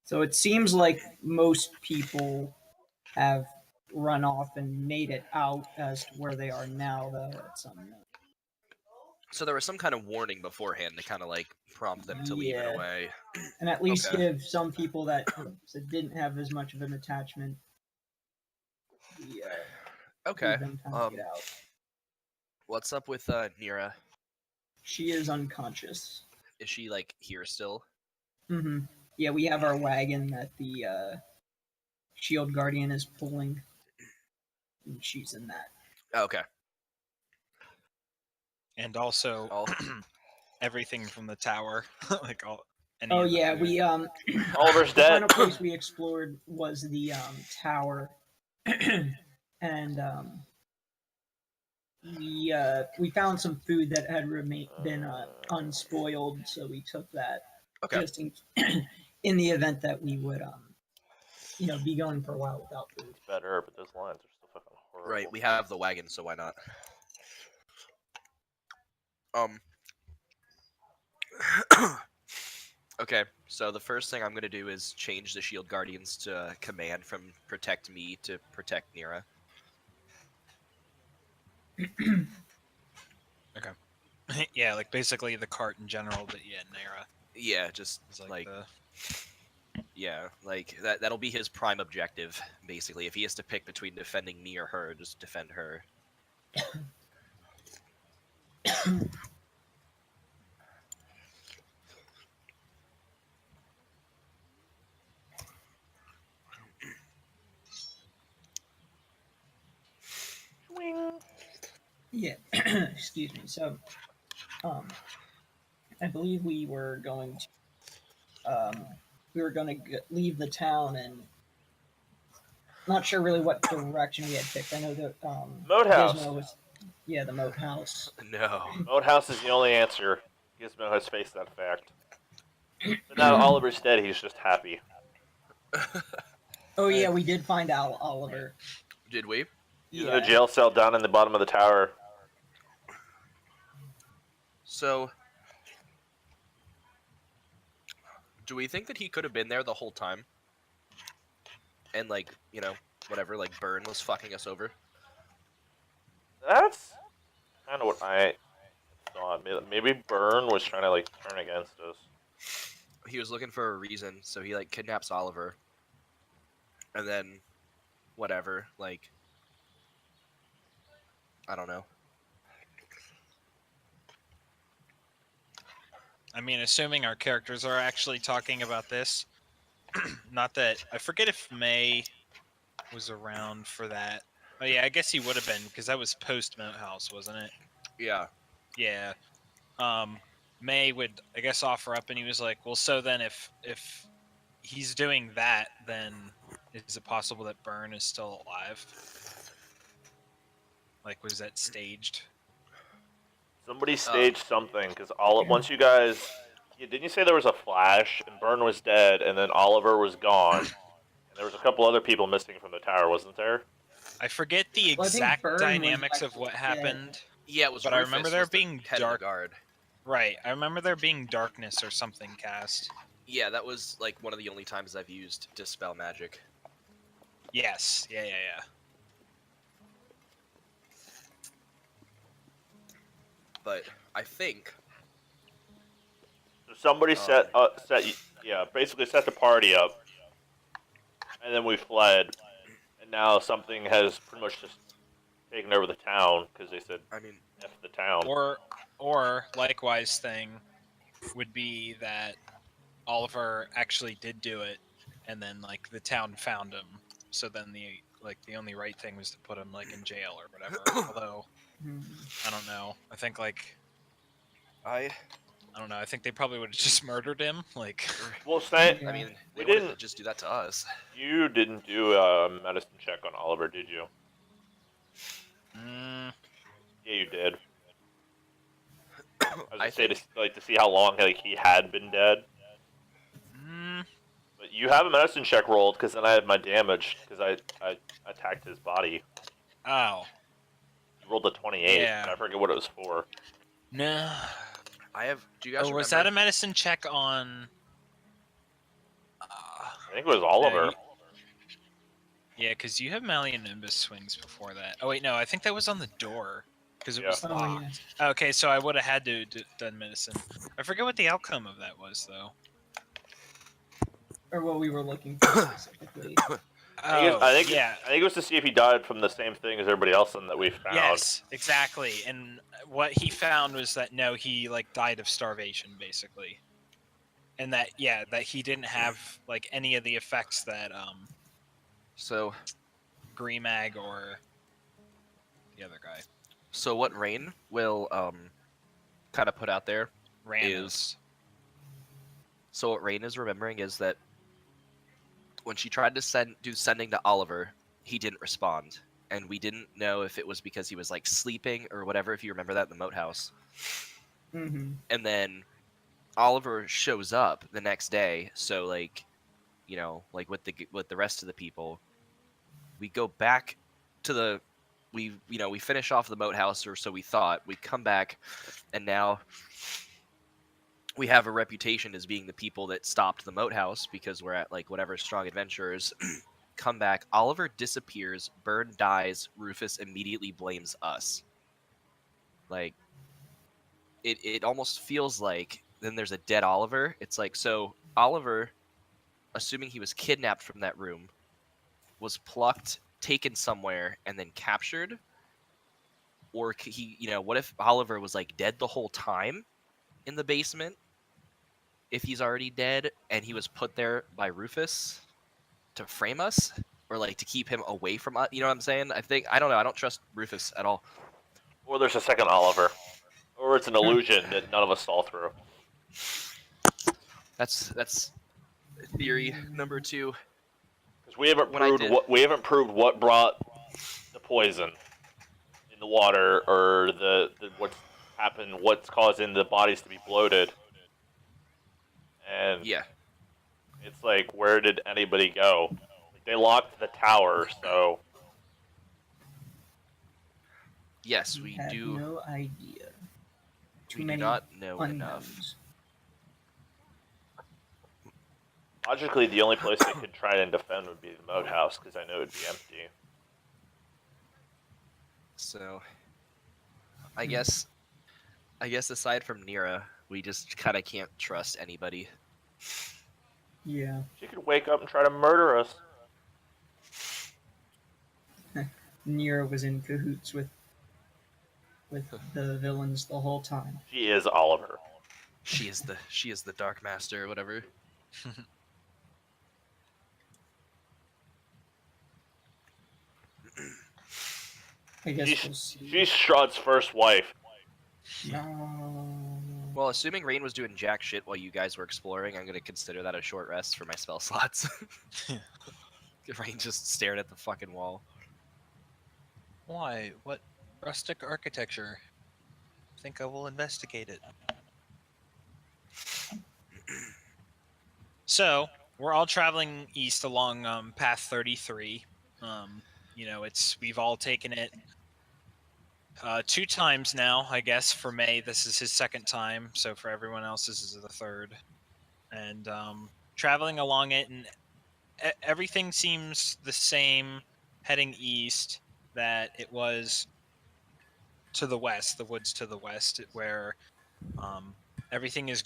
So it seems like most people have run off and made it out as to where they are now, though, at some. So there was some kind of warning beforehand to kind of like prompt them to leave in a Yeah. way. And at least Okay. give some people that didn't have as much of an attachment. Okay. Leave them time to get out. What's up with Nira? She is unconscious. Is she like here still? Mm-hmm. Yeah, we have our wagon that the Shield Guardian is pulling, and she's in that. Okay. And also, All everything from the tower, like all. Oh yeah, we Oliver's the dead. final place we explored was the tower, and we found some food that had been unspoiled, so we took that. Okay. Just in the event that we would be going for a while without food. It's better, but those lines are still fucking horrible. Right, we have the wagon, so why not? Okay, so the first thing I'm gonna do is change the Shield Guardians to command from protect me to protect Nira. Okay. Yeah, like basically the cart in general, but yeah, Naira. Yeah, just Is like the... yeah, like that'll be his prime objective, basically. If he has to pick between defending me or her, just defend her. Yeah, excuse me. So, I believe we were going to leave the town, and not sure really what direction we had picked. I know that Moat House. Gizmo was, the Moat House. No. Moat House is the only answer. Gizmo has faced that fact. But now Oliver's dead, he's just happy. Oh yeah, we did find out Oliver. Did we? He's in a jail cell down in the bottom of the tower. So, do we think that he could have been there the whole time? And like, whatever, like Burn was fucking us over? That's kind of what I thought. Maybe Burn was trying to like turn against us. He was looking for a reason, so he like kidnaps Oliver. And then, whatever, like, I don't know. I mean, assuming our characters are actually talking about this, not that I forget if May was around for that. Oh yeah, I guess he would have been because that was post Moat House, wasn't it? Yeah. Yeah. May would, I guess, offer up, and he was like, "Well, so then if he's doing that, then is it possible that Burn is still alive? Like, was that staged?" Somebody staged something because once you guys, didn't you say there was a flash and Burn was dead and then Oliver was gone and there was a couple other people missing from the tower, wasn't there? I forget the exact dynamics of what happened. Yeah, it was. But Rufus I remember there was the being head of the guard. Right, I remember there being darkness or something cast. Yeah, that was like one of the only times I've used Dispel Magic. Yes, yeah. But I think somebody basically set the party up, and then we fled, and now something has pretty much just taken over the town because they said, I mean, F the town. Or likewise thing would be that Oliver actually did do it, and then like the town found him. So then the only right thing was to put him like in jail or whatever. Although I don't know. I think I don't know. I think they probably would have just murdered him. Like, well, I mean, they wouldn't just do that to us. You didn't do a medicine check on Oliver, did you? Yeah, you did. I was to see how long he had been dead. But you have a medicine check rolled because then I had my damage because I attacked his body. Oh. You rolled a 28. Yeah. I forget what it was for. No. Do you guys remember? Was that a medicine check on... I think it was Oliver. Yeah, because you have Malian Nimbus swings before that. Oh wait, no, I think that was on the door because it was Oh, locked. yeah. Okay, so I would have had to done medicine. I forget what the outcome of that was though. Or what we were looking for specifically. Oh, I think yeah. it was to see if he died from the same thing as everybody else that we found. Yes, exactly. And what he found was that no, he like died of starvation basically, and that that he didn't have like any of the effects that So, Greemag or the other guy so what Rain will kind of put out there Ranos. so what Rain is remembering is that when she tried to do sending to Oliver, he didn't respond, and we didn't know if it was because he was like sleeping or whatever. If you remember that in the moat house, Mm-hmm. and then Oliver shows up the next day. So like, like with the rest of the people, we go back to the we finish off the moat house, or so we thought. We come back, and now we have a reputation as being the people that stopped the moat house because we're at like whatever strong adventurers. Come back, Oliver disappears, Burn dies, Rufus immediately blames us. Like it almost feels like then there's a dead Oliver. It's like, so Oliver, assuming he was kidnapped from that room, was plucked, taken somewhere, and then captured. Or he, what if Oliver was like dead the whole time in the basement? If he's already dead and he was put there by Rufus to frame us, or like to keep him away from us, you know what I'm saying? I don't know. I don't trust Rufus at all. Or there's a second Oliver. Or it's an illusion that none of us saw through. That's theory number 2. Because we haven't proved what brought the poison in the water, or the what's happened, what's causing the bodies to be bloated. And Yeah. it's like, where did anybody go? They locked the tower, so Yes, we have do. no idea. Too We do many not know enough. unknowns. logically the only place they could try and defend would be the moat house, because I know it'd be empty. So, I guess aside from Nira, we just kind of can't trust anybody. Yeah. She could wake up and try to murder us. Nero was in cahoots with the villains the whole time. She is Oliver. She is the Dark Master or whatever. I guess we'll see. She's Strahd's first wife. No. Well, assuming Rain was doing jack shit while you guys were exploring, I'm gonna consider that a short rest for my spell slots. Rain just stared at the fucking wall. Why? What rustic architecture? I think I will investigate it. So we're all traveling east along path 33. We've all taken it 2 times now, I guess. For May, this is his 2nd time. So for everyone else, this is the 3rd. And traveling along it, and everything seems the same heading east that it was to the west, the woods to the west, where everything is,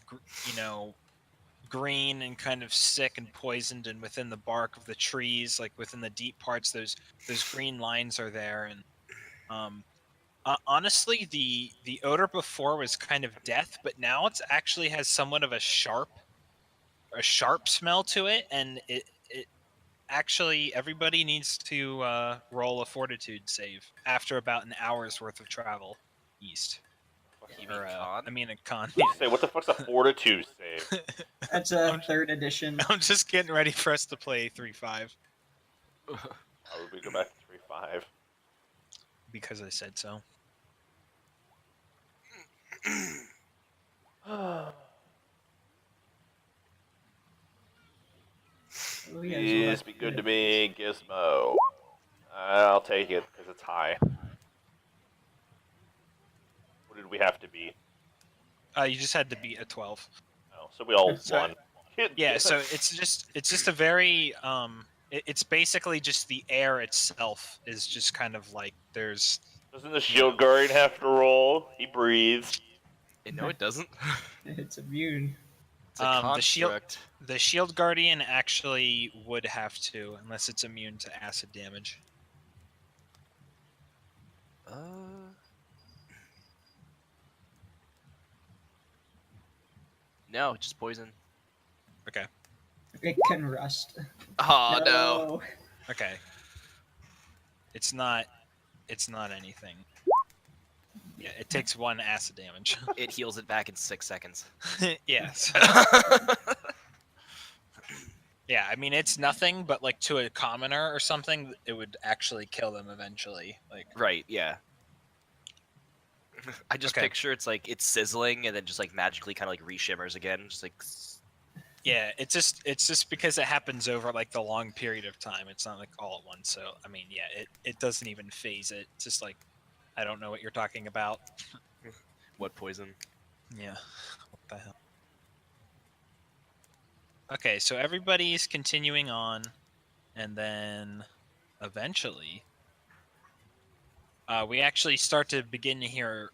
green and kind of sick and poisoned, and within the bark of the trees, like within the deep parts, those green lines are there. And honestly, the odor before was kind of death, but now it's actually has somewhat of a sharp smell to it, and it actually, everybody needs to roll a fortitude save after about an hour's worth of travel east. You mean con? I mean a con. Say, what the fuck's a fortitude save? That's a 3rd edition. I'm just getting ready for us to play 3-5 How would we go back to 3-5? because I said so. Oh, yeah, Please be good to me, Gizmo. I'll take it because it's high. What did we have to beat? You just had to beat a 12. Oh, so we all Sorry. won. Yeah, so it's just a very it's basically just the air itself is just kind of like there's Doesn't the shield guardian have to roll? He breathes. No, it doesn't. It's immune. It's a the shield construct. the shield guardian actually would have to unless it's immune to acid damage. No, just poison. Okay. It can rust. Oh no. Okay. It's not anything. Yeah, it takes 1 acid damage. It heals it back in 6 seconds. Yes. Yeah, I mean it's nothing, but like to a commoner or something, it would actually kill them eventually. Like Right, yeah. I just Okay. picture it's like it's sizzling and then just like magically kind of like reshimmers again, just like yeah, it's just because it happens over like the long period of time. It's not like all at once. So I mean, yeah, it doesn't even phase it. It's just like I don't know what you're talking about. what poison? Yeah. What the hell? Okay, so everybody's continuing on, and then eventually, we actually start to begin to hear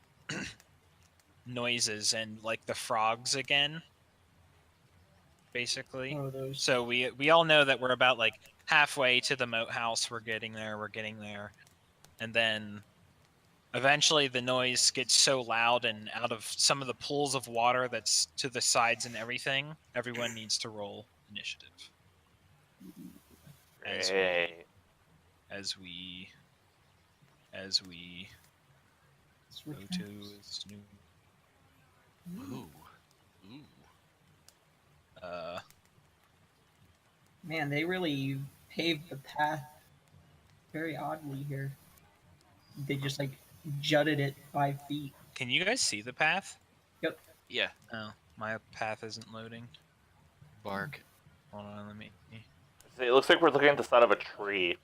noises and like the frogs again. Basically, Oh, those. so we all know that we're about like halfway to the moat house. We're getting there. And then eventually the noise gets so loud and out of some of the pools of water that's to the sides and everything, everyone needs to roll initiative as Hey. we go Switch to maps. this new Ooh. Ooh. Man, they really paved the path very oddly here. They just like jutted it 5 feet. Can you guys see the path? Yeah. Oh, my path isn't loading. Bark. Hold on, let me. It looks like we're looking at the side of a tree.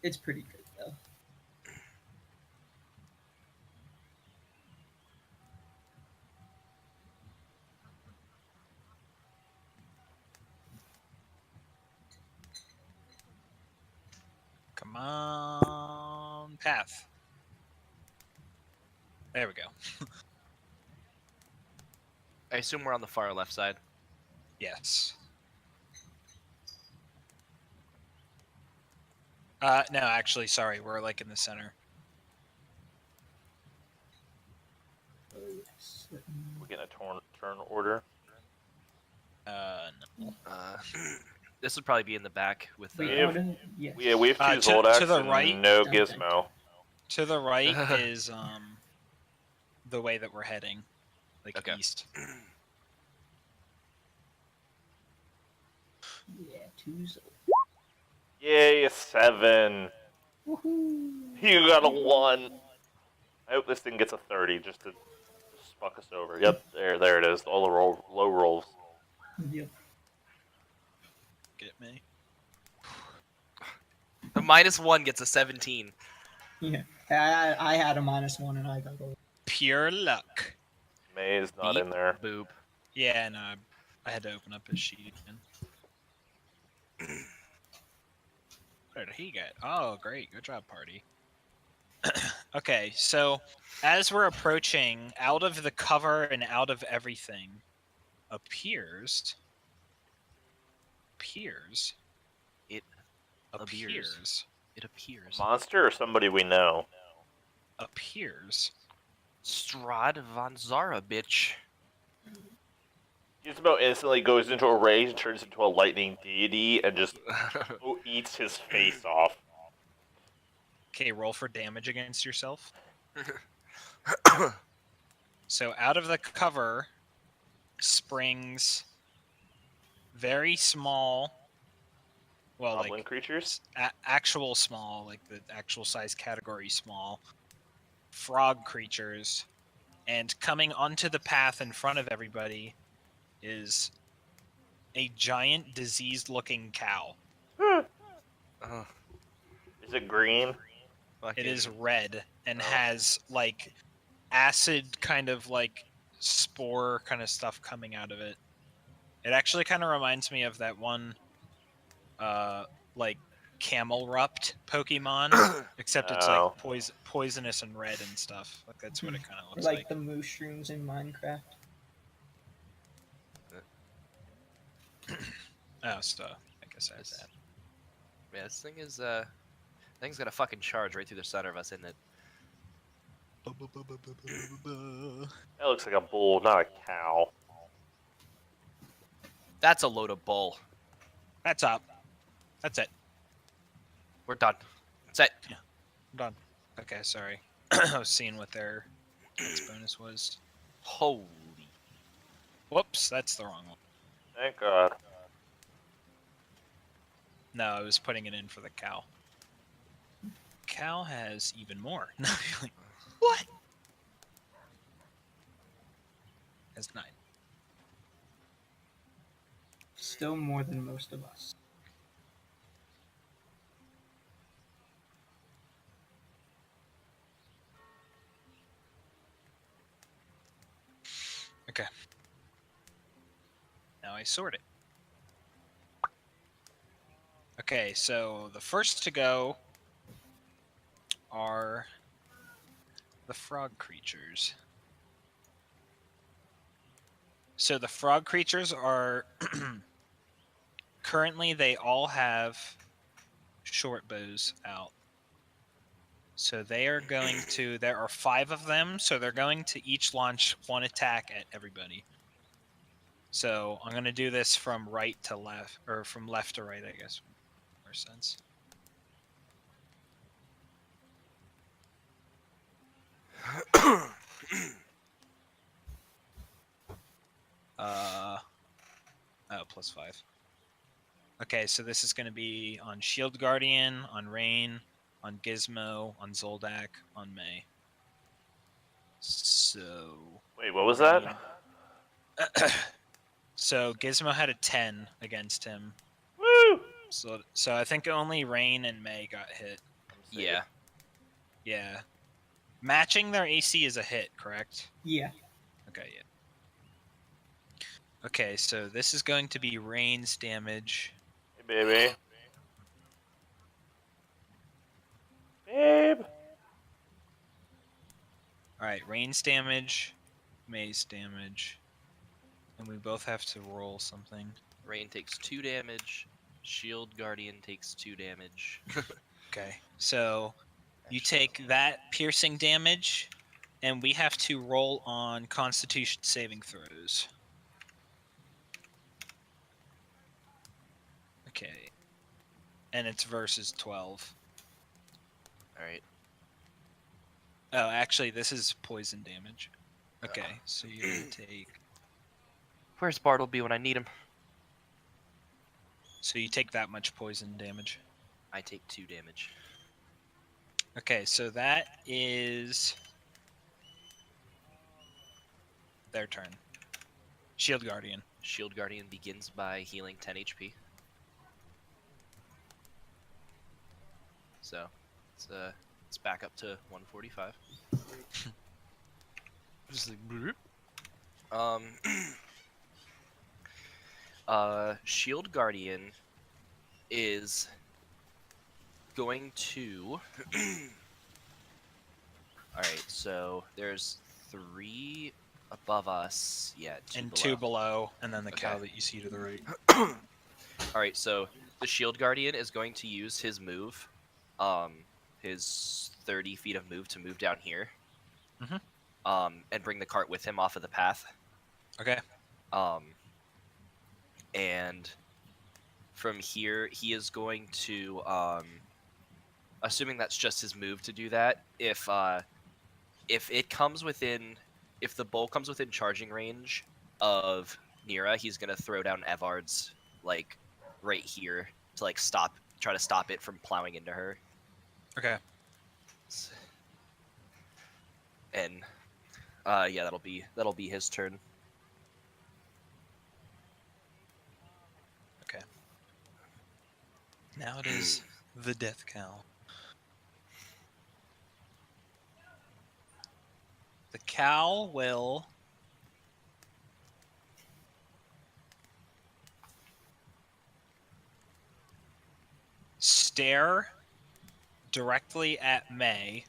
It's pretty good though. Come on, path. There we go. I assume we're on the far left side. Yes. No, actually, sorry, we're like in the center. Oh, yes. We're getting a turn order. No. This would probably be in the back with Wait, Yeah. oh, no, yes. Yeah, we have two To Zoldax the and right? no Okay. Gizmo. To the right is the way that we're heading, like Okay. east. Yeah, 2s. Yay, a 7. Woohoo! You got a 1. I hope this thing gets a 30 just to fuck us over. Yep, there it is. All the low rolls. Yep. Get me? The -1 gets a 17. Yeah. I had a -1 and I got a. Pure luck. May is not Beep. in there. Boop. Yeah, no, I had to open up his sheet again. What did he get? Oh, great. Good job, party. Okay, so as we're approaching, out of the cover and out of everything appears. It appears. It appears. Monster or somebody we know? Appears. Strahd von Zara, bitch. Gizmo instantly goes into a rage and turns into a lightning deity and just eats his face off. Okay, roll for damage against yourself. So out of the cover springs very small, well, Goblin like creatures? actual small, like the actual size category small frog creatures, and coming onto the path in front of everybody is a giant diseased-looking cow. Oh, Is it green? It fucking- is red and Oh. has like acid kind of like spore kind of stuff coming out of it. It actually kind of reminds me of that one, like Camelrupt Pokemon, except it's like Oh. poisonous and red and stuff. Like that's what it kind of Or looks like like. the mushrooms in Minecraft. Oh, so I guess I have that. Yeah, this thing's got a fucking charge right through the center of us, isn't it? That looks like a bull, not a cow. That's a load of bull. That's up. That's it. We're done. That's it. I'm done. Okay, sorry. I was seeing what their its bonus was. Holy. Whoops, that's the wrong one. Thank God. No, I was putting it in for the cow. Cow has even more. Like, what? Has 9. Still more than most of us. Okay. Now I sort it. Okay, so the first to go are the frog creatures. So the frog creatures are currently they all have short bows out. So they are going to there are 5 of them, so they're going to each launch 1 attack at everybody. So I'm going to do this from right to left, or from left to right, I guess. More sense. Oh, +5. Okay, so this is going to be on Shield Guardian, on Rain, on Gizmo, on Zoldak, on May. So. Wait, what was that? So Gizmo had a 10 against him. Woo! So I think only Rain and May got hit. Yeah. Yeah. Matching their AC is a hit, correct? Yeah. Okay, yeah. Okay, so this is going to be Rain's damage. Hey, baby. Babe. Alright, Rain's damage, May's damage. And we both have to roll something. Rain takes 2 damage. Shield Guardian takes 2 damage. Okay, so you take that piercing damage, and we have to roll on Constitution saving throws. Okay. And it's versus 12. Alright. Oh, actually, this is poison damage. Okay, so you're gonna take. Where's Bartleby when I need him? So you take that much poison damage. I take 2 damage. Okay, so that is their turn. Shield Guardian. Shield Guardian begins by healing 10 HP. So, it's back up to 145. Just like bloop. Shield Guardian is going to. Alright, so there's 3 above us. Yeah, 2 And below. 2 below, and then the cow Okay. that you see to the right. Alright, so the Shield Guardian is going to use his move, his 30 feet of move to move down here. Mhm. And bring the cart with him off of the path. Okay. And from here, he is going to, assuming that's just his move to do that, if it comes within, if the bull comes within charging range of Nira, he's gonna throw down Evard's, like, right here to, like, try to stop it from plowing into her. Okay. And, yeah, that'll be his turn. Okay. Now it is the death cow. The cow will stare directly at May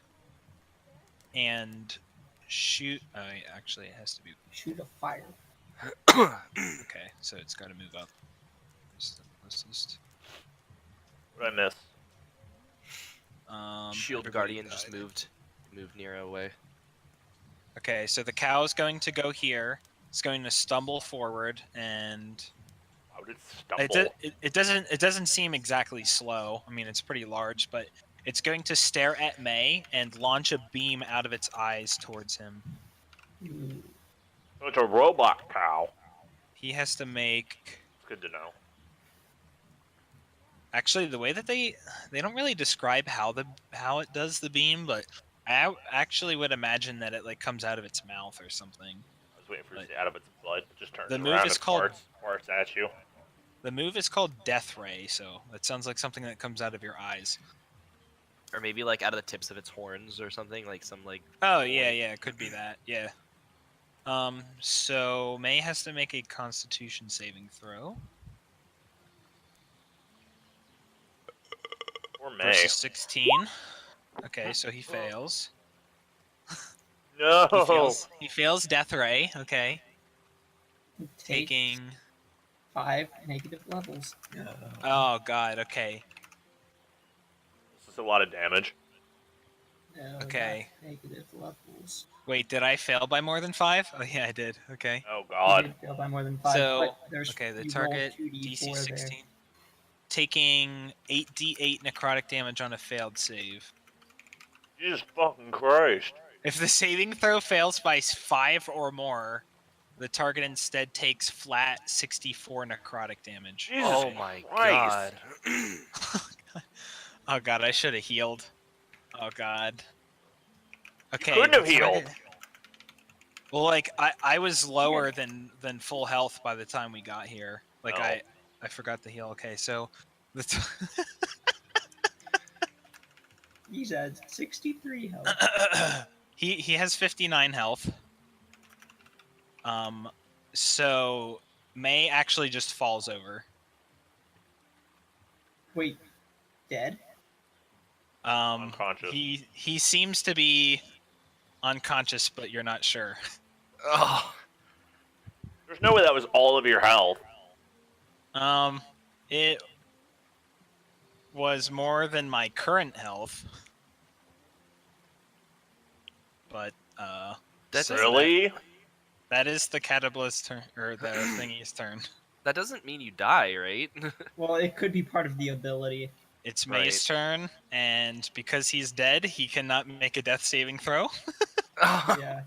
and shoot. Oh, actually, it has to be. Shoot a fire. Okay, so it's got to move up. This is the closest. What did I miss? Shield Everybody Guardian just died. moved Nero away. Okay, so the cow is going to go here. It's going to stumble forward, and How did it stumble? it doesn't seem exactly slow. I mean, it's pretty large, but it's going to stare at May and launch a beam out of its eyes towards him. Ooh. So it's a robot cow. He has to make. It's good to know. Actually, the way that they don't really describe how it does the beam, but I actually would imagine that it like comes out of its mouth or something. I was waiting for it to say out of its butt. It just turns The move around is and called- farts at you. The move is called Death Ray, so that sounds like something that comes out of your eyes. Or maybe like out of the tips of its horns or something, like some like. Oh yeah, it could be that. Yeah. So May has to make a Constitution saving throw Or May. versus 16. Okay, so he fails. No. He fails Death Ray. Okay, Take taking. 5 negative levels. Oh god. Okay. This is a lot of damage. No, Okay. not negative levels. Wait, did I fail by more than 5? Oh yeah, I did. Okay. Oh You god. did fail by more than 5. So, but there's, okay, the you target rolled 2d4 DC there. 16, taking 8d8 necrotic damage on a failed save. Jesus fucking Christ. If the saving throw fails by 5 or more, the target instead takes flat 64 necrotic damage. Jesus Oh my Christ. god. Oh god, I should have healed. Oh god. Okay. couldn't have the target- healed. Well, like I was lower than full health by the time we got here. Like Oh. I forgot to heal. Okay, so the He's at 63 health. he has 59 health. So May actually just falls over. Wait, dead? Unconscious. He seems to be unconscious, but you're not sure. Oh. There's no way that was all of your health. It was more than my current health. But That's so Really? that is the Catabalist's turn, or the thingy's turn. That doesn't mean you die, right? Well, it could be part of the ability. It's May's turn, and because he's dead, he cannot make a death saving throw. Yeah.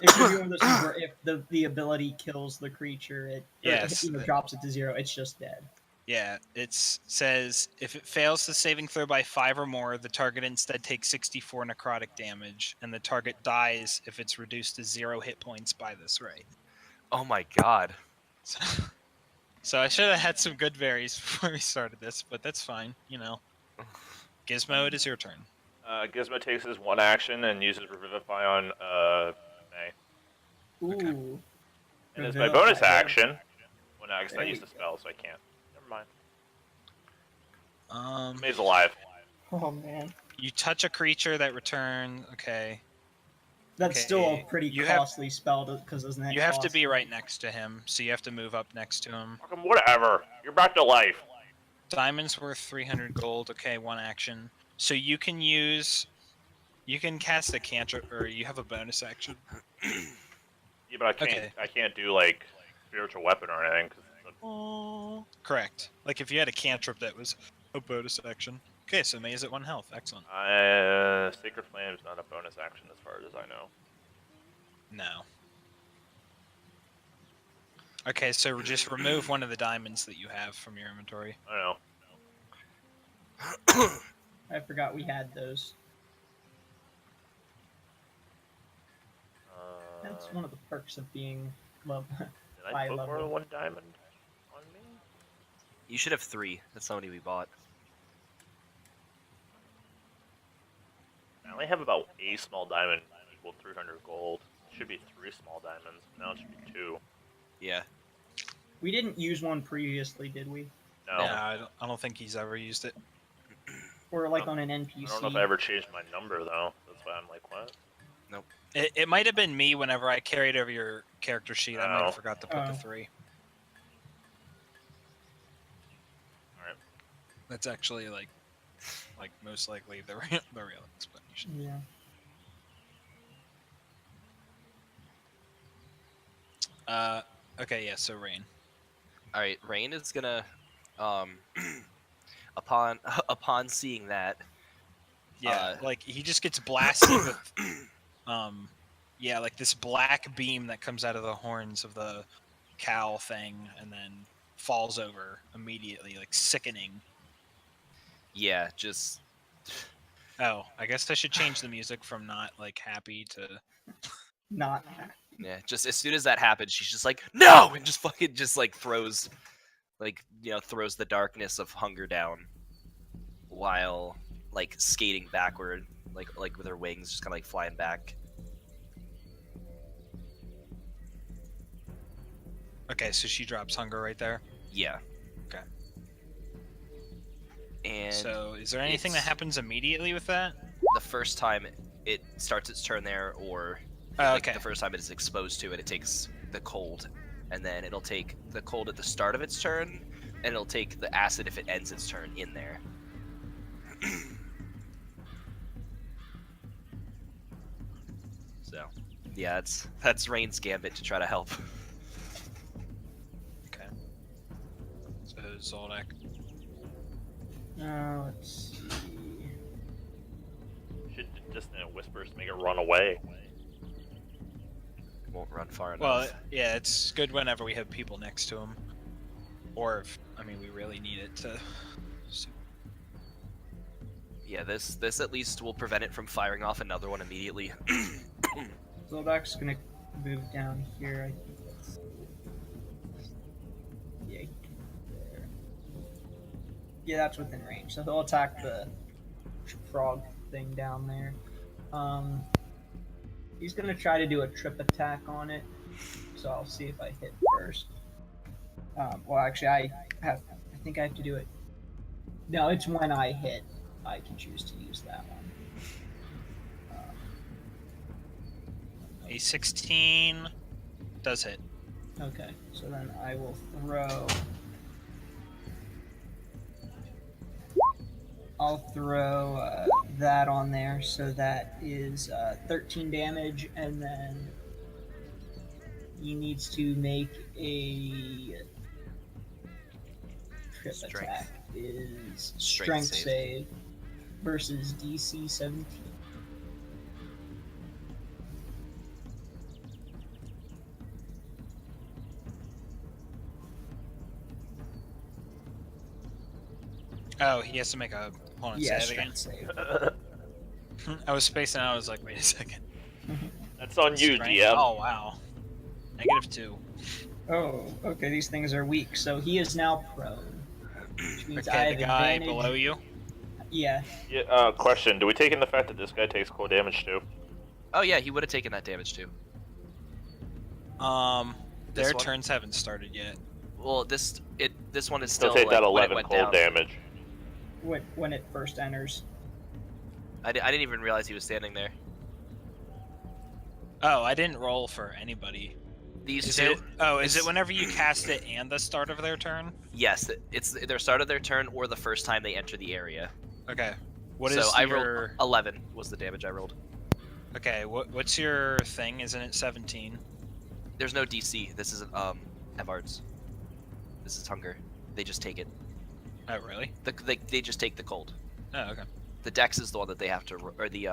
It could be one of those things where if the ability kills the creature, it Yes. drops it to 0. It's just dead. Yeah, it says if it fails the saving throw by 5 or more, the target instead takes 64 necrotic damage, and the target dies if it's reduced to 0 hit points by this ray. Oh my god. So I should have had some good berries before we started this, but that's fine, you know. Gizmo, it is your turn. Gizmo takes his one action and uses Revivify on May. Ooh. And as my Revivify, bonus yeah. action, well, no, I guess I There used you the spell, so I can't. Never mind. Um, May's alive. Oh man, you touch a creature that return. Okay, that's still a Okay, pretty you have- costly spell because doesn't that you have to cost- be right next to him, so you have to move up next to him. Fucking whatever. You're back to life. Diamond's worth 300 gold. Okay, one action. So you can cast a cantrip, or you have a bonus action. Yeah, but I can't. Okay. I can't do like spiritual weapon or anything. 'Cause Correct. Like if you had a cantrip that was a bonus action. Okay, so May is at 1 health. Excellent. Sacred Flame is not a bonus action as far as I know. No. Okay, so just remove one of the diamonds that you have from your inventory. I don't know. I forgot we had those. That's one of the perks of being low. Did I high put more level. than one diamond on me? You should have 3. That's how many we bought. I only have about a small diamond equal 300 gold. It should be 3 small diamonds. Now it should be 2. Yeah. We didn't use one previously, did we? No. Yeah, I don't think he's ever used it. or like Oh, on an I NPC. don't know if I ever changed my number though. That's why I'm like, what? It might have been me whenever I carried over your character sheet. I might Oh. have forgot to put the Oh. 3. Alright. That's actually like most likely the real explanation. Yeah. Okay, yeah. So Rain. All right, Rain is gonna, upon seeing that, Yeah, like he just gets blasted with, yeah, like this black beam that comes out of the horns of the cow thing, and then falls over immediately, like sickening. yeah, just Oh, I guess I should change the music from not like happy to. Not. yeah, just as soon as that happens, she's just like, no, and just fucking just like throws, like throws the darkness of hunger down, while like skating backward, like with her wings just kind of like flying back. Okay, so she drops hunger right there. Yeah. Okay. And So, is there anything that it's- happens immediately with that? the first time it starts its turn there, or Oh, like okay. the first time it is exposed to it, it takes the cold, and then it'll take the cold at the start of its turn, and it'll take the acid if it ends its turn in there. So, yeah, that's Rain's gambit to try to help. Okay. So Zoldak. Let's see. Should dissonant whispers make it run away. Won't run far enough. Well, yeah, it's good whenever we have people next to him, or if we really need it to. So, yeah, this at least will prevent it from firing off another one immediately. Zoldak's gonna move down here. I think that's. Yeah. There. Yeah, that's within range. So he'll attack the frog thing down there. He's gonna try to do a trip attack on it. So I'll see if I hit first. Well, actually, I think I have to do it. No, it's when I hit. I can choose to use that one. a 16 does hit. Okay, so then I will throw. I'll throw that on there, so that is 13 damage, and then he needs to make a trip Strength. attack. Is Strength strength save. save versus DC 17. Oh, he has to make a. Hold on, Yeah, say that again. strength save. I was spacing out. I was like, wait a second. That's on you, Strength? DM. Oh wow. -2. Oh, okay. These things are weak, so he is now prone. Which means I Okay, have the guy advantage. below you. Yeah. Yeah. Question: do we take in the fact that this guy takes cold damage too? Oh yeah, he would have taken that damage too. Their one? turns haven't started yet. Well, this one is Still still take that like, when it 11 went cold down. damage. When it first enters. I didn't even realize he was standing there. Oh, I didn't roll for anybody. These Is two. it? Oh, is it whenever you cast it and the start of their turn? Yes, it's their start of their turn or the first time they enter the area. Okay. What so is I your? rolled 11 was the damage I rolled. Okay. What's your thing? Isn't it 17? There's no DC. This isn't Evard's. This is hunger. They just take it. Oh, really? They just take the cold. Oh, okay. The dex is the one that they have to, or the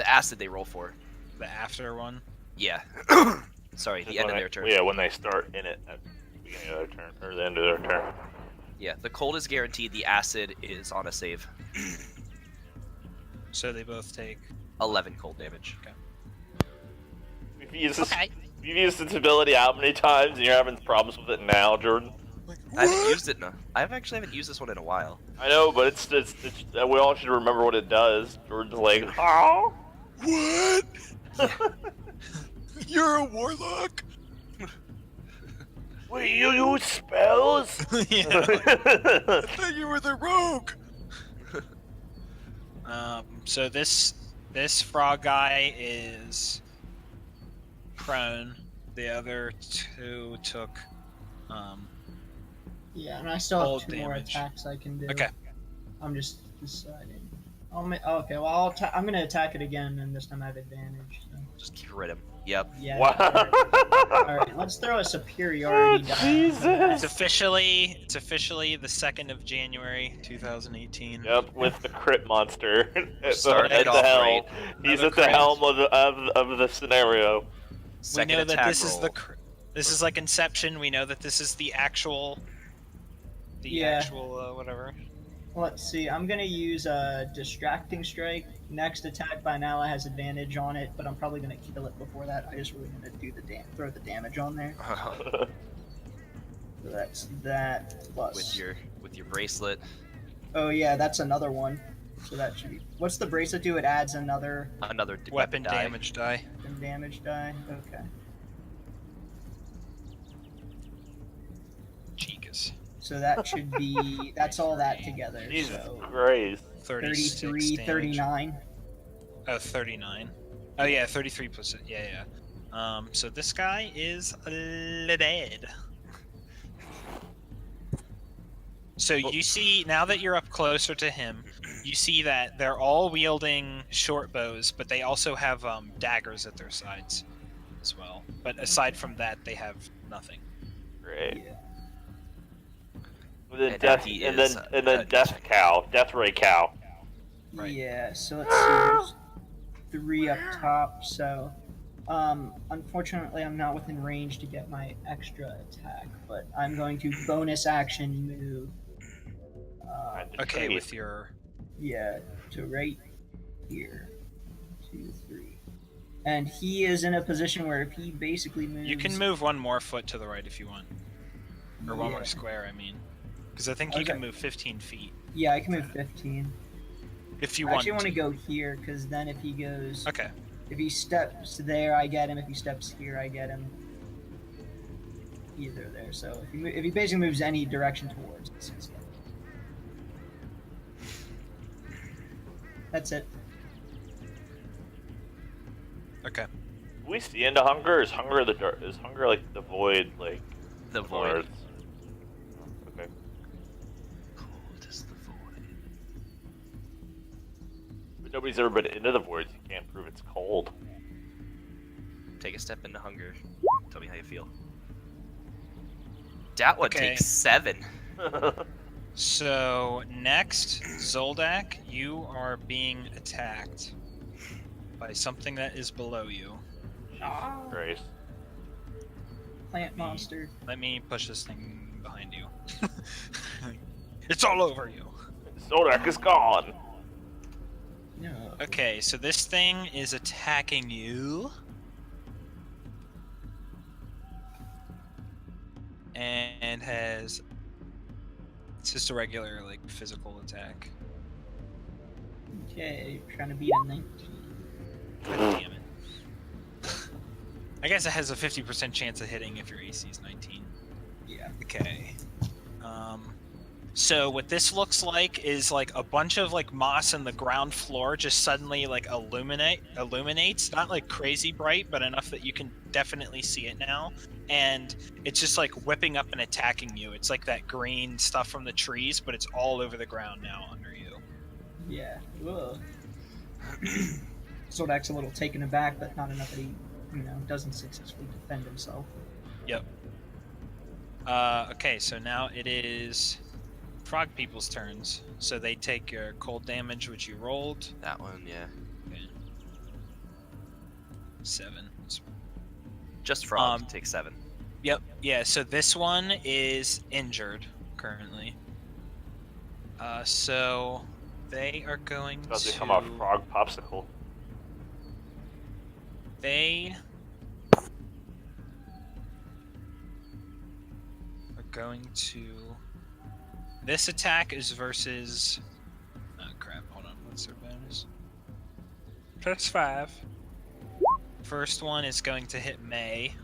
acid they roll for. The after one. Yeah. Sorry, the Just end when of their turn. Yeah, when they start in it at the beginning of their turn or the end of their turn. Yeah, the cold is guaranteed. The acid is on a save. So they both take. 11 cold damage. We've used this ability how many times, and you're having problems with it now, Jordan? I haven't used it. No, I actually haven't used this one in a while. I know, but it's we all should remember what it does. Jordan's like, oh. What? You're a warlock. Wait, you use spells? Yeah. I thought you were the rogue. So this frog guy is prone. The other two took. Yeah, and I still have Cold 2 more damage. attacks I can do. Okay. I'm just deciding. Okay, well, I'm gonna attack it again, and this time I have advantage. So. Just crit him. Yep. Yeah. Wow. Alright, let's throw a superiority die. It's officially the 2nd of January, 2018. Yep, with the crit monster at Starting the it off helm. right. He's Another at the crit. helm of the scenario. Second We know that attack this is roll. this is like Inception. We know that this is the actual whatever. Let's see, I'm gonna use a distracting strike. Next attack by Nala has advantage on it, but I'm probably gonna kill it before that. I just really want to do throw the damage on there. So that's that plus. with your bracelet. Oh yeah, that's another one. So that should be. What's the bracelet do? It adds another Another Weapon die. damage die. damage die. Okay. Chicas. So that should be. That's all that together. Jesus So Christ. 36 33, damage. 39. Oh, 39. Oh yeah, 33 plus it. Yeah. So this guy is dead. So you see, now that you're up closer to him, you see that they're all wielding short bows, but they also have daggers at their sides as well. But aside from that, they have nothing. Great. Yeah. And then And death, he and is, then death cow, death ray cow. Right. Yeah, so let's see. There's 3 up top, so unfortunately I'm not within range to get my extra attack, but I'm going to bonus action move. Okay, with your Yeah, to right here. 2, 3. And he is in a position where if he basically moves. you can move one more foot to the right if you want, or one more Yeah. square. I mean, because I think you Okay. can move 15 feet Yeah, I can move 15. if you I want. actually want to go here because then if he goes. Okay. If he steps there, I get him. If he steps here, I get him. Either there. So if he basically moves any direction towards us, he's good. That's it. Okay. Do we see into hunger? Is hunger the dark? Is hunger like the void? Like The void. Earth? Okay. Cold as the void. But nobody's ever been into the void. So you can't prove it's cold. Take a step into hunger. Tell me how you feel. That one Okay. takes 7. So next, Zoldak, you are being attacked by something that is below you. Ah, Grace. plant monster. Let me push this thing behind you. It's all over you. Zoldak is gone. No. Okay, so this thing is attacking you. And has... It's just a regular, like, physical attack. Okay, trying to beat a 19. God damn it. I guess it has a 50% chance of hitting if your AC is 19. Yeah. Okay. So what this looks like is like a bunch of like moss in the ground floor just suddenly like illuminates, not like crazy bright, but enough that you can definitely see it now. And it's just like whipping up and attacking you. It's like that green stuff from the trees, but it's all over the ground now under you. Yeah. Whoa. Zordak's a little taken aback, but not enough that he, doesn't successfully defend himself. Yep. Okay, so now it is frog people's turns. So they take your cold damage, which you rolled. That one, yeah. Okay. 7. Just frog take 7. Yep. Yeah. So this one is injured currently. So they are going About to to come off frog popsicle. They are going to. This attack is versus. Oh crap! Hold on. What's their bonus? +5. First one is going to hit May,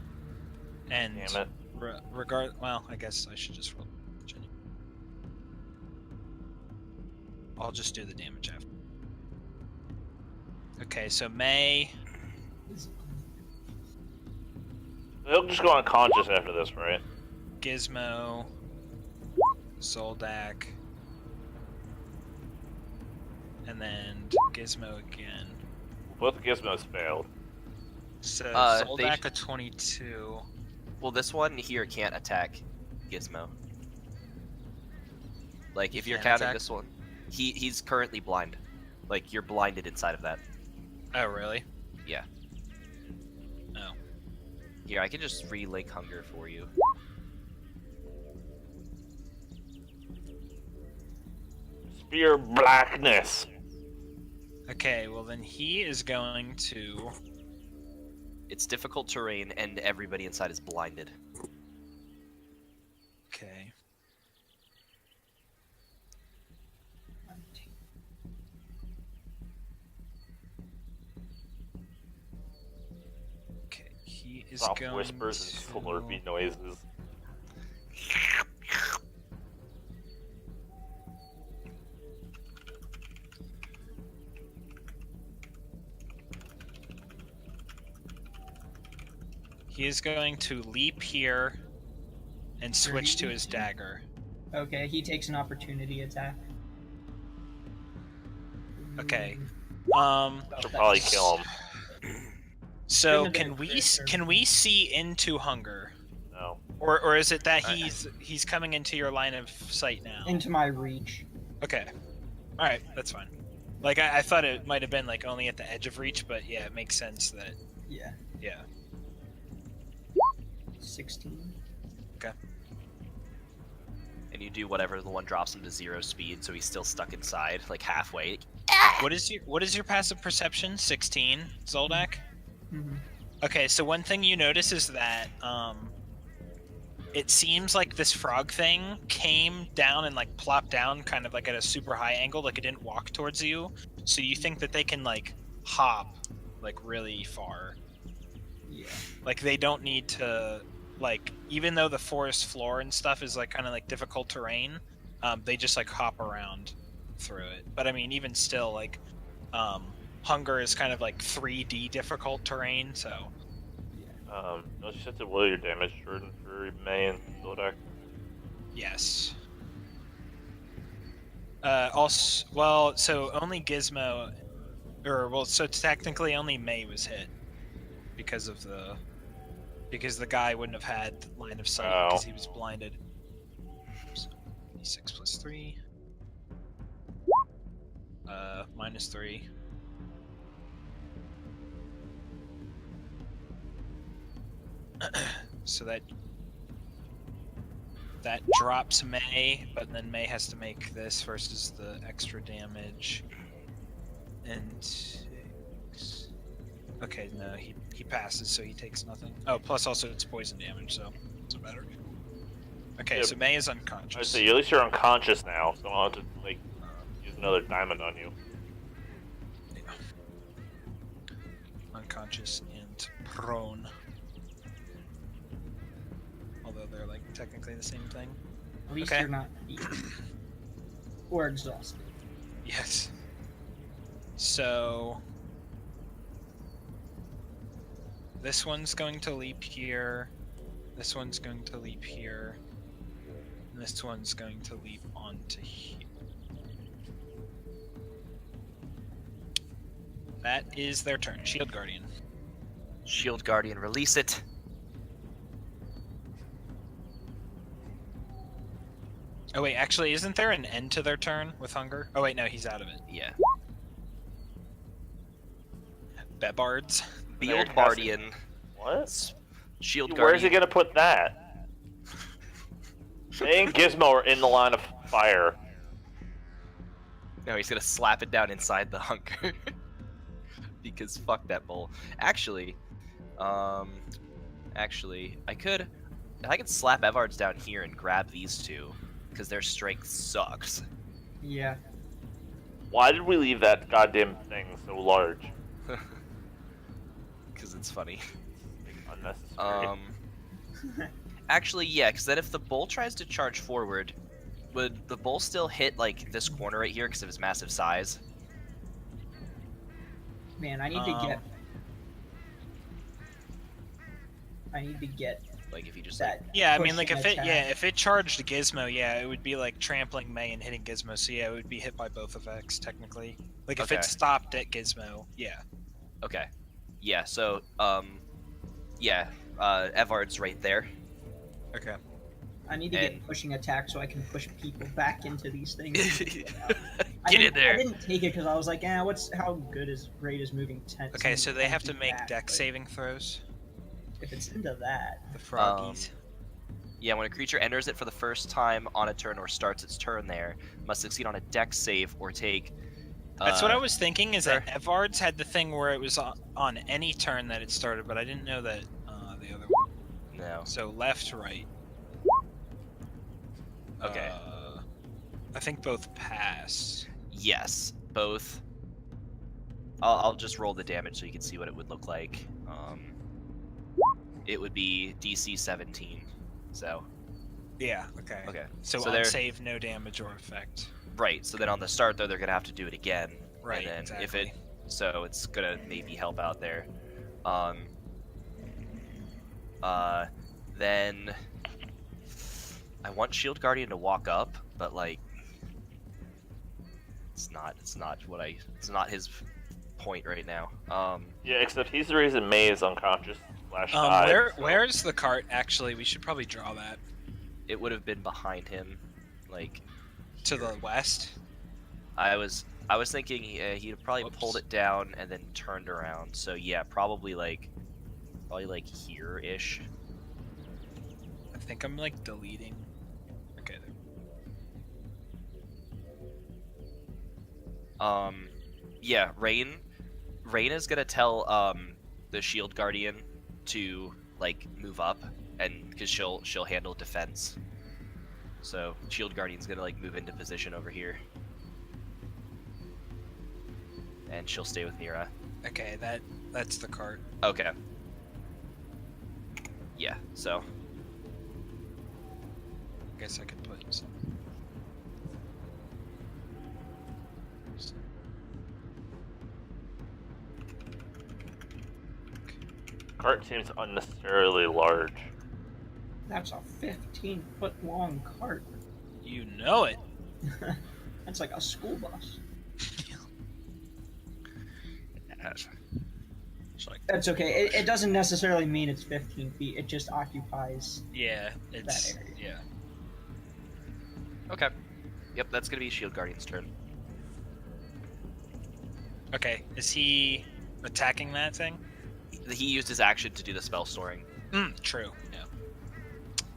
and Damn it. Well, I guess I should just roll. I'll just do the damage after. Okay, so May. He'll just go unconscious after this, right? Gizmo, Zoldak, and then Gizmo again. Both Gizmos failed. So They Zoldak a 22. Well, this one here can't attack Gizmo. Like, if you're can't counting attack? this one, he's currently blind. Like, you're blinded inside of that. Oh, really? Yeah. Oh. Here, I can just relink Hunger for you. Spear blackness. Okay, well then he is going to. It's difficult terrain, and everybody inside is blinded. Okay. Okay, he is Soft going whispers to... and slurpy noises. He is going to leap here and switch to his dagger. Okay, he takes an opportunity attack. Okay. She'll probably kill him. So Shouldn't have been a crit, can we see into Hunger, No. or is it that he's coming into your line of sight now? Into my reach. Okay. All right, that's fine. Like I thought it might have been like only at the edge of reach, but yeah, it makes sense that Yeah. yeah. 16. And you do whatever the one drops him to 0 speed, so he's still stuck inside, like halfway. What is your passive perception? 16, Zoldak? Mm-hmm. Okay, so one thing you notice is that it seems like this frog thing came down and like plopped down kind of like at a super high angle, like it didn't walk towards you. So you think that they can like hop like really far. Yeah. Like they don't need to like, even though the forest floor and stuff is like kind of like difficult terrain, they just like hop around through it. But I mean, even still, like Hunger is kind of like 3D difficult terrain, so No, you have to will your damage, Jordan, for May and Zoldak. yes. Also, well, so only Gizmo, or well, so technically only May was hit because the guy wouldn't have had line of sight because he was blinded. So, D6 plus 3. Minus 3. So that drops May, but then May has to make this versus the extra damage. And 6. Okay, no, he passes, so he takes nothing. Oh, plus also it's poison damage, so it doesn't matter. Okay, Yeah, so May is I'd unconscious. say at least you're unconscious now, so I'll have to like use another diamond on you. Yeah. Unconscious and prone. Although they're like technically the same thing. At least Okay. you're not eaten. Or exhausted. Yes. So this one's going to leap here. This one's going to leap here. And this one's going to leap onto here. That is their turn. Shield Guardian. Shield Guardian, release it. Oh wait, actually, isn't there an end to their turn with Hunger? Oh wait, no, he's out of it. Yeah. Bebards. Shield casting- Guardian. What? Shield Where's he Guardian. gonna put that? May and Gizmo are in the line of fire. No, he's gonna slap it down inside the Hunger. Because fuck that bull. Actually, I could slap Evards down here and grab these two, because their strength sucks. Yeah. Why did we leave that goddamn thing so large? Because it's funny. Unnecessary. Actually, yeah, because then if the bull tries to charge forward, would the bull still hit like this corner right here because of his massive size? Man, I need to get. I need to get Like if you just that. Yeah, I mean, like pushing attack. if it charged Gizmo, yeah, it would be like trampling May and hitting Gizmo. So yeah, it would be hit by both effects technically. Like if Okay. it stopped at Gizmo, yeah. okay, yeah. So yeah, Evard's right there. Okay. I need to and- get pushing attack so I can push people back into these things. I Get in didn't- there. I didn't take it because I was like, how good is great is moving 10. Okay, so they have to 10 make back, dex but saving throws. If it's into that, The froggies. Yeah, when a creature enters it for the first time on a turn or starts its turn there, must succeed on a dex save or take. That's what I was thinking. Is that sure. Evard's had the thing where it was on any turn that it started, but I didn't know that the other one. No. So left, right. Okay. I think both pass. Yes, both. I'll just roll the damage so you can see what it would look like. It would be DC 17. So Yeah. Okay. okay. So, So on they're- save, no damage or effect. Right. So then on the start though, they're gonna have to do it again. Right. And then exactly. if it, so it's gonna maybe help out there. Then I want Shield Guardian to walk up, but like it's not his point right now. Yeah, except he's the reason May is unconscious / died. Where's the cart? Actually, we should probably draw that It would have been behind him, like to the west. I was thinking he'd probably Whoops. pulled it down and then turned around. So yeah, probably like here ish. I think I'm like deleting. Okay. Yeah, Rain is gonna tell the Shield Guardian to like move up, and because she'll handle defense. So Shield Guardian's gonna like move into position over here, and she'll stay with Mira. Okay, that's the cart. Okay. Yeah. So I guess I could put some. Cart seems unnecessarily large. that's a 15-foot long cart. You know it. That's like a school bus. It's like, That's okay. It doesn't necessarily mean it's 15 feet. It just occupies. yeah, it's area. yeah. okay. Yep, that's gonna be Shield Guardian's turn. Okay, is he attacking that thing? He used his action to do the spell storing. True. Yeah.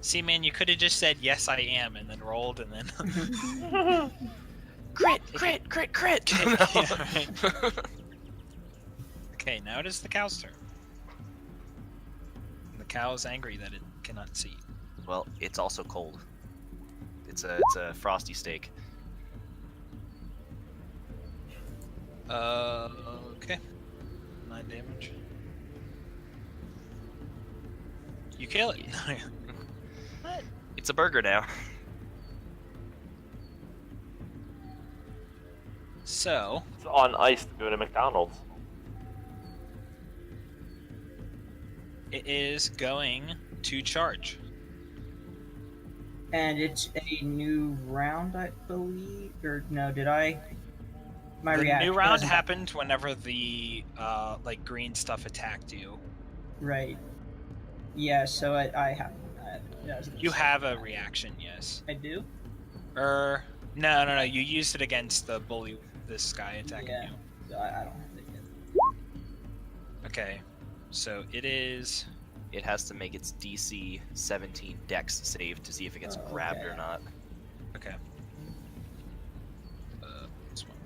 See, man, you could have just said yes, I am, and then rolled, and then. Crit! Yeah, right. Okay, now it is the cow's turn. The cow is angry that it cannot see. Well, it's also cold. It's a frosty steak. Okay. 9 damage. You kill it. It's a burger now. So, It's on ice to go to McDonald's. it is going to charge. And it's a new round, I believe. Or no, did I? My The reaction. new round doesn't- happened whenever the like green stuff attacked you. Right. Yeah. So I have. You have a reaction, yes. I do. No. You used it against the bully, this guy attacking Yeah. you. So I don't have it yet. Okay, so it is. It has to make its DC 17 Dex save to see if it gets Oh, grabbed or okay. not. Okay. This one.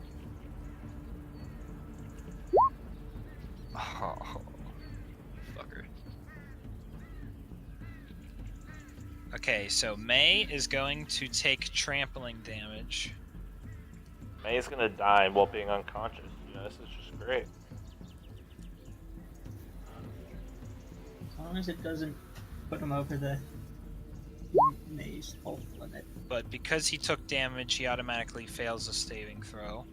Oh, fucker. Okay, so May is going to take trampling damage. May's gonna die while being unconscious. You know, this is just great. As long as it doesn't put him over the maze health limit. But because he took damage, he automatically fails a saving throw.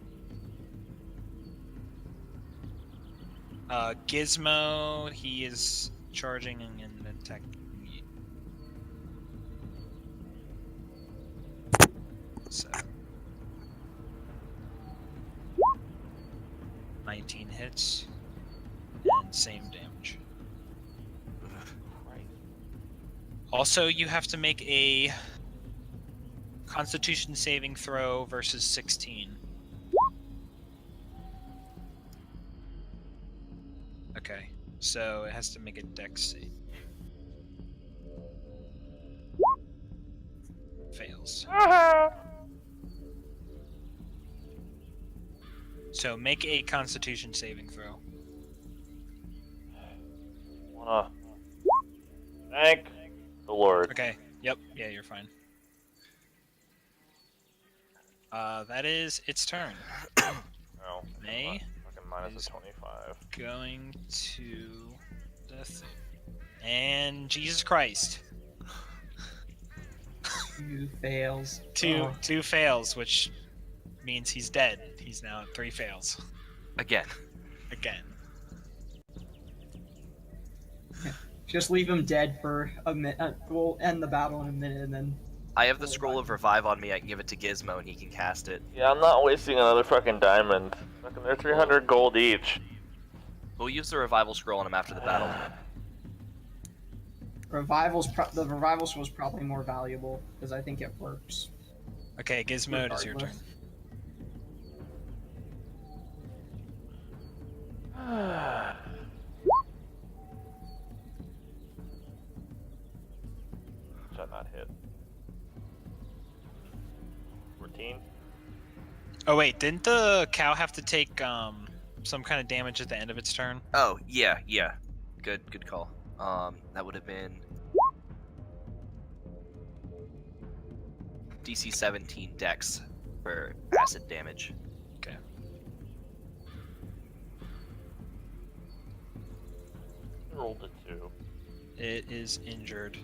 Gizmo, he is charging and attacking. So 19 hits and same damage. Right. Also, you have to make a Constitution saving throw versus 16. Okay, so it has to make a Dex save. Fails. So make a Constitution saving throw. Wanna thank the Lord. Okay. Yep. Yeah, you're fine. That is its turn. No. May Fucking minus is- a 25. Going to the thing. And Jesus Christ. 2 fails. Two fails, which means he's dead. He's now at 3 fails. Again. Again. Just leave him dead for a minute. We'll end the battle in a minute and then. I have the scroll of revive on me. I can give it to Gizmo and he can cast it. Yeah, I'm not wasting another fucking diamond. Fucking, they're 300 gold each. We'll use the revival scroll on him after the battle. The revival scroll is probably more valuable because I think it works. Okay, Gizmo, it is your turn. Regardless. Should not hit. 14. Oh wait, didn't the cow have to take some kind of damage at the end of its turn? Oh, yeah. Good call. That would have been DC 17 Dex for acid damage. Okay. Rolled a 2. It is injured,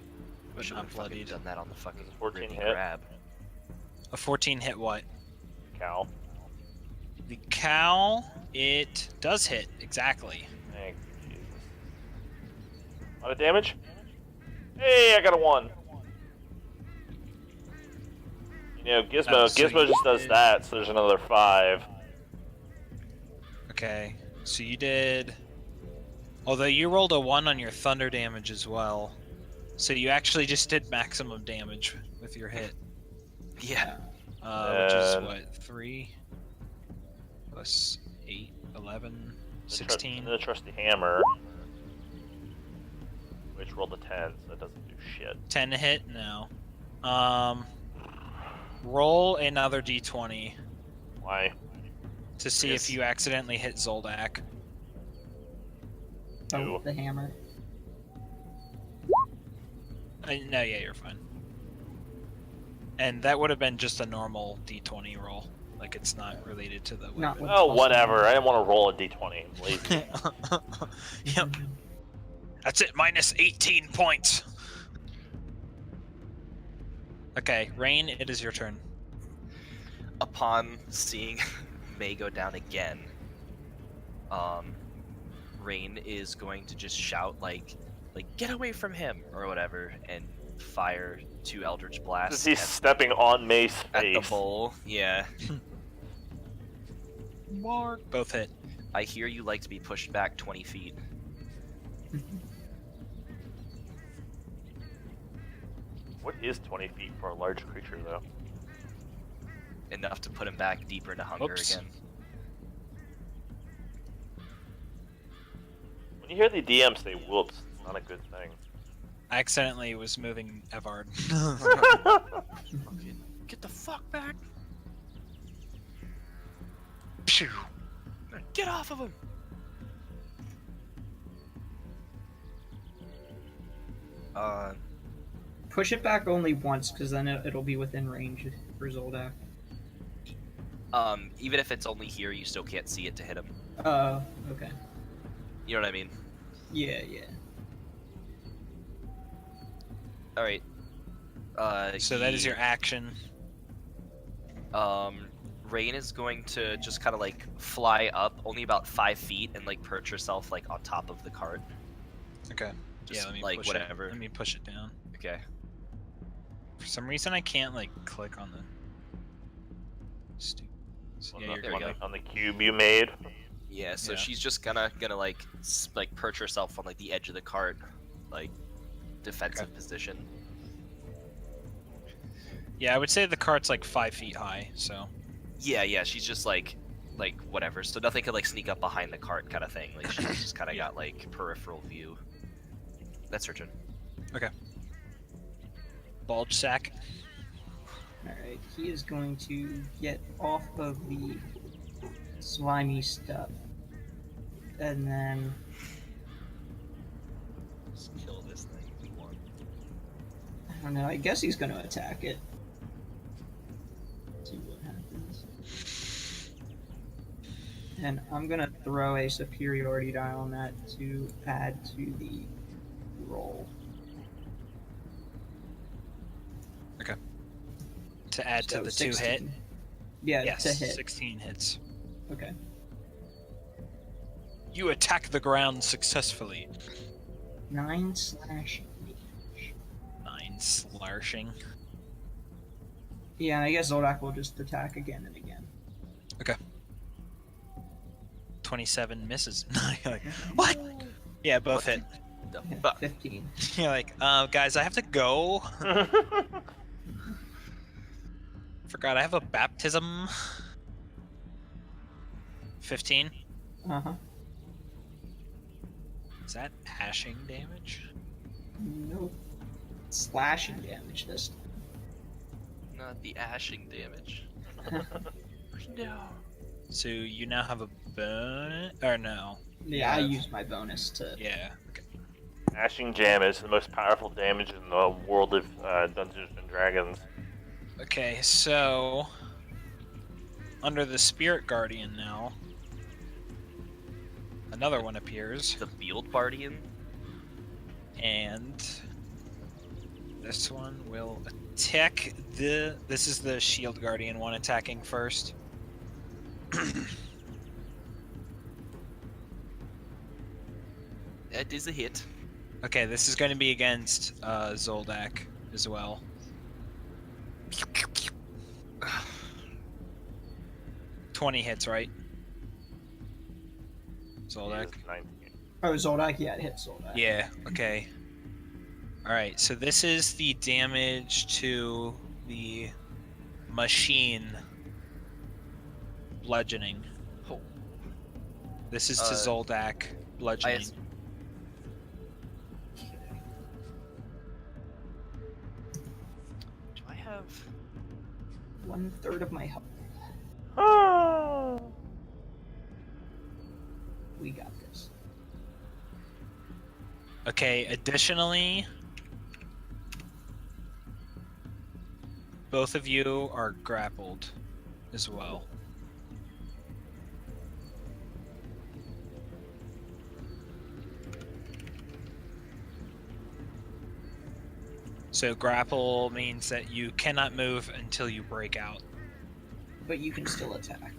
but Wish I not would have fucking bloodied. done that on the fucking 14 Rippy hit. grab. A 14 hit what? Cow. The cow, it does hit, exactly. Thank you, Jesus. A lot of damage? Hey, I got a 1. You know, Gizmo, Oh, so Gizmo you just does did- that, so there's another 5. Okay, so you did... Although you rolled a 1 on your thunder damage as well. So you actually just did maximum damage with your hit. Yeah. Which is And- what, 3 plus 8, 11, The 16. The trusty hammer. Which rolled a 10, so that doesn't do shit. 10 to hit? No. Roll another d20 Why? to see Yes. if you accidentally hit Zoldak. Oh, Two. with the hammer. No, yeah, you're fine. And that would have been just a normal d20 roll. Like, it's not related to the Not weapon. with- Oh, whatever. I didn't want to roll a d20. I'm lazy. Yep. That's it, minus 18 points. Okay, Rain, it is your turn. Upon seeing May go down again, Rain is going to just shout like get away from him or whatever and fire 2 Eldritch blasts Because he's stepping on May's at the face. bowl. Yeah. Mark. Both hit. I hear you like to be pushed back 20 feet. What is 20 feet for a large creature, though? Enough to put him back deeper into hunger Oops. again. When you hear the DM say whoops, it's not a good thing. I accidentally was moving Evard. Fucking get the fuck back! Phew. Get off of him! Push it back only once, because then it'll be within range for Zoldak. Even if it's only here, you still can't see it to hit him. Oh, okay. You know what I mean? Yeah. All right. So that is your action. Rain is going to just kind of like fly up only about 5 feet and like perch herself like on top of the cart. Okay. Just Yeah, let me like push whatever. It. Let me push it down. Okay. For some reason, I can't like click on the. Stupid. Yeah, you're there we good. go. On the cube you made. Yeah, so Yeah. she's just gonna like like perch herself on like the edge of the cart, like defensive position. Yeah, I would say the cart's like 5 feet high, so. Yeah, she's just like whatever. So nothing could like sneak up behind the cart kind of thing. Like she's just kind of Yeah. got like peripheral view. That's her turn. Bulge sack. Alright, he is going to get off of the slimy stuff. And then Just kill this thing if you want. I don't know, I guess he's gonna attack it. See what happens. And I'm gonna throw a superiority die on that to add to the roll. To add So to the 2 hit. 16. Yeah, Yes, to hit. 16 hits. Okay. You attack the ground successfully. 9 slash 9 slashing. Yeah, I guess Zoldak will just attack again and again. 27 misses. You're like, what? Yeah, both hit. The Yeah, fuck? 15. You're like, guys, I have to go. Forgot I have a baptism. 15. Uh-huh. Is that hashing damage? Nope. Slashing damage this time. Not the ashing damage. No. So you now have a bonus, or no? Yeah, I used my bonus to. Yeah. Okay. Ashing Jam is the most powerful damage in the world of Dungeons and Dragons. Okay, so under the Spirit Guardian now, another one appears, The Field Guardian. and this one will attack the. This is the Shield Guardian one attacking first. That is a hit. Okay, this is going to be against Zoldak as well. 20 hits, right? Zoldak? He is 19. Oh, Zoldak? Yeah, it hit Zoldak. Yeah, okay. Alright, so this is the damage to the machine bludgeoning. Oh. This is to Zoldak bludgeoning. Do I have? 1/3 of my health. Oh. We got this. Okay, additionally, both of you are grappled as well. So grapple means that you cannot move until you break out. But you can still attack.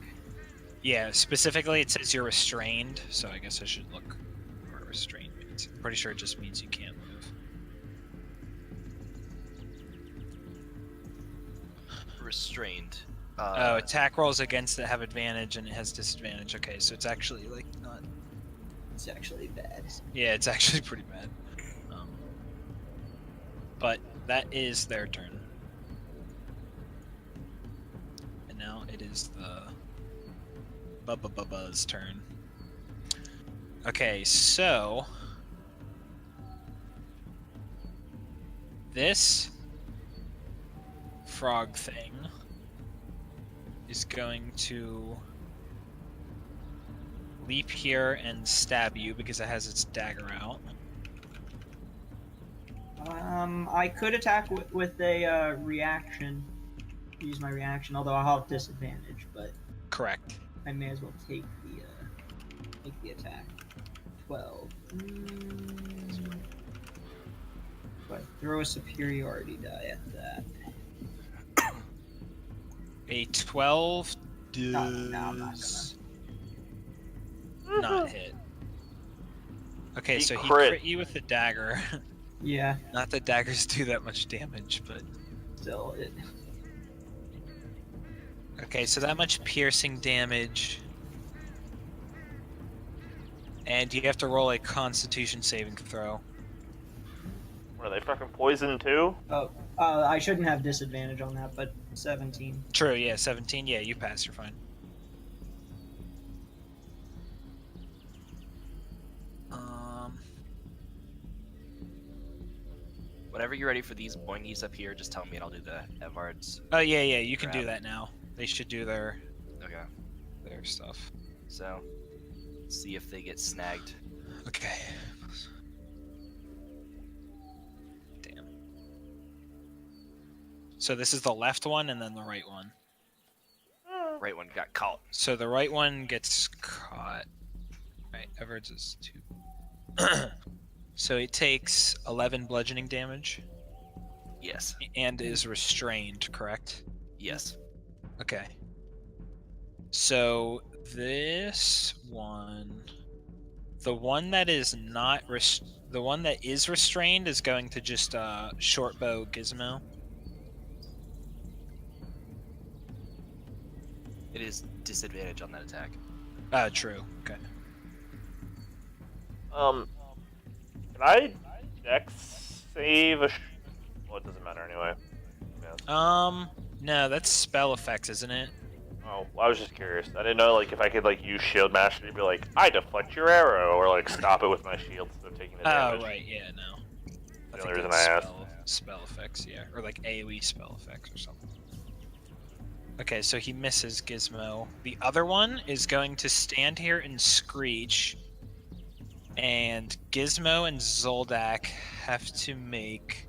Yeah, specifically it says you're restrained, so I guess I should look what restrained means. I'm pretty sure it just means you can't move. Restrained. Oh, attack rolls against it have advantage and it has disadvantage. Okay, so it's actually like not. It's actually bad. Yeah, it's actually pretty bad. But that is their turn. And now it is the Bubba's turn. Okay, so this frog thing is going to leap here and stab you because it has its dagger out. I could attack with a reaction. Use my reaction, although I'll have disadvantage. But Correct. I may as well take the attack. 12. But throw a superiority die at that. A 12 No, I'm not does not hit. Okay, He so he crit. crit you with the dagger. Yeah, Not that daggers do that much damage, but still it. okay, so that much piercing damage. And you have to roll a Constitution saving throw. Are they fucking poisoned too? Oh, I shouldn't have disadvantage on that, but 17. True, yeah, 17. Yeah, you pass, you're fine. Whenever you're ready for these boingies up here, just tell me and I'll do the Evard's. Oh yeah, you can do Grab. that now. They should do their Okay. stuff. So, see if they get snagged. Okay. Damn. So this is the left one and then the right one. Right one got caught. So the right one gets caught. Right, Everett's is 2. So it takes 11 bludgeoning damage Yes. and is restrained, correct? Yes. Okay. So this one, the one that is not the one that is restrained is going to just short bow Gizmo. It is disadvantage on that attack. True. Okay. Can I dex save a? Well, it doesn't matter anyway. Yeah. No, that's spell effects, isn't it? Oh, well, I was just curious. I didn't know like if I could like use shield mastery to be like, I deflect your arrow, or like stop it with my shield instead of taking the damage. Oh, right. Yeah, no. The I only think reason that's I asked. spell effects, yeah, or like AOE spell effects or something. Okay, so he misses Gizmo. The other one is going to stand here and screech, and Gizmo and Zoldak have to make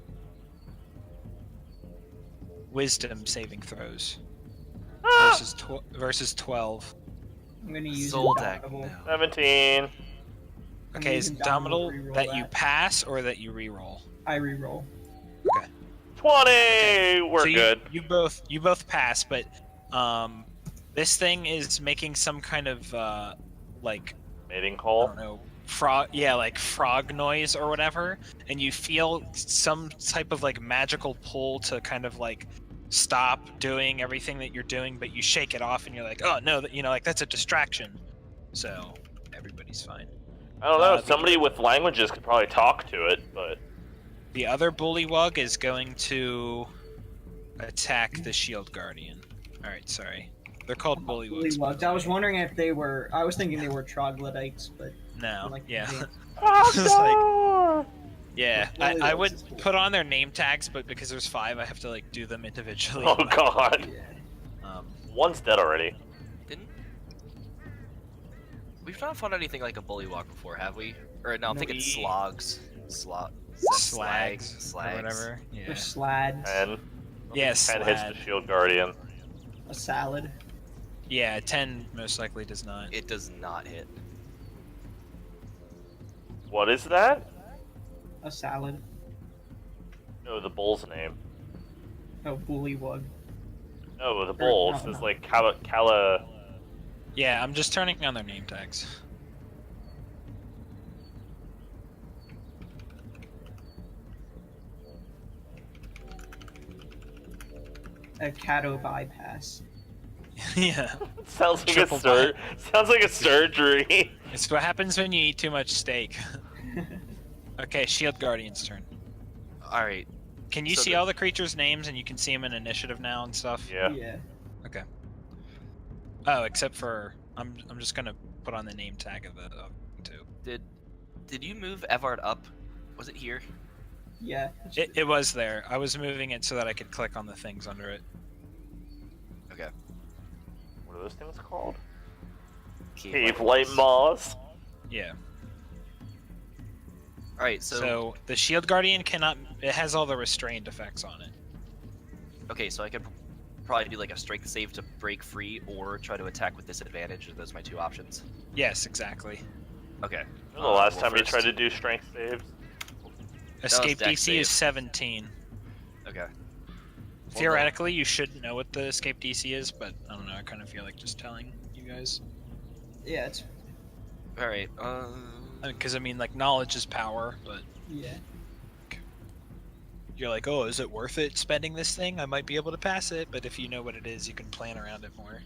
wisdom saving throws versus 12. I'm gonna use Zoldak. Indomitable. No. 17. Okay, is Indomitable Indomitable reroll that you that. pass or that you reroll? I reroll. 20. We're so good. You both pass, but this thing is making some kind of like Mating I call. don't know frog noise or whatever, and you feel some type of like magical pull to kind of like stop doing everything that you're doing, but you shake it off and you're like, oh no, like that's a distraction. So everybody's fine. I don't know. the- Somebody with languages could probably talk to it, but The other bullywug is going to attack the shield guardian. All right, sorry. They're called bullywugs. Bullywugs. I was wondering if they were. I was thinking they were troglodytes, but No, like yeah. the- It's like- Yeah, I Bullywugs would is cool. put on their name tags, but because there's 5, I have to like do them individually. oh god, Yeah. one's dead already. Didn't. We've not fought anything like a bullywog before, have we? Or no, I'm No, thinking we- slogs. Slags or whatever. Or Yeah. slads. 10. Yeah, 10 hits slad. the shield guardian. A salad. Yeah, 10 most likely does not. It does not hit. What is that? A salad. No, the bull's name. Oh, bullywug. No, the bull. no, It says no. like Kala. Yeah, I'm just turning on their name tags. A Cato bypass. Yeah. Sounds like Triple a Sounds like a surgery. It's what happens when you eat too much steak. Okay, Shield Guardian's turn. All right. Can you So see the- all the creatures' names and you can see them in initiative now and stuff? Yeah. Yeah. Okay. Oh, except for I'm just gonna put on the name tag of the two. Did you move Evard up? Was it here? Yeah. It was there. I was moving it so that I could click on the things under it. Okay. What are those things called? Cave Light Moss. Yeah. All right. So the Shield Guardian cannot. It has all the restrained effects on it. Okay, so I could probably do like a strength save to break free, or try to attack with disadvantage. Are those my two options? Yes, exactly. Okay. When was the last well, time you first- tried to do strength saves? Escape dex DC is save. 17. Okay. Theoretically, you should know what the escape DC is, but I don't know. I kind of feel like just telling you guys. Yeah, it's All right. Because I mean, like, knowledge is power, but yeah. you're like, oh, is it worth it spending this thing? I might be able to pass it, but if you know what it is, you can plan around it more.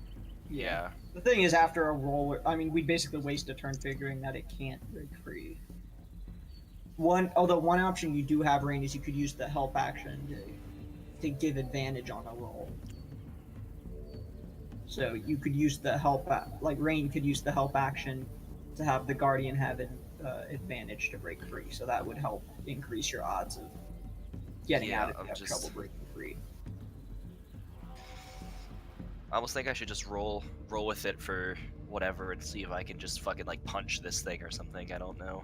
Yeah. The thing is, after a roll, I mean, we basically waste a turn figuring that it can't break free. Although one option you do have, Rain, is you could use the help action to give advantage on a roll. So you could use the help, like Rain could use the help action to have the Guardian have an advantage to break free. So that would help increase your odds of getting Yeah, out if you I'm have just- trouble breaking free. I almost think I should just roll with it for whatever and see if I can just fucking like punch this thing or something. I don't know.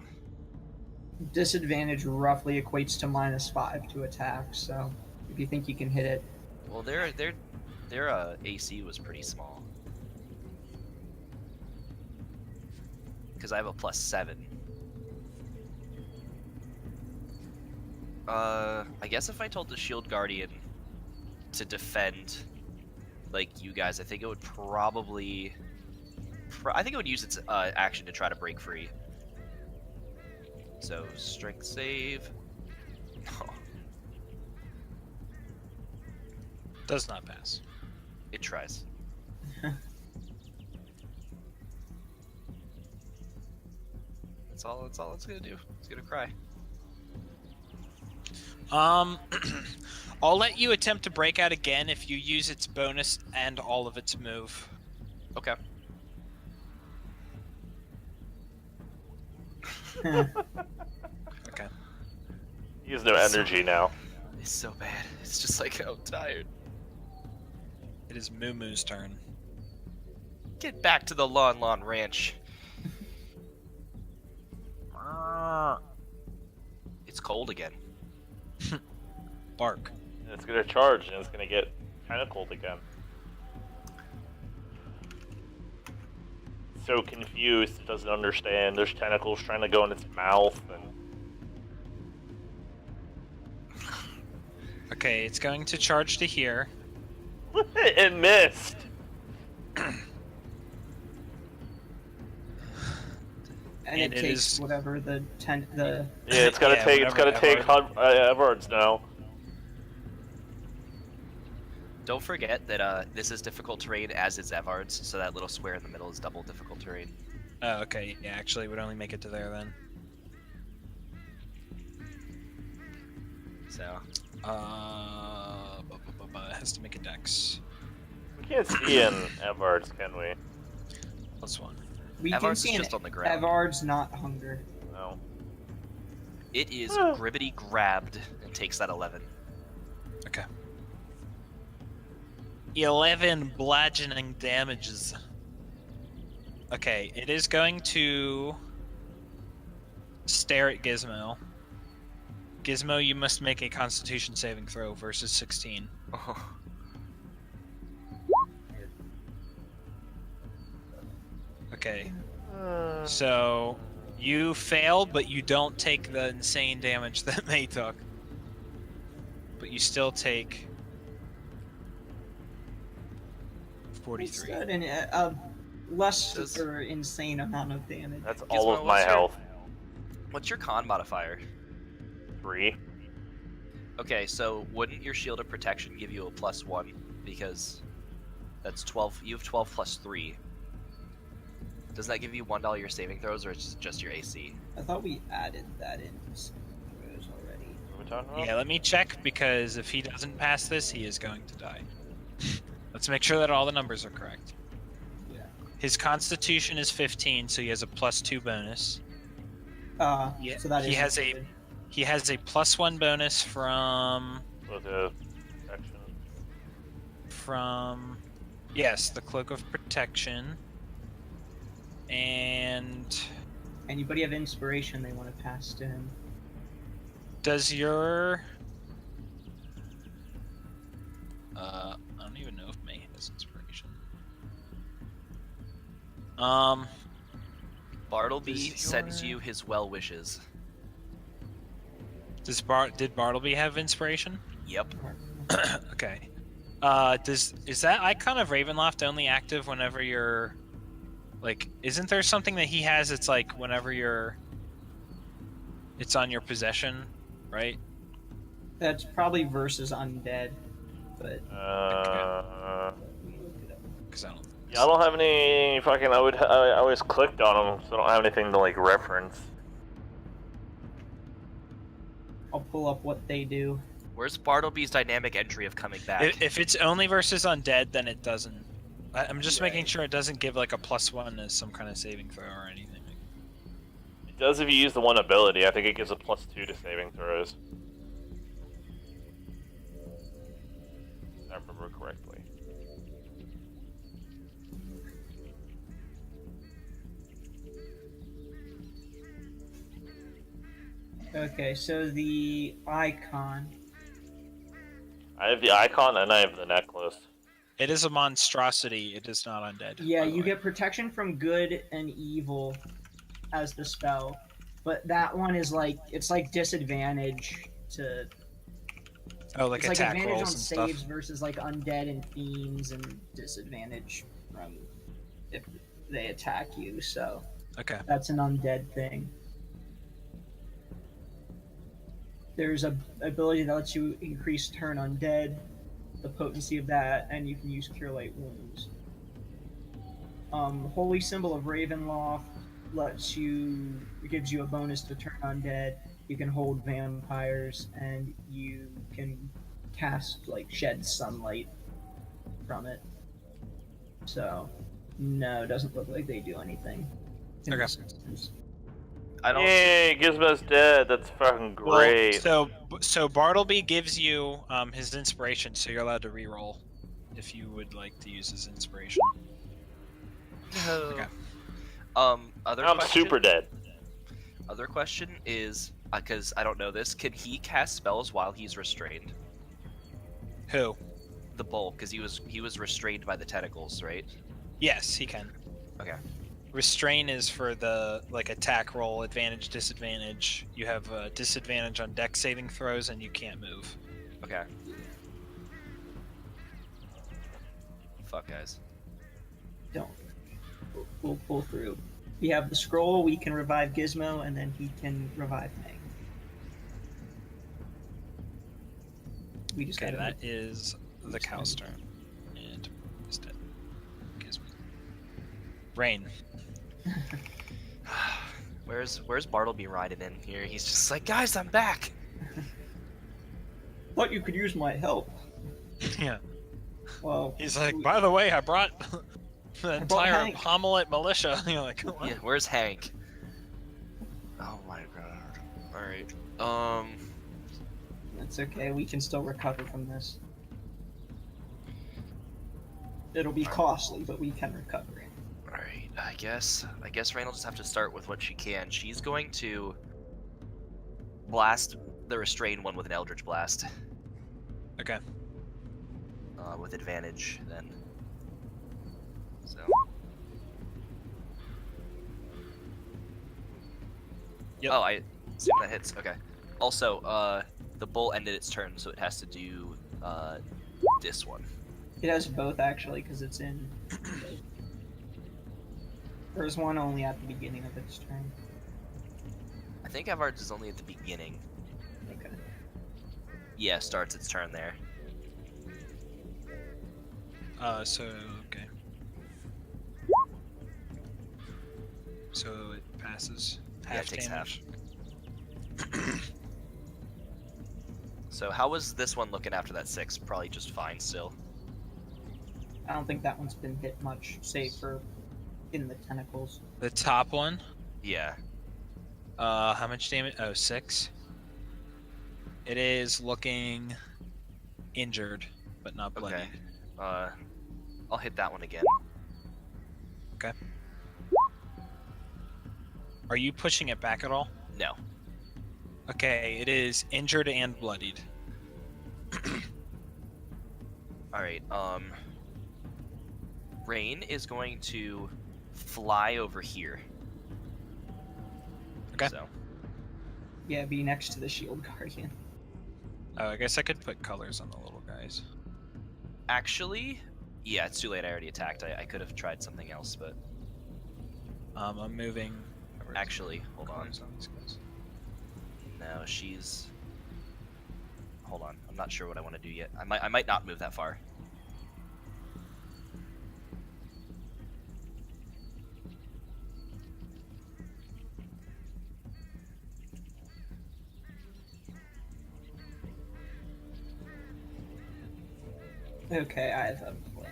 Disadvantage roughly equates to -5 to attack. So if you think you can hit it, Well, their AC was pretty small. Because I have a +7. I guess if I told the Shield Guardian to defend, like, you guys, I think it would probably... I think it would use its action to try to break free. So, strength save. Oh, Does not pass. it tries. That's all it's gonna do. It's gonna cry. I'll let you attempt to break out again if you use its bonus and all of its move. Okay. Okay. He has no energy now. It's so bad. It's just like, I'm tired. It is Moo Moo's turn. Get back to the Lon Ranch. It's cold again. Bark. And it's gonna charge, and it's gonna get tentacled again. So confused, it doesn't understand. There's tentacles trying to go in its mouth, and Okay, it's going to charge to here. it missed. and And it it takes is- whatever the Yeah, it's gotta Yeah, take. It's gotta whatever, take Everard's now. Don't forget that this is difficult terrain, as is Evard's, so that little square in the middle is double difficult terrain. Oh, okay. Yeah, actually, it would only make it to there then. So, It has to make a dex. We can't see in Everard's, can we? +1. we can Evard's see is an just on the ground. Evard's not hunger. No. It is Oh. Gribbity grabbed and takes that 11. Okay. 11 bludgeoning damages. Okay, it is going to stare at Gizmo. Gizmo, you must make a Constitution saving throw versus 16. Okay, so you fail, but you don't take the insane damage that May took. But you still take 43. It's a less Does- or insane amount of damage. That's Gizmo, all of my what's your- health. What's your con modifier? 3. Okay, so wouldn't your shield of protection give you a +1? Because that's 12. You have 12 plus 3. Doesn't that give you $1 your saving throws, or it's just your AC? I thought we added that in throws already. What are we talking about? Yeah, let me check, because if he doesn't pass this, he is going to die. Let's make sure that all the numbers are correct. Yeah. His Constitution is 15, so he has a +2 bonus. Yeah, So that he is has a- included. He has a +1 bonus from With the protection. yes, the Cloak of Protection. And Anybody have inspiration they want to pass to him? does your I don't even know if May has inspiration. Bartleby Does sends your- you his well wishes. Did Bartleby have inspiration? Yep. Okay. Is that icon of Ravenloft only active whenever you're like? Isn't there something that he has? It's like whenever it's on your possession, right? That's probably versus undead, but Because I don't. Yeah, I don't have any fucking. I always clicked on them, so I don't have anything to like reference. I'll pull up what they do. Where's Bartleby's dynamic entry of coming back? If it's only versus undead, then it doesn't. I'm just making Right. sure it doesn't give like a +1 as some kind of saving throw or anything. It does if you use the one ability. I think it gives a +2 to saving throws. If I remember correctly. Okay, so the icon. I have the icon and I have the necklace. It is a monstrosity. It is not undead. Yeah, by the you way. get protection from good and evil as the spell, but that one is like it's like disadvantage to. Oh, like It's like attack advantage on rolls and stuff. saves versus like undead and fiends, and disadvantage from if they attack you. So Okay. that's an undead thing. There's a ability that lets you increase turn undead, the potency of that, and you can use Cure Light Wounds. Holy Symbol of Ravenloft gives you a bonus to turn undead. You can hold vampires, and you can cast like shed sunlight from it. So, no, it doesn't look like they do anything. in Okay. this instance. I don't. Yay, Gizmo's dead. That's fucking great. Well, so Bartleby gives you his inspiration, so you're allowed to reroll if you would like to use his inspiration. No. Okay. Other I'm question, super dead. Other question is because I don't know this. Can he cast spells while he's restrained? Who? The bull, because he was restrained by the tentacles, right? Yes, he can. Okay. Restrain is for the like attack roll, advantage, disadvantage. You have a disadvantage on dex saving throws, and you can't move. Okay. Fuck, guys. Don't. We'll pull through. We have the scroll, we can revive Gizmo, and then he can revive Meg. We just Okay, gotta that is the cow's turn, and is dead. Gives me rain. Where's Bartleby riding in here? He's just like, guys, I'm back. Thought you could use my help. Yeah. Well, He's like, by the way, I brought the entire Hank. Homilet militia. You're like, what? Yeah, where's Hank? Oh my god. All right. it's okay. We can still recover from this. It'll be costly, but we can recover it. All right. I guess Rain will just have to start with what she can. She's going to blast the restrained one with an Eldritch Blast. Okay. With advantage, then. So. Yep. Oh, I assume that hits. Okay. Also, the bull ended its turn, so it has to do this one. It has both actually, because it's in. There's one only at the beginning of its turn. I think Avard's is only at the beginning. Okay. Yeah, starts its turn there. Okay. So it passes. Yeah, it takes damage. So how was this one looking after that 6? Probably just fine still. I don't think that one's been hit much, save for in the tentacles. The top one. Yeah. How much damage? Oh, 6. It is looking injured, but not bloody. Okay. I'll hit that one again. Okay. Are you pushing it back at all? No. Okay, it is injured and bloodied. Alright, Rain is going to fly over here. Okay. So, Yeah, be next to the shield guardian. Oh, I guess I could put colors on the little guys. Actually, yeah, it's too late. I already attacked. I could have tried something else, but I'm moving. actually, hold on. Corners on these guys. No, she's. Hold on. I'm not sure what I want to do yet. I might not move that far. Okay, I have a plan.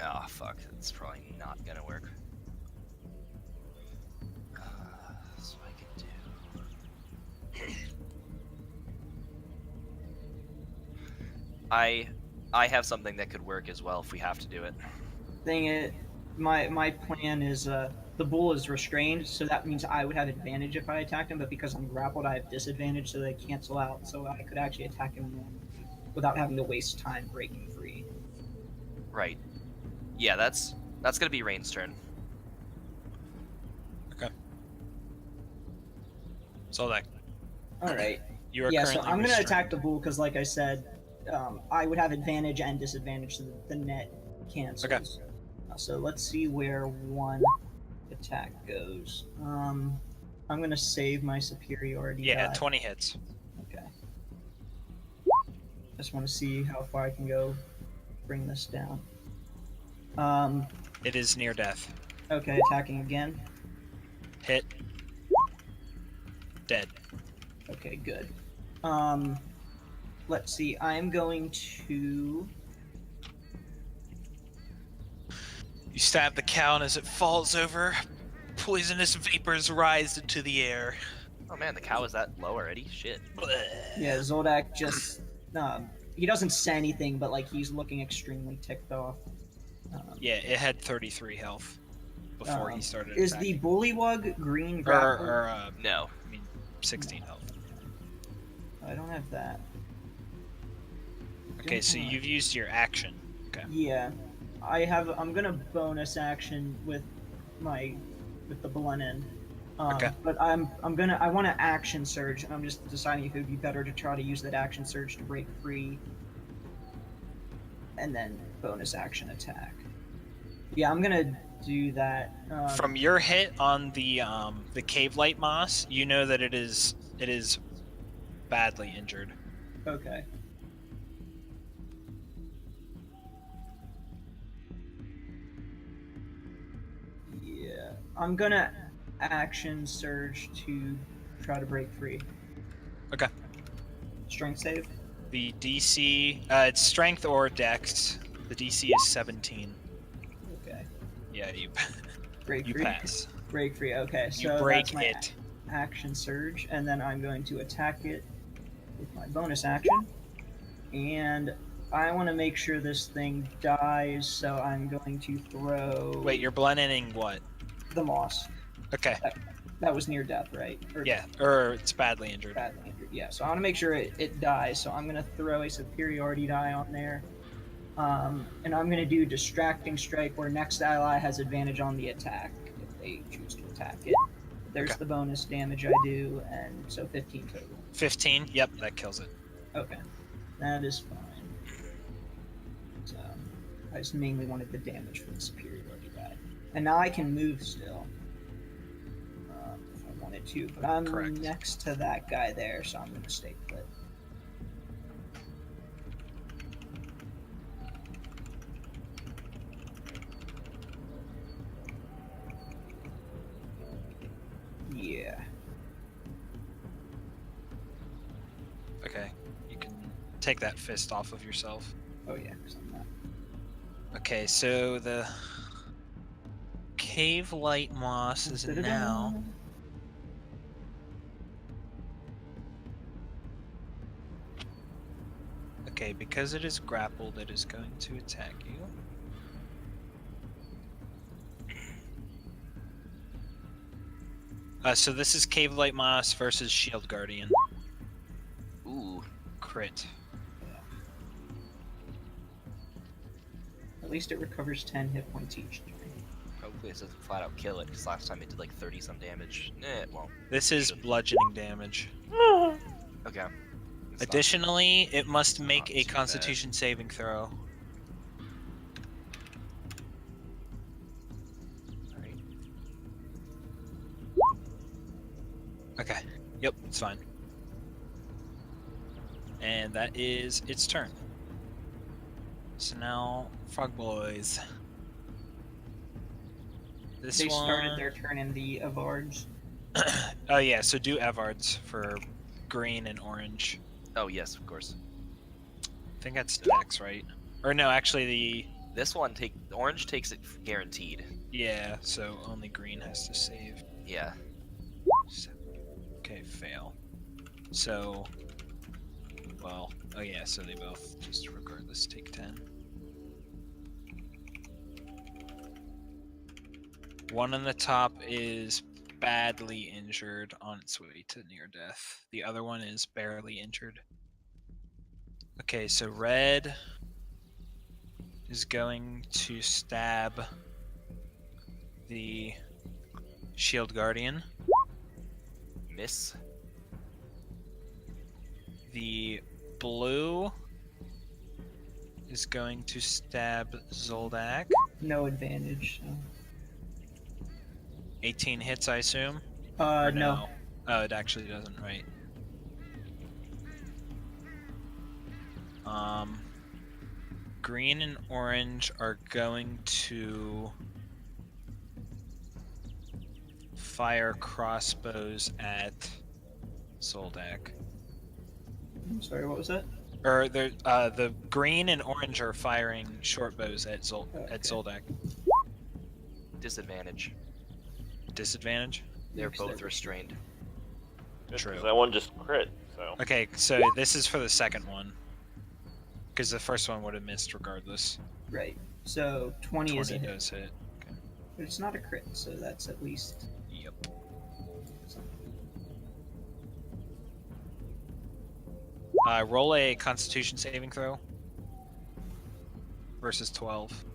Oh fuck, that's probably not gonna work. So I can do. I have something that could work as well if we have to do it. Thing it, my plan is the bull is restrained, so that means I would have advantage if I attacked him. But because I'm grappled, I have disadvantage, so they cancel out. So I could actually attack him without having to waste time breaking free. Right. Yeah, that's gonna be Rain's turn. So that All right. you are Yeah, so currently I'm gonna restrained. attack the bull because, like I said, I would have advantage and disadvantage, so the net cancels. Okay. So let's see where one attack goes. I'm gonna save my superiority. Yeah, die. 20 hits. Okay. Just want to see how far I can go. Bring this down. It is near death. Okay, attacking again. Hit. Dead. Okay, good. Let's see. I'm going to. You stab the cow, and as it falls over, poisonous vapors rise into the air. Oh man, the cow is that low already? Shit. Yeah, Zoldak just. He doesn't say anything, but like he's looking extremely ticked off. Yeah, it had 33 health before he started Is the attacking. bullywug green grapple? No. I mean, 16 health. I don't have that. Okay, so you've used your action. Okay. Yeah, I'm gonna bonus action with the blunt end. Okay. But I want to action surge, and I'm just deciding if it would be better to try to use that action surge to break free, and then bonus action attack. Yeah, I'm gonna do that. From your hit on the cave light moss, you know that it is badly injured. Okay. Yeah, I'm gonna action surge to try to break free. Okay. Strength save. The DC, it's strength or dex. The DC is 17. Okay. Yeah, you Break you free. pass. Break free. Okay, You so break that's my it. action surge, and then I'm going to attack it with my bonus action. And I want to make sure this thing dies, so I'm going to throw. Wait, you're blending what? The moss. Okay. That was near death, right? Or Yeah, or it's badly injured. badly injured. Yeah, so I want to make sure it dies. So I'm going to throw a superiority die on there. And I'm going to do distracting strike, where next ally has advantage on the attack if they choose to attack it. There's Okay. the bonus damage I do, and so 15 total. 15. Yep, that kills it. Okay, that is fine. So I just mainly wanted the damage from the superiority die, and now I can move still if I wanted to. But I'm Correct. next to that guy there, so I'm going to stay put. Yeah. Okay. You can take that fist off of yourself. Oh yeah, 'cause I'm not. Okay, so the cave light moss is now. Okay, because it is grappled, it is going to attack you. So this is Cave Light Moss versus Shield Guardian. Ooh. Crit. At least it recovers 10 hit points each turn. Oh Hopefully, this doesn't flat out kill it. Because last time it did like 30 some damage. It won't. This is Shouldn't. bludgeoning damage. Okay. It's not- Additionally, it must not make a too bad. Constitution saving throw. Alright. Okay. Yep, it's fine. And that is its turn. So now, Frog Boys. This They one... started their turn in the Avards. Oh yeah, so do Evards for green and orange. Oh yes, of course. I think that's Dex, right? Or no, actually the... This one orange takes it guaranteed. Yeah, so only green has to save. Yeah. Okay, fail. So... Well, oh yeah, so they both, just regardless, take 10. One on the top is badly injured on its way to near death. The other one is barely injured. Okay, so red is going to stab the Shield Guardian. Miss. The blue is going to stab Zoldak. No advantage. So. 18 hits, I assume? Or No. Oh, it actually doesn't, right. Green and orange are going to fire crossbows at Zoldak. I'm sorry, what was that? Or the green and orange are firing short bows at Okay. Zoldak. Disadvantage. Disadvantage? They're Because both restrained. True. Because that one just crit, so. Okay, so this is for the second one. Because the first one would have missed regardless. Right. So 20 is a 20 hit. does hit. But it's not a crit, so that's at least Yep. something. Roll a Constitution saving throw. Versus 12.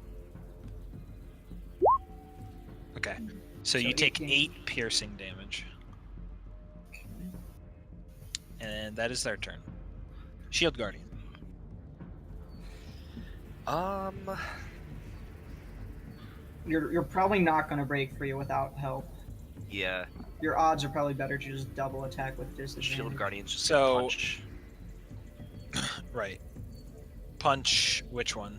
Okay. So you take 18. 8 piercing damage. And that is their turn. Shield Guardian. You're probably not going to break free without help. Yeah. Your odds are probably better to just double attack with disadvantage. Shield Guardian's just So- a punch. Right. Punch which one?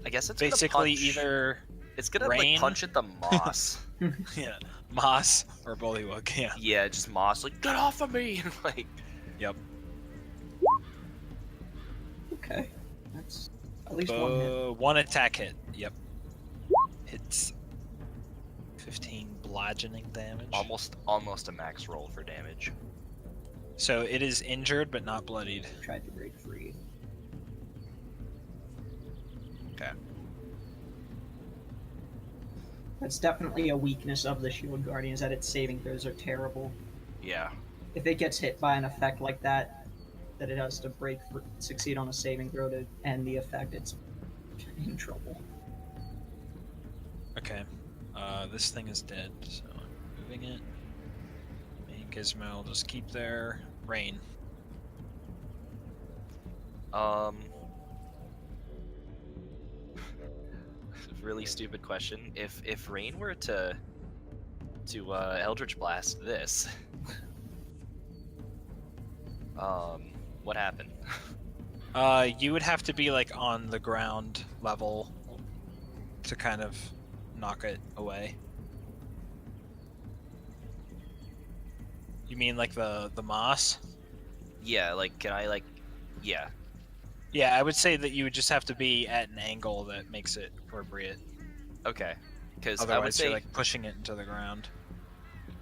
I guess it's Basically gonna punch. either It's gonna rain. like punch at the moss. yeah, Moss or Bullywug, yeah. Yeah, just moss. Like get off of me! Like Yep. Okay. That's at least one hit. One attack hit. Yep. Hits 15 bludgeoning damage. almost a max roll for damage. So it is injured but not bloodied. Tried to break free. Okay. That's definitely a weakness of the Shield Guardian, is that its saving throws are terrible. Yeah. If it gets hit by an effect like that it has to succeed on a saving throw to end the effect, it's in trouble. Okay. This thing is dead, so I'm moving it. Me and Gizmo will just keep there. Rain. Really stupid question. If Rain were to Eldritch Blast this, what happened? You would have to be like on the ground level to kind of knock it away. You mean like the moss? Yeah, like can I like, yeah. Yeah, I would say that you would just have to be at an angle that makes it appropriate. Okay. Because I would Otherwise, say you're like pushing it into the ground.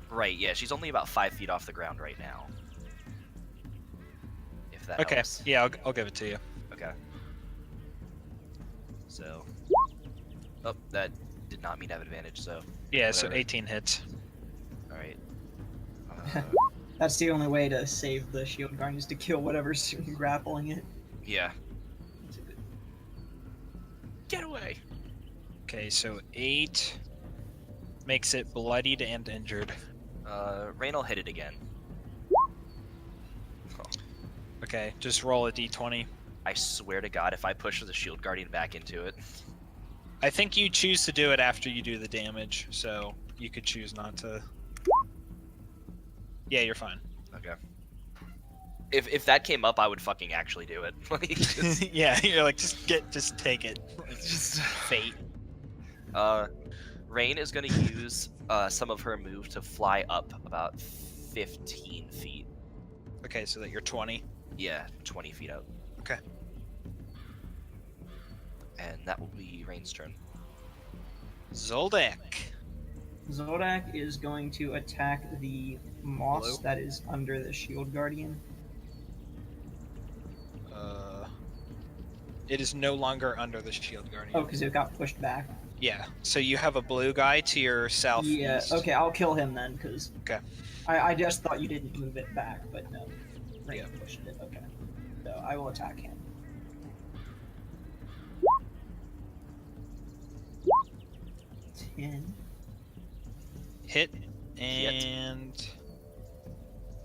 right. Yeah, she's only about 5 feet off the ground right now. If that Okay, helps. yeah, I'll give it to you. Okay. So. Oh, that did not mean to have advantage. So. Yeah, so Whatever. 18 hits. All right. That's the only way to save the Shield Guardian, is to kill whatever's grappling it. Yeah. That's a good. Get away. Okay, so 8 makes it bloodied and injured. Rain will hit it again. Okay, just roll a d20. I swear to God, if I push the shield guardian back into it, I think you choose to do it after you do the damage, so you could choose not to. Yeah, you're fine. okay. If that came up, I would fucking actually do it. Like, just, Yeah, you're like, just take it. Like, just fate. Rain is gonna use some of her move to fly up about 15 feet. Okay, so that you're 20. Yeah, 20 feet up. Okay. And that will be Rain's turn. Zoldak. Zodak is going to attack the moss Hello? that is under the shield guardian. It is no longer under the shield guardian. Oh, because it got pushed back. Yeah, so you have a blue guy to your southeast. Yeah. Okay, I'll kill him then, because. Okay. I just thought you didn't move it back, but no. Rain Yeah. pushed it. Okay. So I will attack him. Ten. Hit and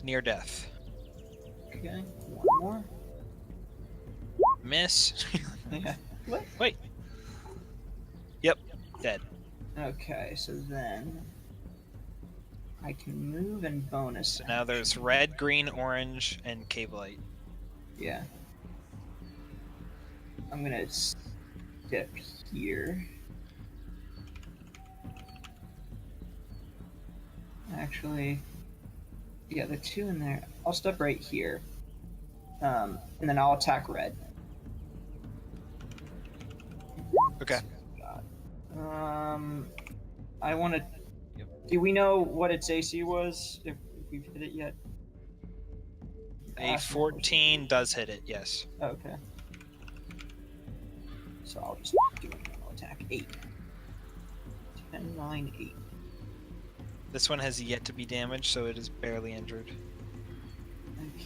near death. Okay. One more. Miss. Okay. What? Wait. Yep, dead. Okay, so then I can move and bonus. So now there's red, green, orange, and cave light. Yeah. I'm gonna step here. Actually, yeah, the two in there. I'll step right here. And then I'll attack red. Okay. I want to. Do we know what its AC was? If we've hit it yet? A 14 does hit it, yes. Okay. So I'll just do an normal attack. 8. 10, 9, 8. This one has yet to be damaged, so it is barely injured.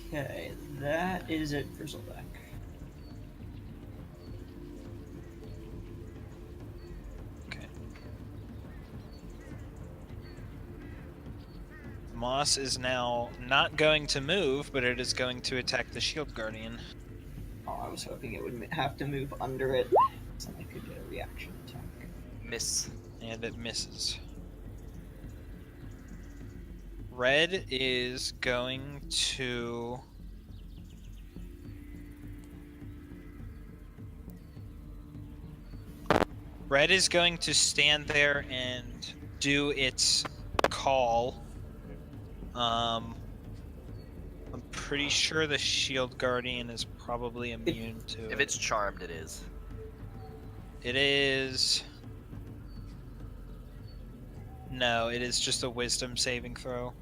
Okay, that is it for Zoldak. Okay. Moss is now not going to move, but it is going to attack the shield guardian. Oh, I was hoping it would have to move under it, so I could get a reaction attack. Miss. And it misses. Red is going to... Red is going to stand there and do its call. I'm pretty sure the shield guardian is probably immune to it. If it's charmed, it is. It is... No, it is just a wisdom saving throw.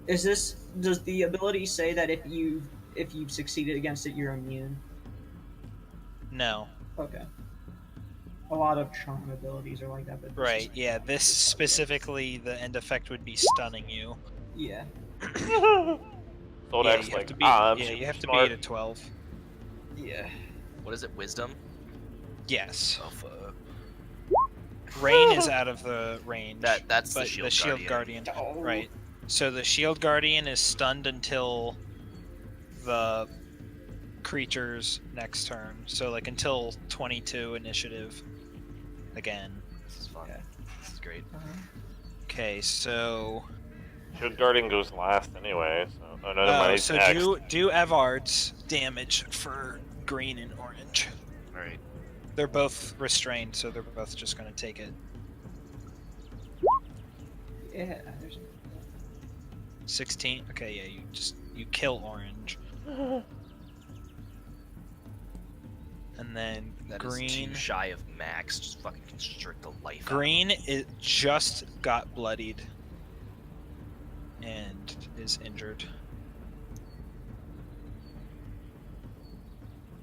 Does the ability say that if you've succeeded against it, you're immune? No. Okay. A lot of charm abilities are like that, but this Right, is- yeah, this specifically, the end effect would be stunning you. Yeah. Zoldak's you have like, to be, I'm yeah, super you have to smart. be at a 12. Yeah. What is it? Wisdom? Yes. Oh fuck. Rain is out of the range. That's but the shield guardian. Oh. Right. So the shield guardian is stunned until the creature's next turn. So like until 22 initiative again. This is fun. Okay. This is great. Okay, so Shield Guardian goes last anyway, so... Oh, no, never mind, he's so next. do Evard's damage for green and orange. Alright. They're both restrained, so they're both just gonna take it. Yeah. There's 16. Okay, yeah, you kill orange. And then That is green. too shy of max. Just fucking constrict the life out of Green it just got bloodied and is injured.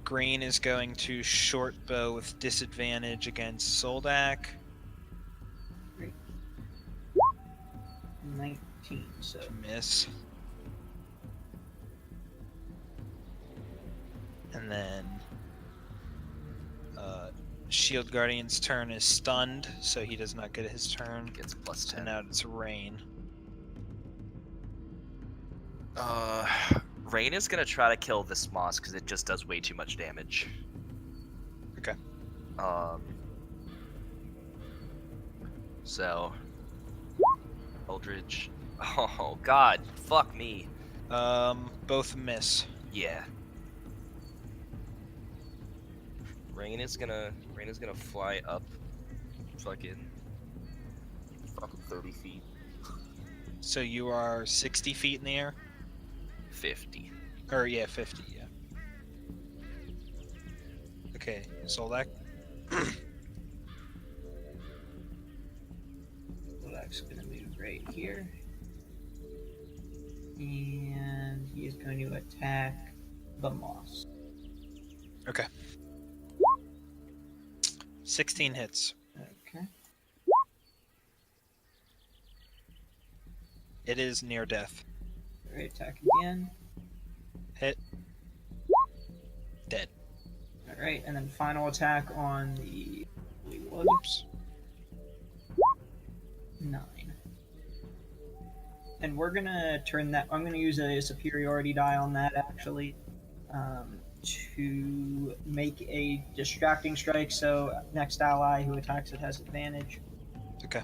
Green is going to short bow with disadvantage against Zoldak. 19, so. Miss. And then Shield Guardian's turn is stunned, so he does not get his turn. Gets plus So 10. now it's Rain. Rain is gonna try to kill this moss because it just does way too much damage. Okay. So Eldridge. Oh God, fuck me. Both miss. Yeah. Rain is gonna fly up fucking 30 feet. So you are 60 feet in the air? 50. Or, yeah, 50, yeah. Okay, Zoldak. Zoldak's gonna move right here. And he is going to attack the moss. Okay. 16 hits. Okay. It is near death. Alright, attack again. Hit. Dead. Alright, and then final attack on the Oops. 9. And we're gonna turn that. I'm gonna use a superiority die on that actually, to make a distracting strike. So next ally who attacks it has advantage. Okay.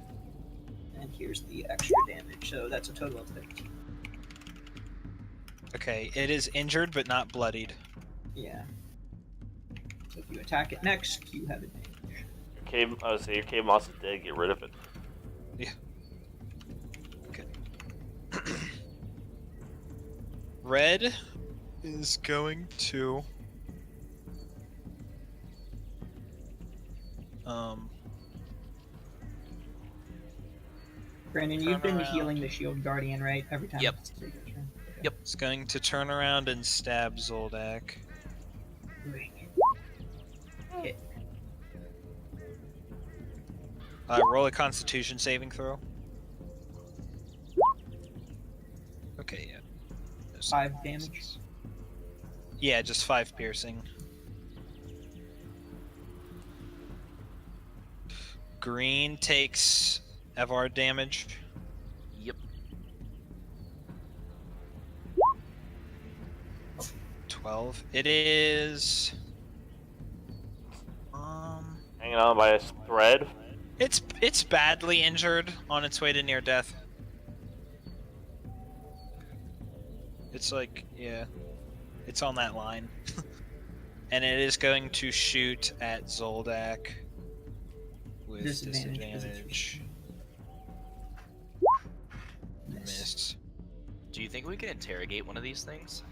And here's the extra damage. So that's a total of 15. Okay, it is injured but not bloodied. Yeah. So if you attack it next, you have advantage. Your cave moss is dead. Get rid of it. Red is going to Brandon, Turn you've been around. healing the shield guardian, right? Every time. Yep. it's your turn. Okay. Yep. is going to turn around and stab Zoldak. Great. Hit. Roll a Constitution saving throw. Okay, yeah. There's 5 damage. Yeah, just 5 piercing. Green takes Evar damage. Yep. 12. It is. Hanging on by a thread. It's badly injured on its way to near death. It's like, yeah, it's on that line. And it is going to shoot at Zoldak with Disadvantage, 'cause it's disadvantage. Miss. Do you think we can interrogate one of these things?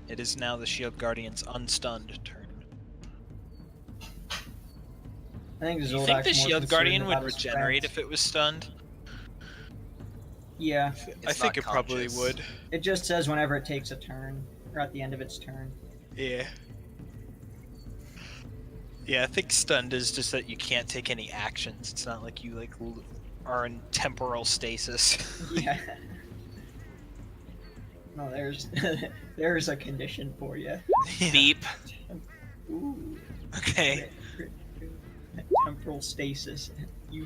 It is now the Shield Guardian's unstunned turn. I think Do you Zoldak's think the more Shield concerned Guardian would about his regenerate friends. if it was stunned? Yeah. I think not it probably conscious. would. It just says whenever it takes a turn, or at the end of its turn. Yeah. Yeah, I think stunned is just that you can't take any actions. It's not like you are in temporal stasis. Yeah. No, there's a condition for you. Yeah. Beep. Ooh. Okay. Temporal stasis. You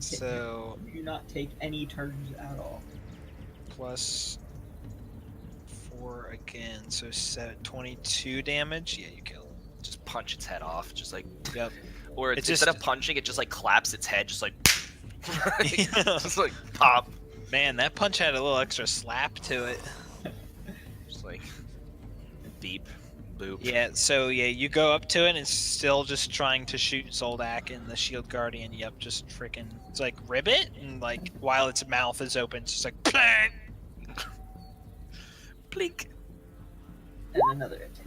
So do not take any turns at all. plus 4 again, so 22 damage. Yeah, you kill him. Just punch its head off. Just like. Yep. Or It's instead just- of punching, it just like claps its head, just like. Yeah. Just like pop. Man, that punch had a little extra slap to it. Just like. Beep. Boop. Yeah, so yeah, you go up to it and it's still just trying to shoot Zoldak, and the Shield Guardian, yep, just freaking, it's like ribbit, and like while its mouth is open, it's just like bang! Blink. And another attack.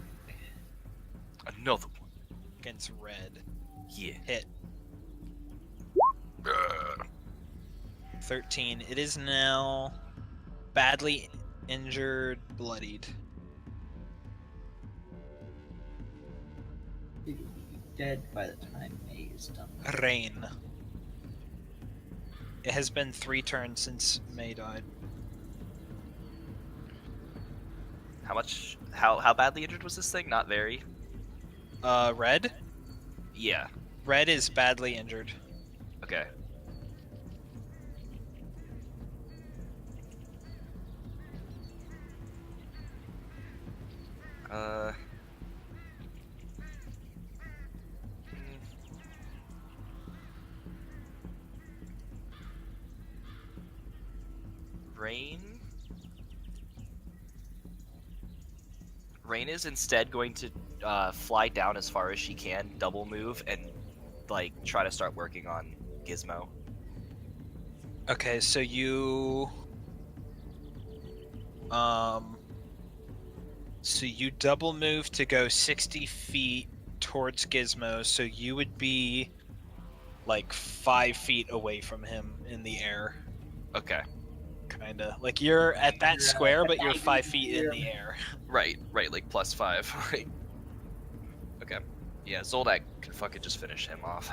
Another one. Against red. Yeah. Hit. 13. It is now badly injured, bloodied. It will be dead by the time May is done. Rain. It has been 3 turns since May died. How much? How badly injured was this thing? Not very. Red. Yeah. Red is badly injured. Okay. Uh. Rain. Rain is instead going to fly down as far as she can, double move, and like try to start working on Gizmo. Okay, so you so you double move to go 60 feet towards Gizmo, so you would be like 5 feet away from him in the air. Okay. Kinda. Like you're at that You're, square, but you're 90 5 feet in here. the air. Right, like +5, right? Okay. Yeah, Zoldak can fucking just finish him off.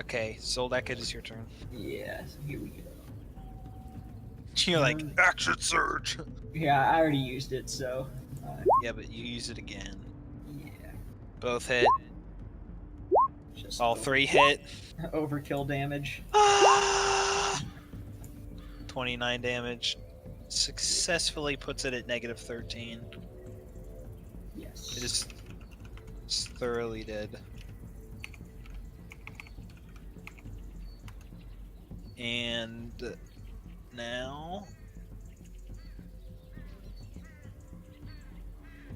Okay, Zoldak, it is your turn. Yeah, so here we go. You're like, action surge! Yeah, I already used it, so. Yeah, but you use it again. Yeah. Both hit. Just All 3 hit. overkill damage. 29 damage. Successfully puts it at -13. Yes. It is thoroughly dead. And now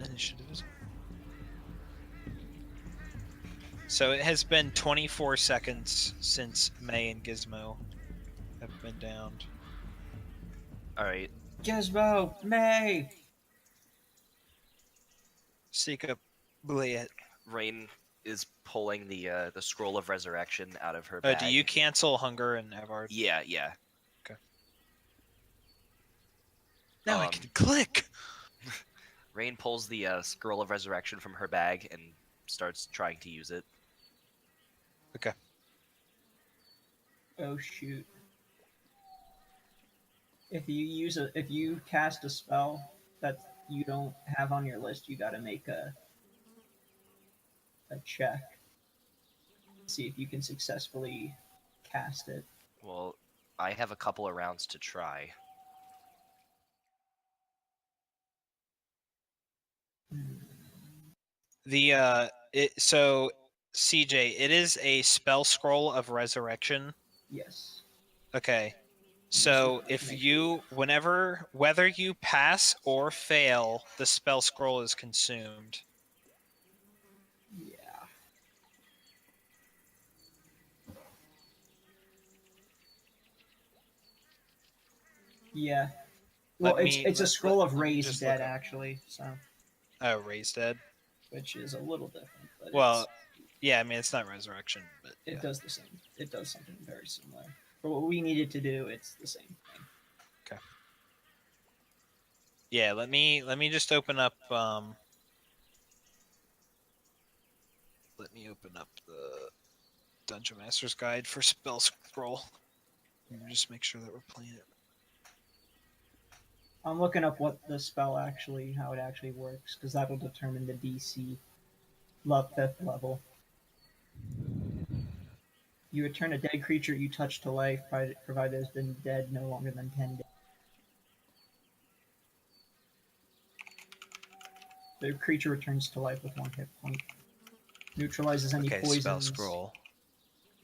initiatives. So it has been 24 seconds since May and Gizmo have been downed. Alright. Gizmo, May. Sika Bliet. Rain is pulling the scroll of resurrection out of her Oh, bag. do you cancel Hunger and Evard? Yeah. Now I Um, can click! Rain pulls the scroll of resurrection from her bag and starts trying to use it. Oh shoot. If you cast a spell that you don't have on your list, you gotta make a check. See if you can successfully cast it. Well, I have a couple of rounds to try. So CJ, it is a spell scroll of resurrection. Yes. Okay. So if you whether you pass or fail, the spell scroll is consumed. Yeah. Yeah. Well, it's a scroll of raised just dead look up. actually, so Oh, raised dead. which is a little different. But Well, yeah, I mean it's not resurrection, but it yeah. does the same. It does something very similar. For what we needed to do, it's the same thing. Yeah, let me just open up let me open up the Dungeon Master's Guide for Spell Scroll. Let me just make sure that we're playing it. I'm looking up what the spell how it actually works, because that'll determine the DC. 5th level. You return a dead creature you touch to life, provided it has been dead no longer than 10 days. The creature returns to life with 1 hit point. Neutralizes any Okay, poisons. Spell Scroll.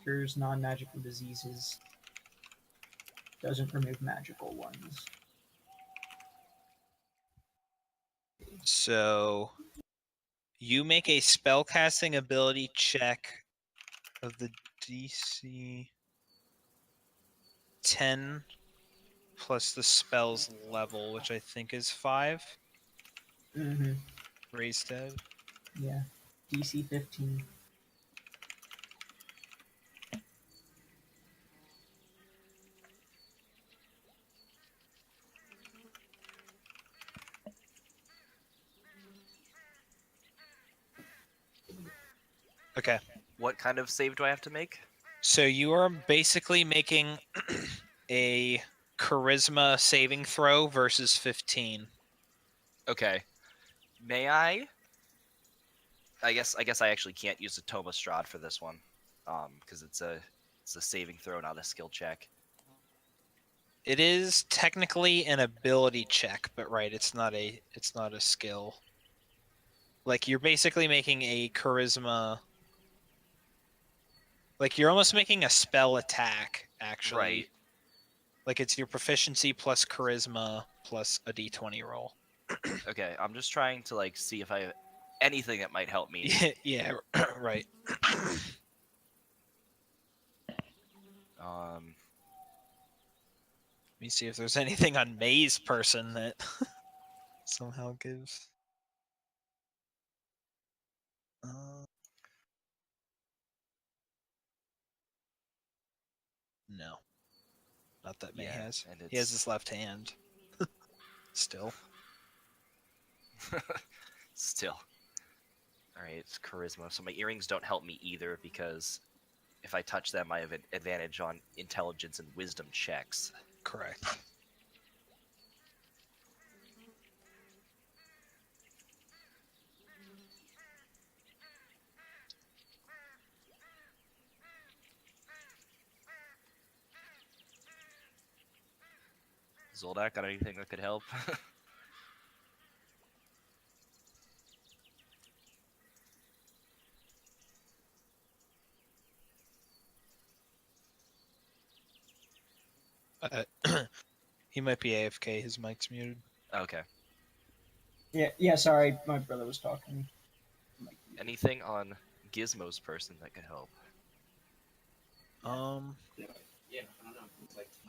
Cures non-magical diseases. Doesn't remove magical ones. So you make a spellcasting ability check of the DC 10 plus the spell's level, which I think is 5. Mm-hmm. Raised dead. Yeah. DC 15. Okay. What kind of save do I have to make? So you are basically making a charisma saving throw versus 15. Okay. May I? I guess I actually can't use a Toma Strahd for this one, because it's a saving throw, not a skill check. It is technically an ability check, but right, it's not a skill. Like you're basically making a charisma. Like you're almost making a spell attack, actually. Right. Like it's your proficiency plus charisma plus a d20 roll. Okay, I'm just trying to like see if I have anything that might help me. Yeah, right. Let me see if there's anything on Maze Person that somehow gives. No, not that May Yeah, has. and He has it's- his left hand. Still. Still. Alright, it's charisma. So my earrings don't help me either because if I touch them, I have an advantage on intelligence and wisdom checks. Correct. Zoldak, got anything that could help? He might be AFK. His mic's muted. Okay. Yeah. Sorry, my brother was talking. Anything on Gizmo's person that could help?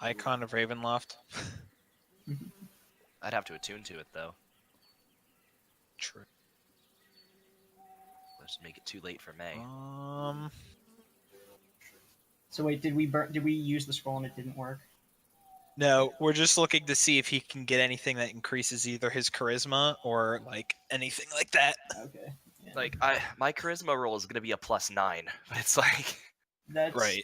Icon of Ravenloft. I'd have to attune to it though. True. Let's make it too late for May. So wait, did we use the scroll and it didn't work? No, we're just looking to see if he can get anything that increases either his charisma or like anything like that. Okay. Yeah. Like my charisma roll is gonna be a +9, but it's like That's Right.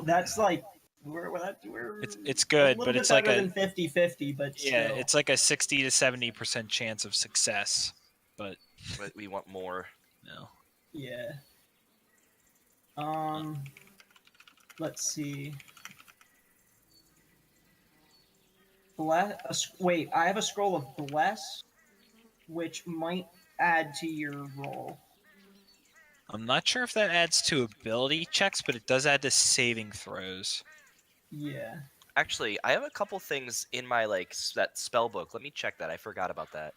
That's like we're It's a good, little but bit it's like better a than 50-50, but yeah, still. it's like a 60 to 70% chance of success. But but we want more. no. Yeah. Let's see. Wait, I have a scroll of bless, which might add to your roll. I'm not sure if that adds to ability checks, but it does add to saving throws. Yeah. Actually, I have a couple things in my like that spell book. Let me check that. I forgot about that.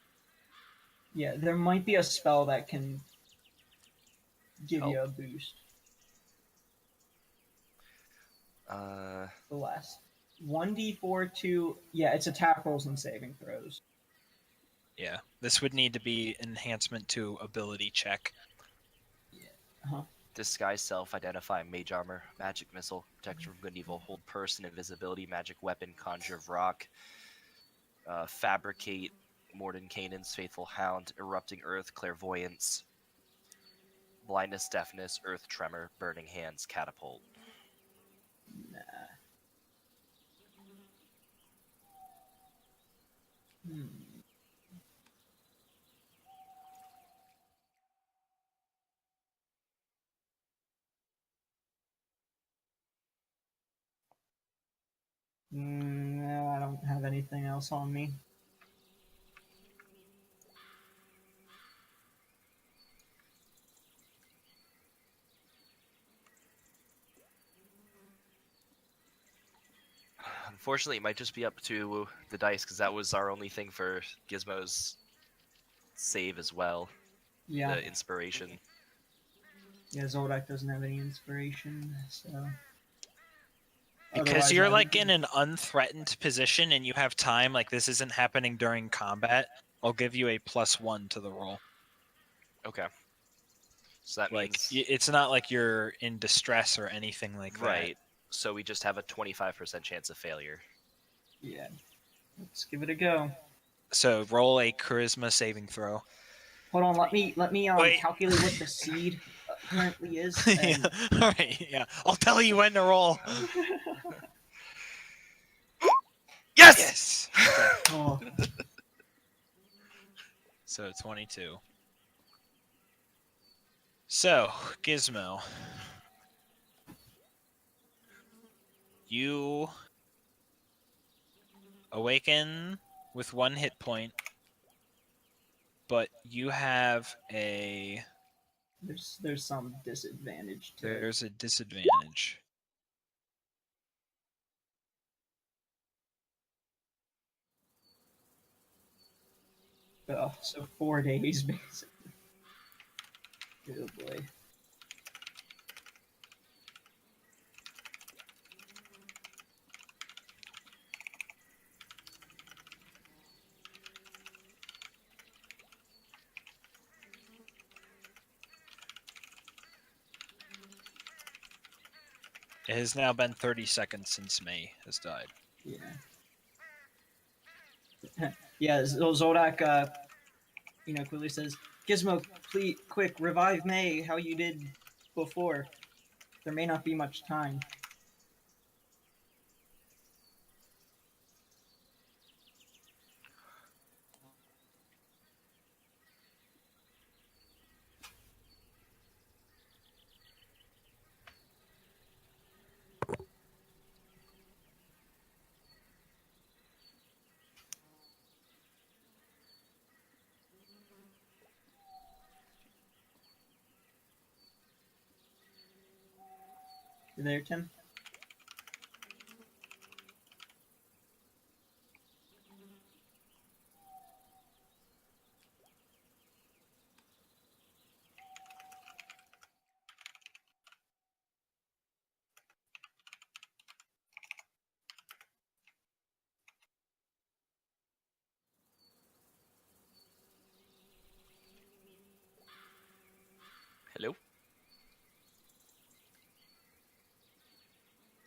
Yeah, there might be a spell that can give you a boost. Bless. 1d4 2. Yeah, it's attack rolls and saving throws. Yeah, this would need to be enhancement to ability check. Disguise self, identify mage armor, magic missile, protection from good and evil, hold person, invisibility, magic weapon, conjure of rock, fabricate, Mordenkainen's faithful hound, erupting earth, clairvoyance, blindness, deafness, earth tremor, burning hands, catapult. Nah. No, I don't have anything else on me. Unfortunately, it might just be up to the dice because that was our only thing for Gizmo's save as well. Yeah. The inspiration. Yeah, Zoldak doesn't have any inspiration, so. Because Otherwise, you're I like would- in an unthreatened position and you have time, like this isn't happening during combat, I'll give you a +1 to the roll. Okay. So that Like means it's not like you're in distress or anything like that. right. So we just have a 25% chance of failure. Yeah. Let's give it a go. So roll a charisma saving throw. Hold on, let me Wait. calculate what the seed currently is. Yeah. and- All right, yeah. I'll tell you when to roll. Yes. Yes. Oh. So 22. So, Gizmo. You awaken with 1 hit point, but you have a... There's some disadvantage to it. There's a disadvantage. Oh, so 4 days basically. Oh boy. It has now been 30 seconds since May has died. Yeah. Yeah, Zoldak, quickly says, Gizmo, please, quick, revive May how you did before. There may not be much time. You there, Tim? Hello?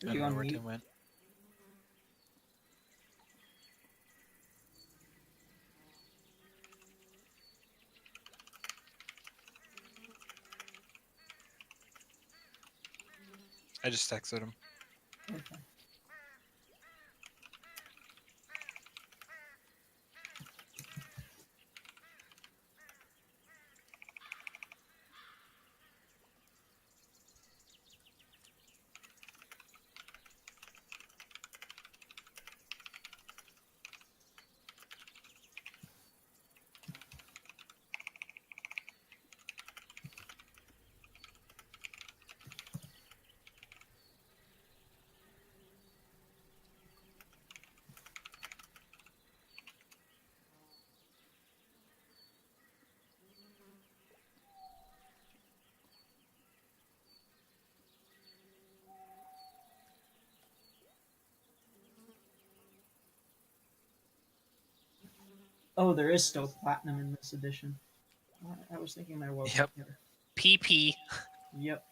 I don't know where Tim went. I just texted him. Okay. Oh, there is still platinum in this edition. I was thinking there was. Yep. PP. Yep.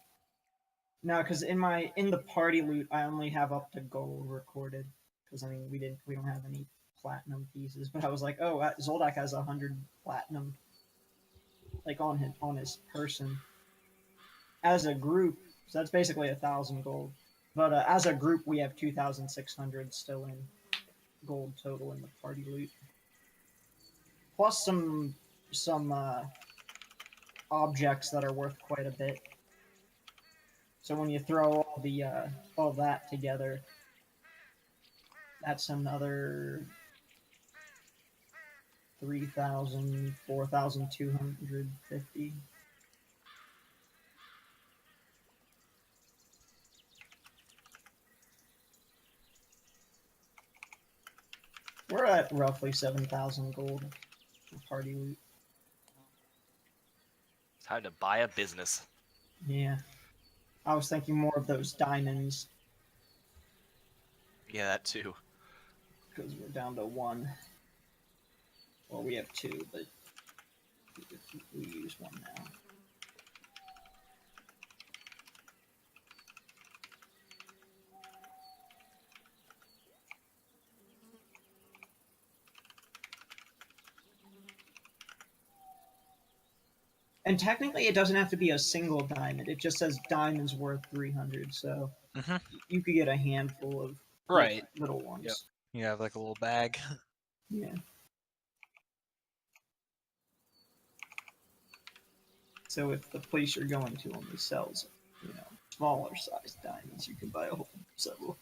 No, because in the party loot, I only have up to gold recorded. Because I mean, we don't have any platinum pieces. But I was like, oh, Zoldak has 100 platinum, like on his person. As a group, so that's basically 1,000 gold. But as a group, we have 2,600 still in gold total in the party loot. Plus some objects that are worth quite a bit. So when you throw all that together, that's another 3,000, 4,250. We're at roughly 7,000 gold for party loot. Time to buy a business. Yeah. I was thinking more of those diamonds, Yeah, that too. because we're down to 1. Well, we have 2, but we use 1 now. And technically, it doesn't have to be a single diamond. It just says diamonds worth 300, so Mhm. you could get a handful of Right. little ones. Yep. You have like a little bag. Yeah. So if the place you're going to only sells, smaller sized diamonds, you can buy a whole several.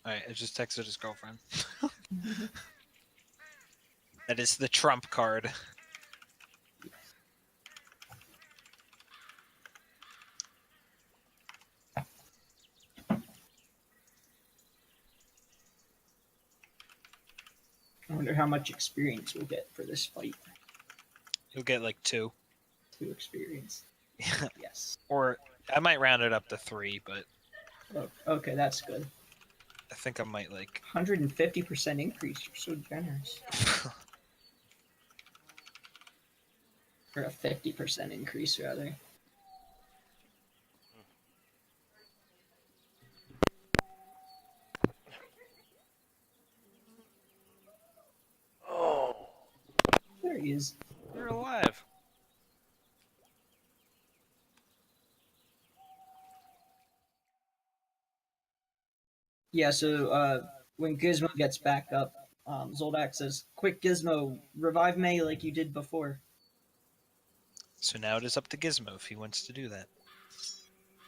Alright, I just texted his girlfriend. That is the trump card. I wonder how much experience we'll get for this fight. You'll get like 2. 2 experience. Yes. Or I might round it up to 3, but Oh, okay, that's good. I think I might like 150% increase. You're so generous. Or a 50% increase, rather. Oh. There he is. You're alive. Yeah, so when Gizmo gets back up, Zoldak says, "Quick, Gizmo, revive May like you did before." So now it is up to Gizmo if he wants to do that.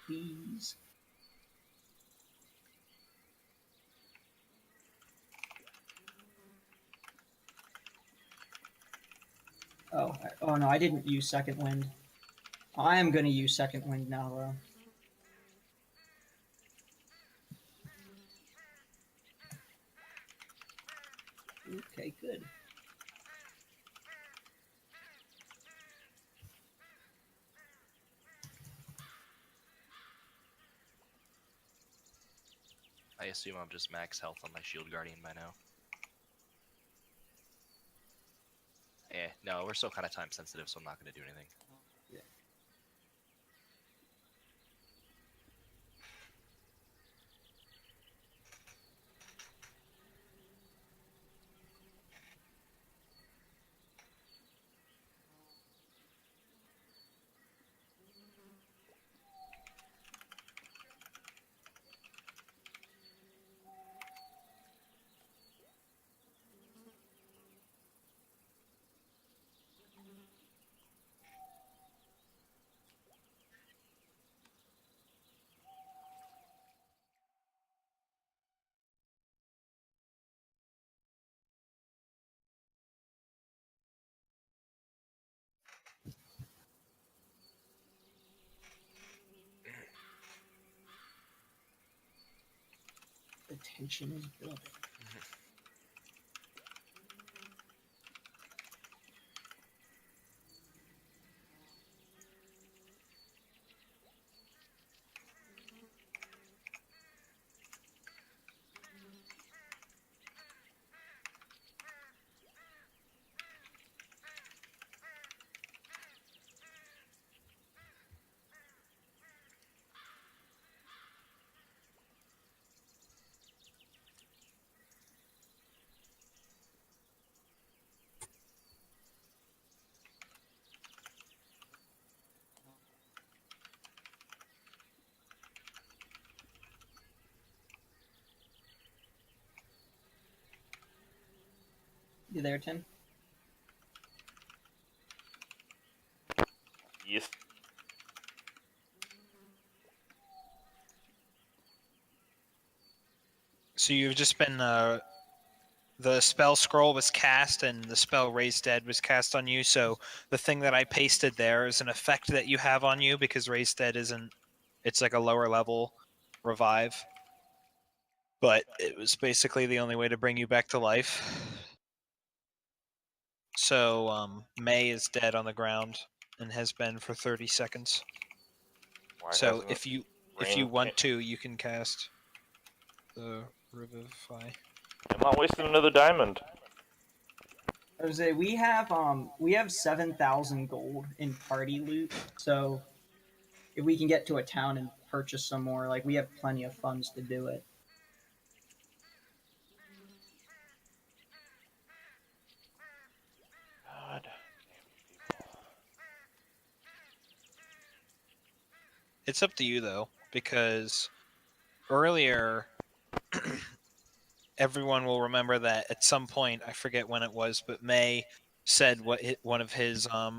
Please. Oh no, I didn't use Second Wind. I am gonna use Second Wind now, though. Okay, good. I assume I'm just max health on my Shield Guardian by now. No, we're still kind of time sensitive, so I'm not going to do anything. Yeah. The tension is building. You there, Tim? Yes. So you've just been the spell scroll was cast and the spell Raise Dead was cast on you. So the thing that I pasted there is an effect that you have on you because Raise Dead isn't. It's like a lower level revive, but it was basically the only way to bring you back to life. So May is dead on the ground and has been for 30 seconds. Why So hasn't if you Rain want to, you can cast the Revivify. I'm not wasting another diamond. Jose, we have 7,000 gold in party loot, so if we can get to a town and purchase some more, like we have plenty of funds to do it. God damn you people. It's up to you though, because earlier everyone will remember that at some point, I forget when it was, but May said one of his what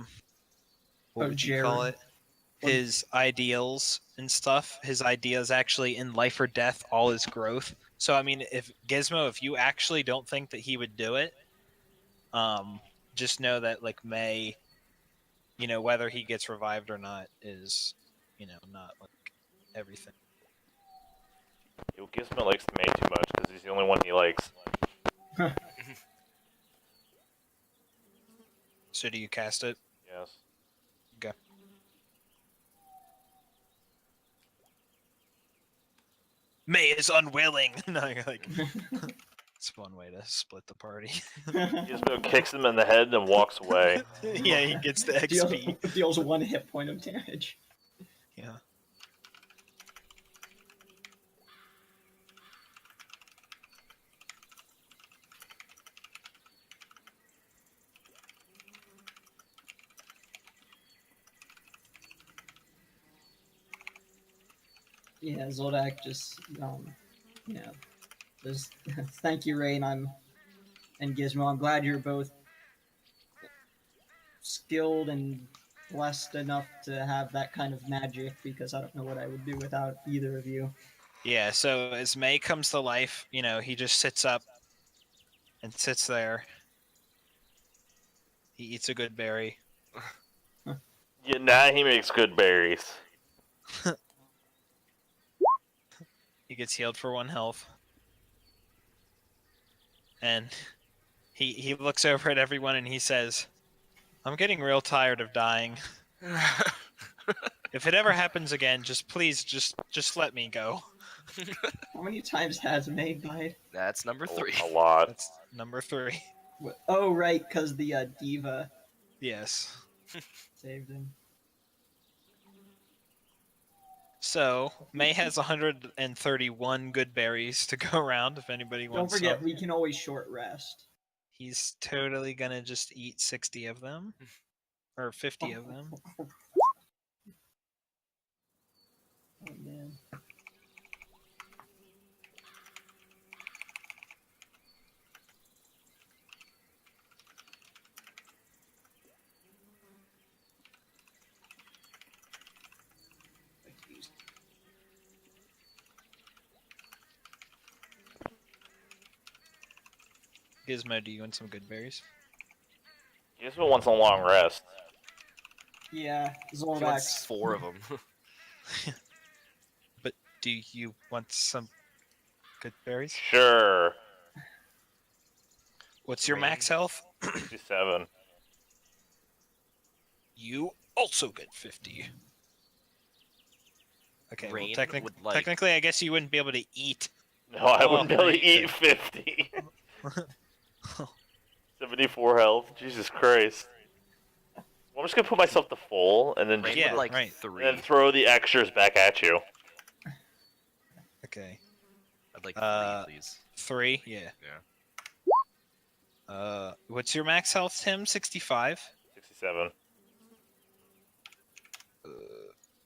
Oh, would you call Jared. it? His ideals and stuff. His ideas actually in life or death, all his growth. So I mean, if Gizmo, if you actually don't think that he would do it, just know that like May, whether he gets revived or not is, not like everything. Yo, Gizmo likes May too much because he's the only one he likes. So do you cast it? Yes. Okay. May is unwilling. No, you're like, it's one way to split the party. Gizmo kicks him in the head and walks away. Yeah, he gets the XP. deals 1 hit point of damage. Yeah. Yeah, Zoldak just just thank you, Rain. And Gizmo. I'm glad you're both skilled and blessed enough to have that kind of magic, because I don't know what I would do without either of you. Yeah, so as May comes to life, he just sits up and sits there. He eats a good berry. Yeah, now he makes good berries. He gets healed for 1 health. And he looks over at everyone and he says, I'm getting real tired of dying. If it ever happens again, please let me go. How many times has May died? That's number 3. A lot. That's number 3. Oh, right, because the diva Yes. saved him. So May has 131 good berries to go around. If anybody Don't wants forget, some. we can always short rest. He's totally gonna just eat 60 of them, or 50 of them. Oh, man. Gizmo, do you want some good berries? Gizmo wants a long rest. Yeah, He wants Zoldax. 4 of them. But do you want some good berries? Sure. What's your max health? 67. You also get 50. Okay, Rain well, would like- technically, I guess you wouldn't be able to eat. No, I wouldn't be able to right. eat 50. 74 health. Jesus Christ. Well, I'm just gonna put myself to full and then Rain Yeah, would like right. 3. and then throw the extras back at you. Okay. I'd like 3, please. 3? Yeah. Yeah. What's your max health, Tim? 65? 67.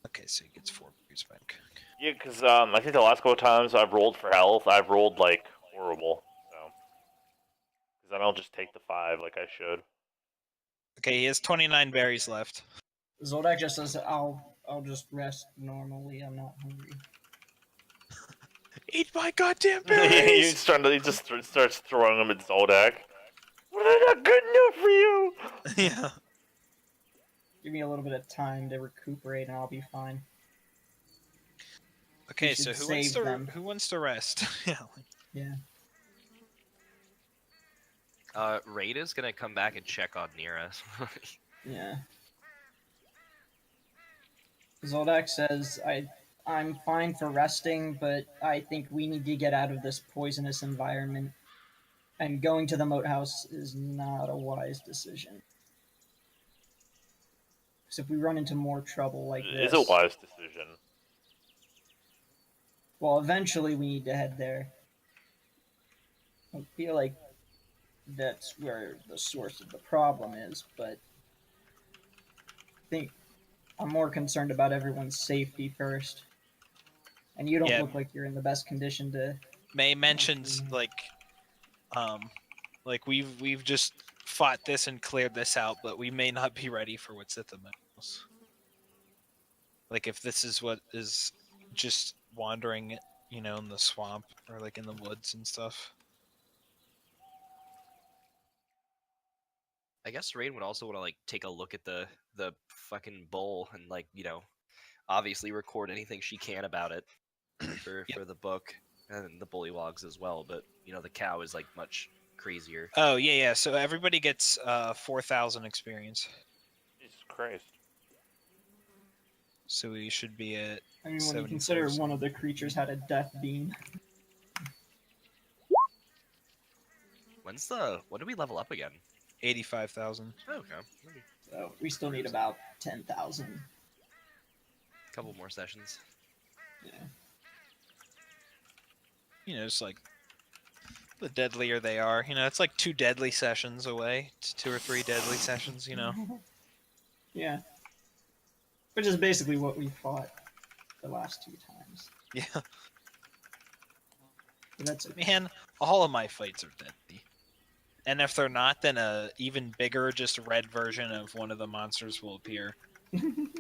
Okay, so he gets 4 berries back. Yeah, because I think the last couple of times I've rolled for health, I've rolled like horrible. So, because I don't just take the 5 like I should. Okay, he has 29 berries left. Zoldak just says, I'll just rest normally. I'm not hungry. Eat my goddamn He's trying to. He just starts throwing them at Zoldak. Well, they're not good enough for you. Yeah. Give me a little bit of time to recuperate and I'll be fine. Okay, We so should save them. who wants to rest? Yeah. Yeah. Rada's gonna come back and check on Nira. Yeah. Zoldak says, I'm fine for resting, but I think we need to get out of this poisonous environment. And going to the moat house is not a wise decision. Because if we run into more trouble like It this... is a wise decision. Well, eventually we need to head there. I feel like that's where the source of the problem is, but I think I'm more concerned about everyone's safety first. And you don't Yeah. look like you're in the best condition to. May mentions like we've just fought this and cleared this out, but we may not be ready for what's at the most. Like if this is what is just wandering, in the swamp or like in the woods and stuff. I guess Rain would also want to like take a look at the fucking bowl and like obviously record anything she can about it for the book and the bullywogs as well. But the cow is like much crazier. Oh yeah. So everybody gets 4,000 experience. Jesus Christ. So we should be at. I mean, when you consider 74. one of the creatures had a death beam. When do we level up again? 85,000. Oh, okay. So we still need about 10,000. A couple more sessions. Yeah. It's like the deadlier they are. It's like 2 deadly sessions away. 2 or 3 deadly sessions. Yeah. Which is basically what we fought the last 2 times. Yeah. But that's okay. Man, all of my fights are deadly. And if they're not, then a even bigger, just red version of one of the monsters will appear. Don't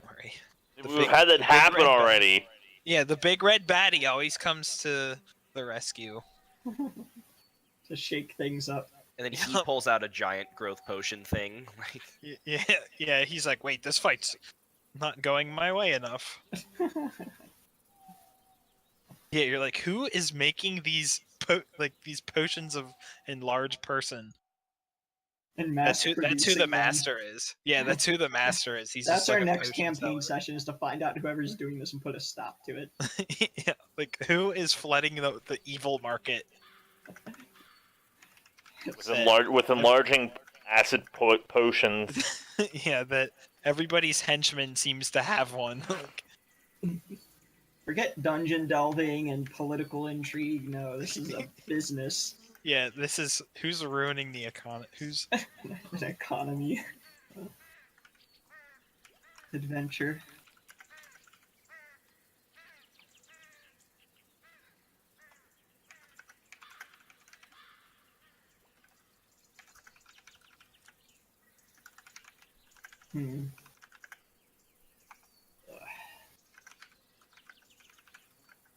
worry. We've had that happen red already. Yeah, the big red baddie always comes to the rescue. To shake things up. And then he pulls out a giant growth potion thing. Like, Yeah. He's like, wait, this fight's not going my way enough. Yeah, you're like, who is making these these potions of enlarged person? And That's who the mass-producing them. master is. Yeah, that's who the master is. He's That's just our like a next potion campaign seller. session, is to find out whoever's doing this and put a stop to it. Yeah, like who is flooding the evil market? With enlarging acid potions. Yeah, that everybody's henchman seems to have one. Forget dungeon delving and political intrigue. No, this is a business. Yeah, this is who's ruining the economy. Who's An economy. Adventure.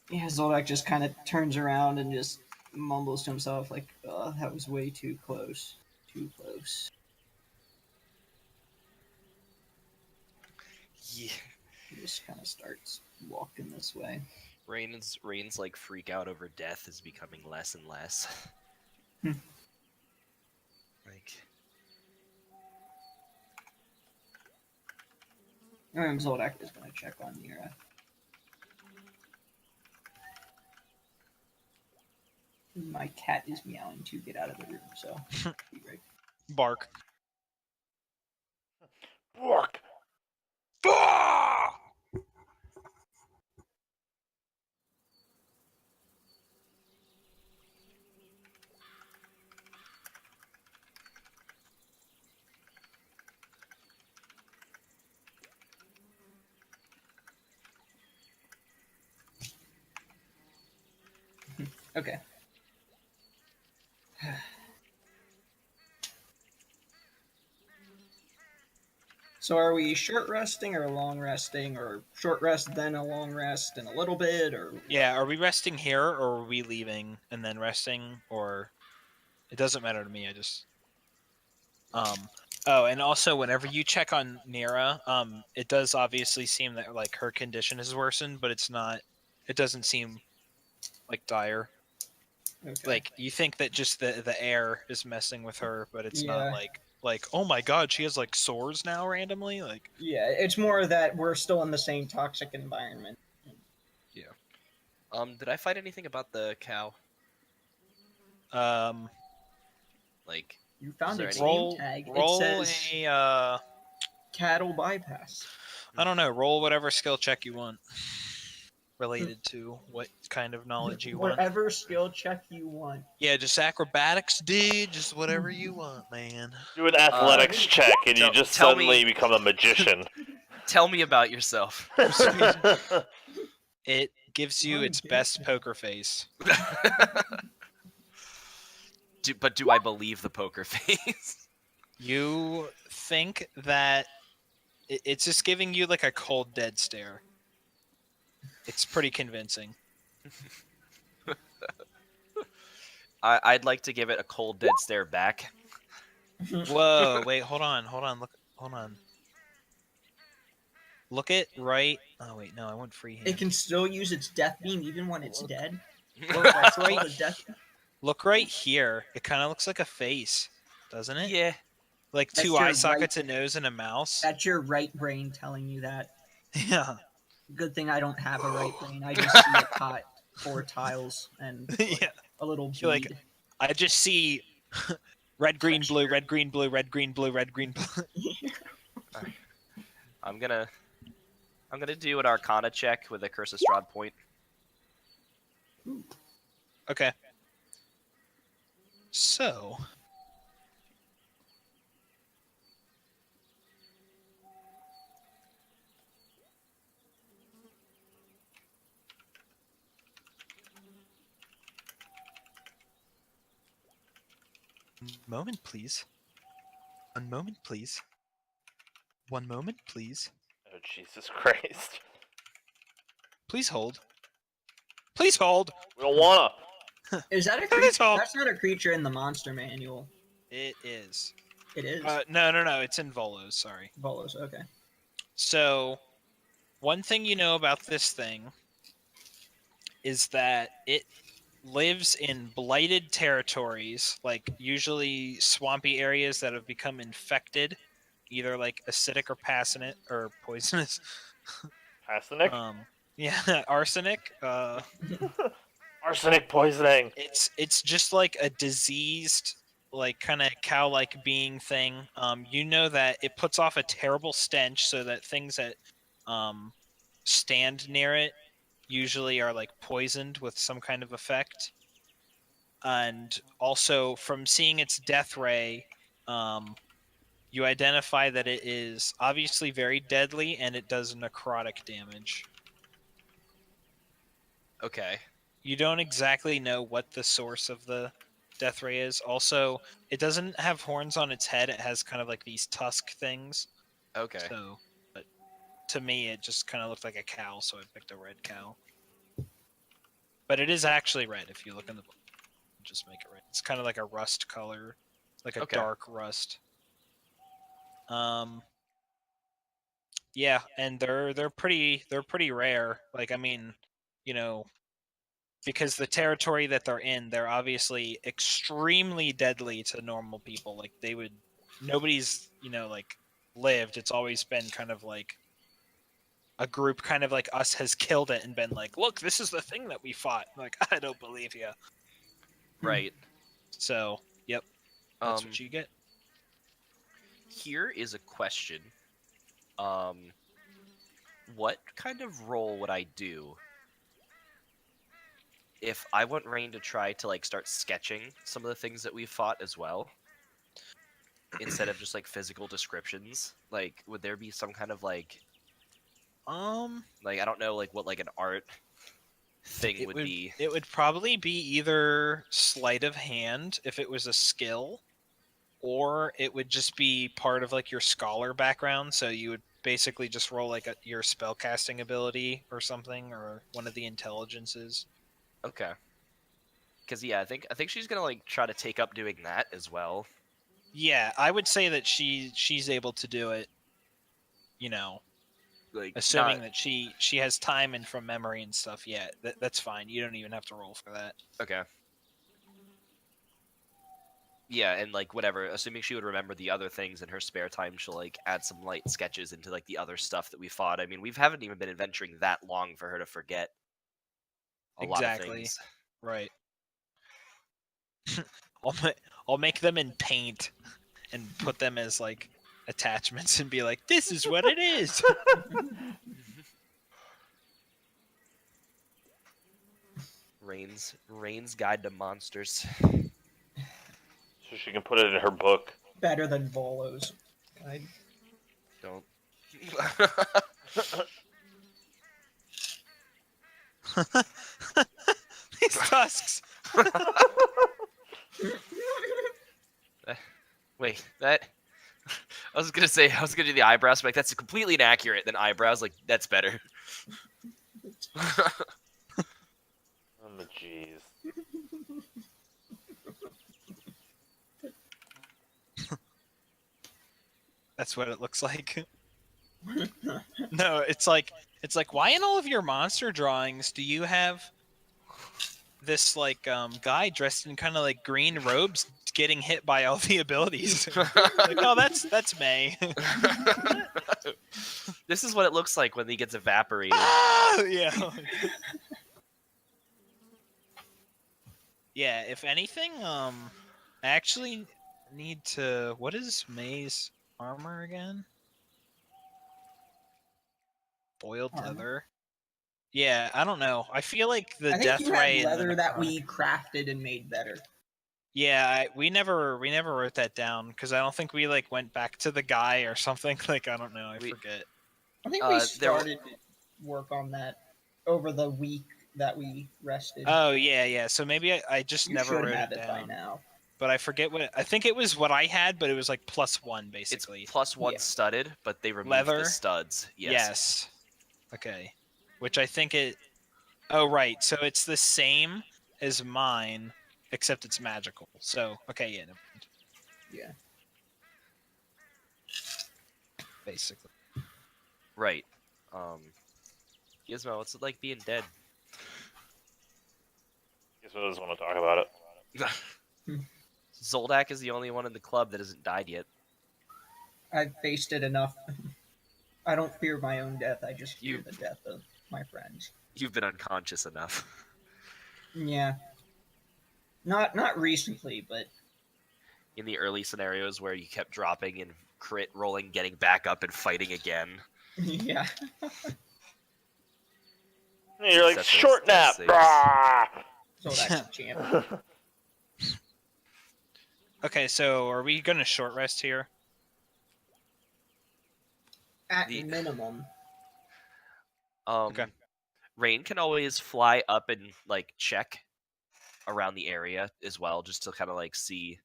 Yeah, Zoldak just kind of turns around and just mumbles to himself like, "Oh, that was way too close. Too close." yeah. He just kind of starts walking this way. Rain's like freak out over death is becoming less and less. Like, Zoldak is going to check on Nira. My cat is meowing to get out of the room, so be right. bark? Bark. Okay. So are we short resting or long resting, or short rest then a long rest and a little bit, or Yeah, are we resting here or are we leaving and then resting, or it doesn't matter to me. I just oh, and also whenever you check on Nira, it does obviously seem that like her condition has worsened, but it doesn't seem like dire. okay. Like you think that just the air is messing with her, but it's not Yeah. like oh my god, she has like sores now randomly. Like Yeah, it's more that we're still in the same toxic environment. did I find anything about the cow? Like, You found there its any- name tag. roll It says a cattle bypass. I don't know, roll whatever skill check you want. related to what kind of knowledge you want. Whatever skill check you want. Yeah, just acrobatics, dude. Just whatever you want, man. Do an athletics check, and you just tell suddenly me- become a magician. Tell me about yourself. It gives you its best poker face. But do I believe the poker face? You think that it's just giving you like a cold, dead stare. It's pretty convincing. I'd like to give it a cold, dead stare back. Whoa, wait, hold on, look, hold on. Look it right. Oh wait, no, I want freehand. It can still use its death beam even when it's dead. Look That's right, called a death. look right here. It kind of looks like a face, doesn't it? Yeah. Like That's two your eye right- sockets, a nose, and a mouse. That's your right brain telling you that. Yeah. Good thing I don't have a right brain. I just see a pot, 4 tiles, and like, Yeah. a little bead. You're like- I just see red, green, blue, red, green, blue, red, green, blue, red, green, blue. I'm gonna do an Arcana check with a Curse of Strahd point. Okay. So. Moment, please. One moment, please. One moment, please. Oh, Jesus Christ. Please hold. Please hold. We don't wanna. Is that a Please creature? hold. That's not a creature in the monster manual. It is. It is. No. It's in Volos. Sorry. Bolos, okay. So, one thing you know about this thing is that it lives in blighted territories, like usually swampy areas that have become infected, either like acidic or poisonous. Arsenic? Yeah, arsenic. Arsenic poisoning. It's just like a diseased, like kind of cow-like being thing. You know that it puts off a terrible stench, so that things that stand near it usually are like poisoned with some kind of effect. And also, from seeing its death ray, you identify that it is obviously very deadly and it does necrotic damage. Okay. You don't exactly know what the source of the death ray is. Also, it doesn't have horns on its head. It has kind of like these tusk things. Okay. So, but to me, it just kind of looked like a cow, so I picked a red cow. But it is actually red if you look in the book. Just make it red. It's kind of like a rust color, like a Okay. dark rust. Yeah, and they're pretty rare. Like, I mean, you know, because the territory that they're in, they're obviously extremely deadly to normal people. Like, nobody's, like, lived. It's always been kind of like a group kind of like us has killed it and been like, look, this is the thing that we fought. Like, I don't believe you. Right. So, yep, that's Um, what you get. Here is a question. What kind of role would I do if I want Rain to try to like start sketching some of the things that we fought as well, instead of just like physical descriptions? Like, would there be some kind of like I don't know, like what like an art thing would be? It would probably be either sleight of hand if it was a skill, or it would just be part of like your scholar background. So you would basically just roll like your spellcasting ability or something, or one of the intelligences. Okay. Because yeah, I think she's gonna like try to take up doing that as well. Yeah, I would say that she's able to do it. Like Assuming not- that she has time and from memory and stuff. Yeah, that's fine. You don't even have to roll for that. Okay. Yeah, and like whatever, assuming she would remember the other things in her spare time, she'll like add some light sketches into like the other stuff that we fought. I mean, we haven't even been adventuring that long for her to forget a lot of Exactly. things. Right. I'll make them in paint and put them as like attachments and be like, this is what it is. Rain's Guide to Monsters. So she can put it in her book. Better than Volo's. Don't. These tusks. Wait, that. I was gonna do the eyebrows, but like, that's completely inaccurate. Then eyebrows, like that's better. Oh, jeez. That's what it looks like. No, it's like why in all of your monster drawings do you have this like guy dressed in kind of like green robes getting hit by all the abilities? Like, oh, that's May. This is what it looks like when he gets evaporated. Ah, yeah. Yeah, if anything, I actually need to. What is May's armor again? Boiled Armor? leather. Yeah, I don't know. I feel like the I think death you ray had and the leather that necrotic- we crafted and made better. Yeah, we never wrote that down because I don't think we like went back to the guy or something. Like I don't know. I forget. I think There we were- started work on that over the week that we rested. Oh yeah. So maybe I just you never should wrote have it it by down. now. But I forget what I think it was what I had, but it was like +1 It's basically. +1 Yeah. studded, but they removed Leather? the studs. Yes. Yes. Okay. Which I think it. Oh right. So it's the same as mine, except it's magical. So okay, yeah. Never mind. Yeah. Basically. Right. Gizmo, what's it like being dead? Guess I doesn't want to talk about it. Zoldak is the only one in the club that hasn't died yet. I've faced it enough. I don't fear my own death. I just fear You- the death of my friends. You've been unconscious enough. Yeah. Not recently, but In the early scenarios where you kept dropping and crit rolling, getting back up and fighting again. yeah. You're like, Except those short nap! death saves. Rah! So that's a champ. Okay, so are we gonna short rest here? At The- minimum. Okay. Rain can always fly up and like check around the area as well, just to kind of like see,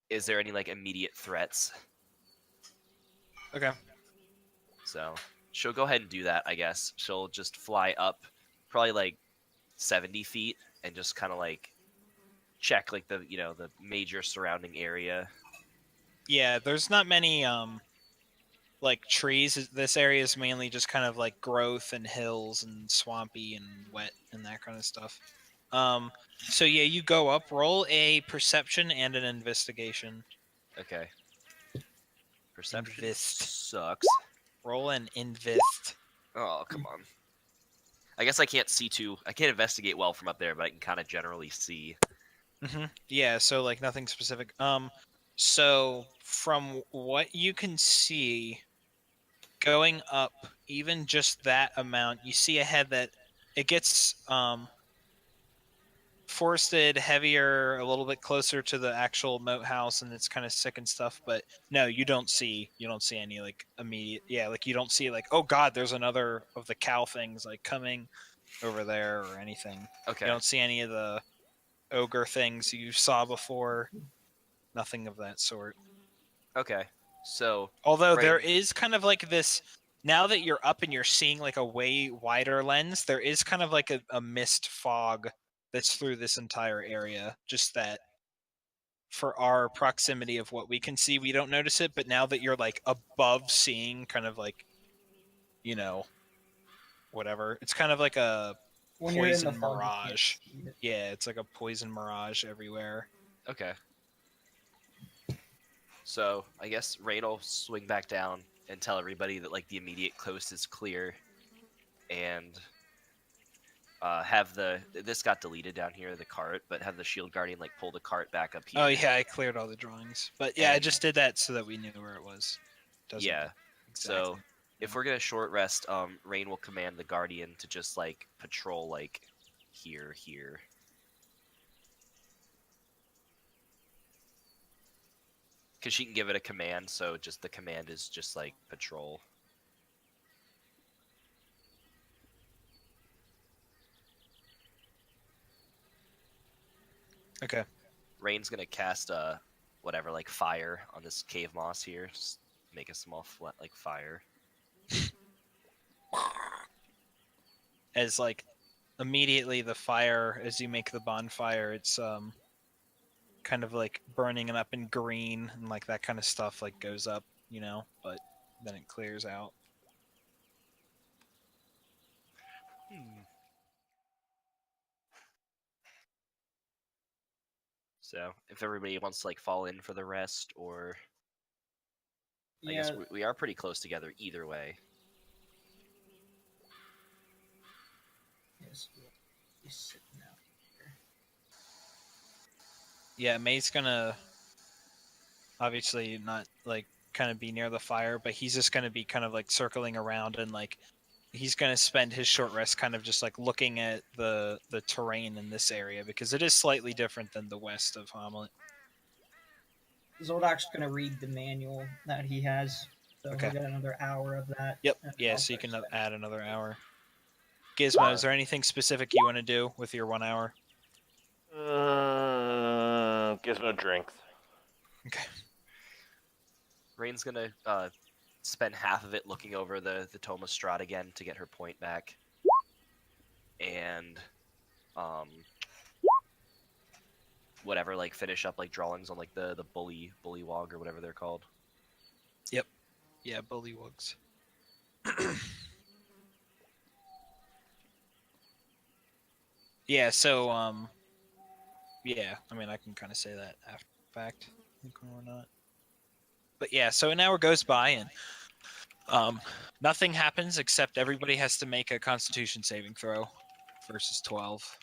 is there any like immediate threats? Okay. So she'll go ahead and do that, I guess. She'll just fly up probably like 70 feet and just kind of like check like the the major surrounding area. Yeah, there's not many like trees. This area is mainly just kind of like growth and hills and swampy and wet and that kind of stuff. So yeah, you go up, roll a perception and an investigation. Okay. Perception Invest. sucks. Roll an invest. Oh, come on. I guess I can't see too. I can't investigate well from up there, but I can kind of generally see. Yeah, so like nothing specific. So from what you can see, going up, even just that amount, you see ahead that it gets forested, heavier, a little bit closer to the actual moat house, and it's kind of sick and stuff. But no, you don't see any like immediate. Yeah, like you don't see like, oh god, there's another of the cow things like coming over there or anything. Okay. You don't see any of the ogre things you saw before. Nothing of that sort. Okay. So Although there Right. is kind of like this. Now that you're up and you're seeing like a way wider lens, there is kind of like a mist fog that's through this entire area. Just that for our proximity of what we can see, we don't notice it. But now that you're like above seeing kind of like, whatever, it's kind of like a When you're in the poison fog, you can't mirage. see it. Yeah, it's like a poison mirage everywhere. okay. So I guess Rain will swing back down and tell everybody that like the immediate coast is clear, and have this got deleted down here, the cart, but have the shield guardian like pull the cart back up here. Oh yeah, I cleared all the drawings. But yeah, I And- just did that so that we knew where it was. Doesn't Yeah. So exactly. if we're gonna short rest, Rain will command the guardian to just like patrol like here. Because she can give it a command, so just the command is just like patrol. Okay. Rain's gonna cast whatever, like fire on this cave moss here. Just make a small flat like fire. As like immediately the fire, as you make the bonfire, it's kind of like burning it up in green and like that kind of stuff like goes up, you know, but then it clears out. So if everybody wants to like fall in for the rest, or I Yeah, guess we are pretty close together either way. yes, we'll be sitting out here. Yeah, May's gonna obviously not like kind of be near the fire, but he's just gonna be kind of like circling around and like he's gonna spend his short rest kind of just like looking at the terrain in this area because it is slightly different than the west of Hamlet. Zoldak's gonna read the manual that he has, so Okay. he'll get another hour of that. Yep. and Yeah, I'll so you start can spending. add another hour. Gizmo, is there anything specific you want to do with your 1 hour? Gizmo drinks. Okay. Rain's gonna spend half of it looking over the Toma Strat again to get her point back, and whatever, like finish up like drawings on like the bullywog or whatever they're called. Yeah, bullywugs. Yeah, so yeah, I mean I can kind of say that after the fact, or not. But yeah, so an hour goes by and nothing happens except everybody has to make a Constitution saving throw versus 12.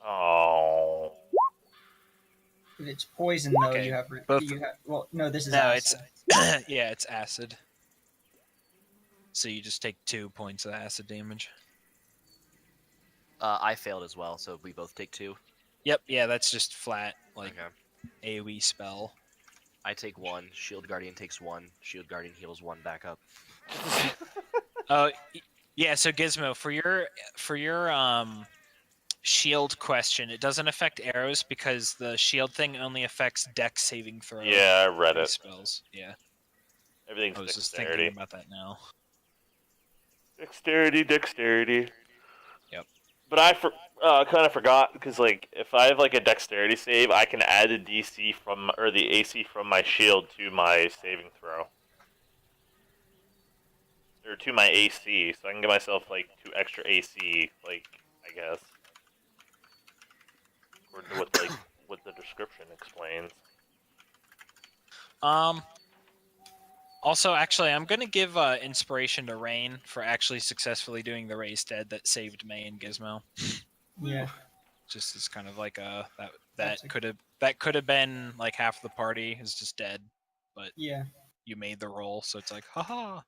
Oh. If it's poison, though, Okay, you have. both- You have. Well, no, this is No, acid. it's yeah, it's acid. So you just take 2 points of acid damage. I failed as well, so we both take 2. Yep, yeah, that's just flat like Okay. AoE spell. I take 1. Shield Guardian takes 1. Shield Guardian heals 1 back up. Oh, yeah. So Gizmo, for your shield question, it doesn't affect arrows because the shield thing only affects Dex saving throw. Yeah, I read it. Spells. Yeah, Everything's I was just dexterity. thinking about that now. Dexterity. Yep. But I kind of forgot because like if I have like a dexterity save, I can add the DC from or the AC from my shield to my saving throw. Or to my AC, so I can give myself like 2 extra AC, like I guess. Or what the description explains. Also, actually, I'm gonna give inspiration to Rain for actually successfully doing the raise dead that saved May and Gizmo. Yeah. Just as kind of like that That's a- could have been like half the party is just dead, but Yeah. you made the roll, so it's like haha.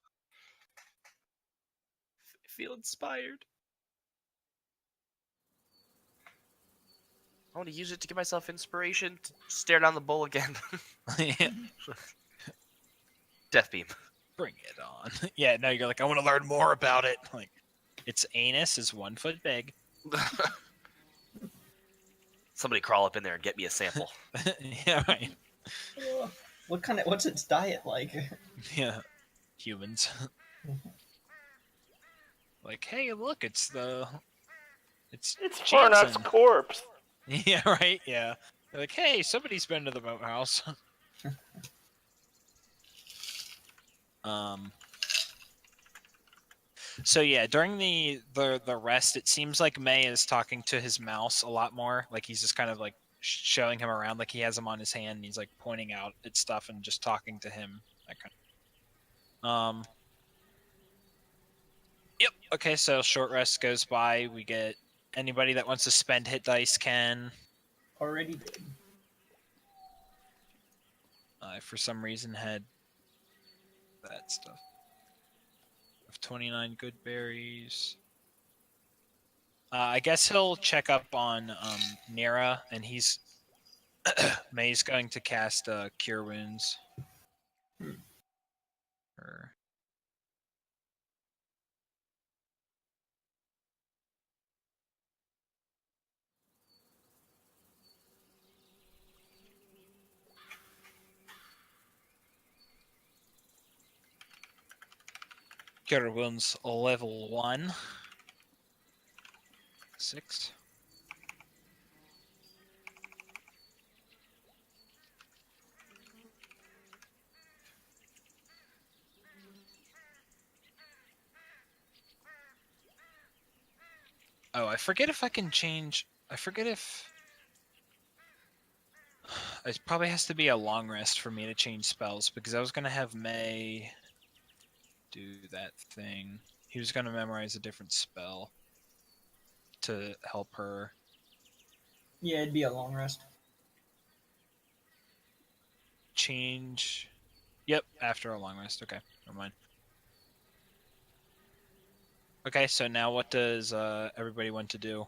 Feel inspired. I want to use it to give myself inspiration to stare down the bull again. Death beam. Bring it on. Yeah, now you're like, I want to learn more about it. Like, its anus is 1 foot big. Somebody crawl up in there and get me a sample. Yeah, right. What's its diet like? Yeah, humans. Like, hey, look, it's Farnock's Jansen. corpse. Yeah, right. Yeah. They're like, hey, somebody's been to the boathouse. So yeah, during the rest, it seems like May is talking to his mouse a lot more. Like he's just kind of like showing him around, like he has him on his hand, and he's like pointing out at stuff and just talking to him. That kind of. Yep. Okay, so short rest goes by. We get anybody that wants to spend hit dice can. Already did. I for some reason had that stuff. of 29 good berries. I guess he'll check up on Nira, and he's May's going to cast Cure Wounds. Or... Cure Wounds level 1. 6. Oh, I forget if I can change. I forget if it probably has to be a long rest for me to change spells, because I was gonna have May do that thing. He was gonna memorize a different spell to help her. Yeah, it'd be a long rest. Change. Yep, after a long rest. Okay, never mind. Okay, so now what does everybody want to do?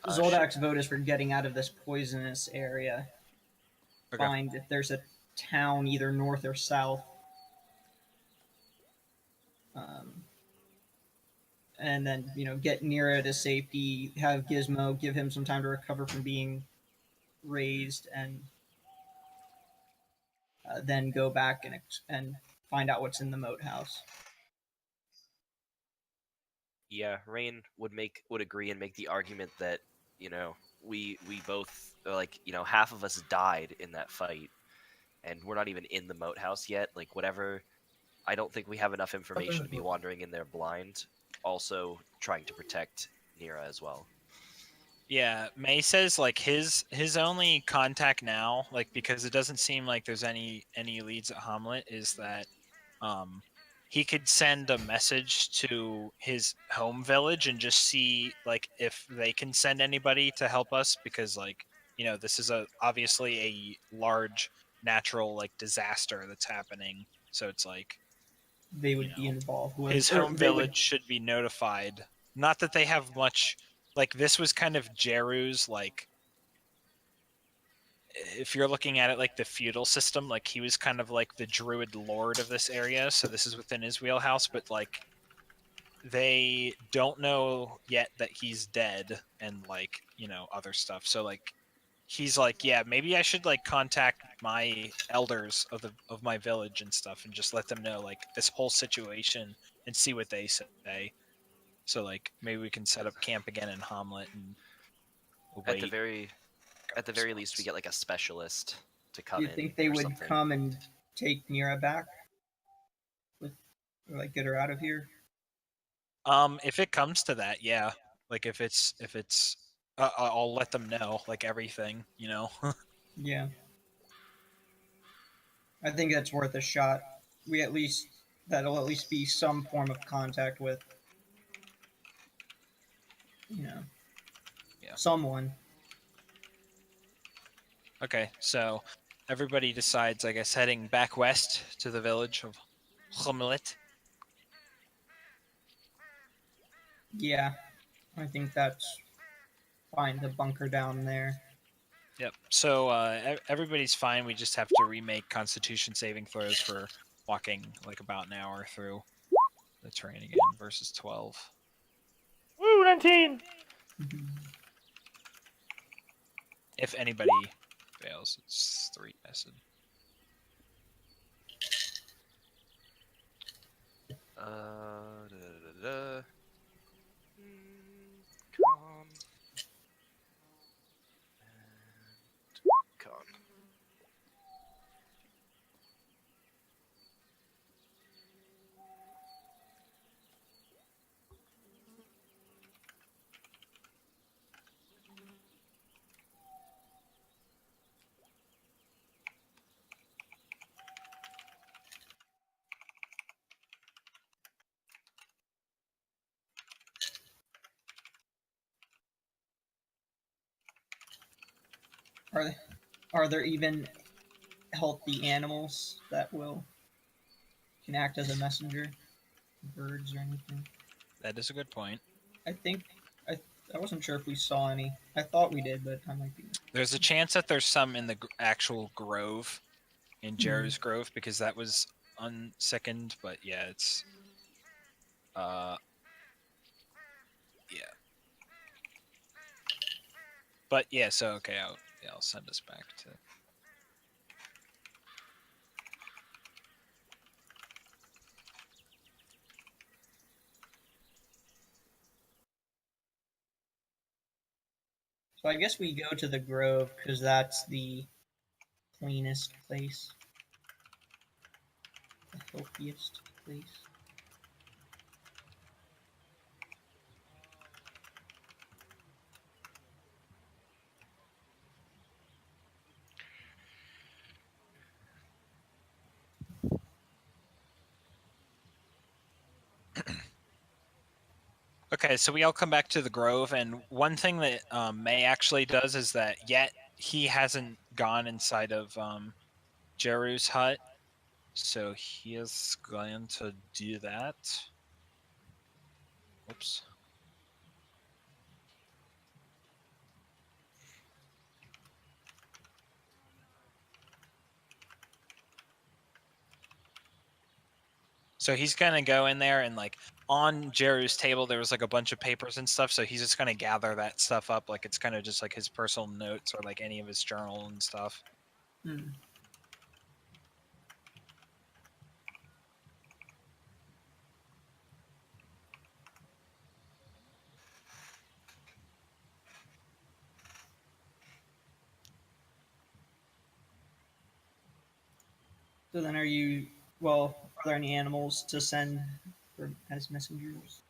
Zoldak's vote is for getting out of this poisonous area. Okay. Find if there's a town either north or south. And then, get Nira to safety, have Gizmo, give him some time to recover from being raised, and then go back and find out what's in the moat house. Yeah, Rain would agree and make the argument that, we both, like, half of us died in that fight, and we're not even in the moat house yet. Like, whatever, I don't think we have enough information to be wandering in there blind. Also, trying to protect Nira as well. Yeah, May says like his only contact now, like, because it doesn't seem like there's any leads at Hamlet, is that he could send a message to his home village and just see like if they can send anybody to help us, because like, this is obviously a large natural like disaster that's happening. So it's like They would be involved with his home village should be notified. Not that they have much. Like, this was kind of Jeru's, like, if you're looking at it like the feudal system, like, he was kind of like the druid lord of this area, so this is within his wheelhouse, but, like, they don't know yet that he's dead and, like, other stuff. So, like, he's like, yeah, maybe I should, like, contact my elders of my village and stuff and just let them know, like, this whole situation and see what they say. So, like, maybe we can set up camp again in Hamlet and wait. At the very least, we get like a specialist to come Do in. you think they or would something. come and take Nira back? Or get her out of here? If it comes to that, yeah. Like, if it's, I'll let them know, like, everything, Yeah. I think that's worth a shot. That'll at least be some form of contact with, someone. Okay, so everybody decides, I guess, heading back west to the village of Hamlet. Yeah, I think that's fine to bunker down there. Yep. So everybody's fine. We just have to remake Constitution saving throws for walking like about an hour through the terrain again versus 12. Woo, 19! If anybody fails, it's 3 acid. Con. And con. Are there even healthy animals that will can act as a messenger, birds or anything. That is a good point. I think I wasn't sure if we saw any. I thought we did, but I might be. There's a chance that there's some in the actual grove, in Jeru's Grove, because that was unsickened. But yeah, it's yeah. But yeah, so okay, I'll send us back to. So I guess we go to the Grove because that's the cleanest place, the healthiest place. Okay, so we all come back to the Grove, and one thing that May actually does is that yet he hasn't gone inside of Jeru's hut, so he is going to do that. Oops. So he's gonna go in there and like on Jeru's table there was like a bunch of papers and stuff, so he's just gonna gather that stuff up like it's kind of just like his personal notes or like any of his journal and stuff. Hmm. So then, are there any animals to send as messengers?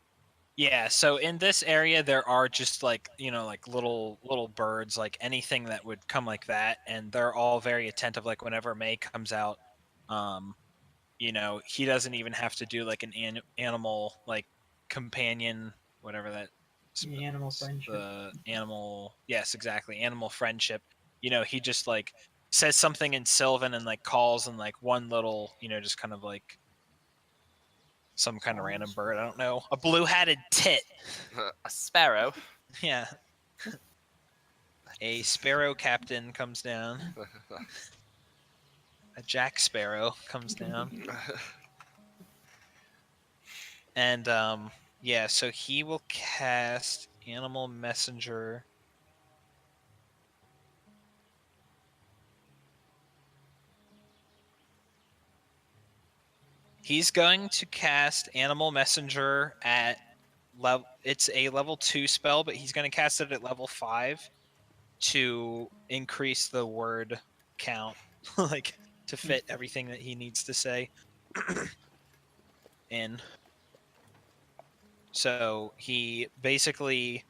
Yeah, so in this area there are just like, like little birds, like anything that would come like that, and they're all very attentive. Like whenever May comes out, he doesn't even have to do like an animal like companion, whatever that The animal friendship. the animal, yes, exactly, animal friendship. He just like says something in Sylvan and like calls and like one little, just kind of like some kind of random bird, I don't know, a blue-hatted tit. A sparrow. Yeah. A sparrow captain comes down. A Jack Sparrow comes down. And yeah, so he will cast Animal Messenger. He's going to cast Animal Messenger at level. It's a level 2 spell, but he's going to cast it at level 5 to increase the word count, like to fit everything that he needs to say in. So he basically,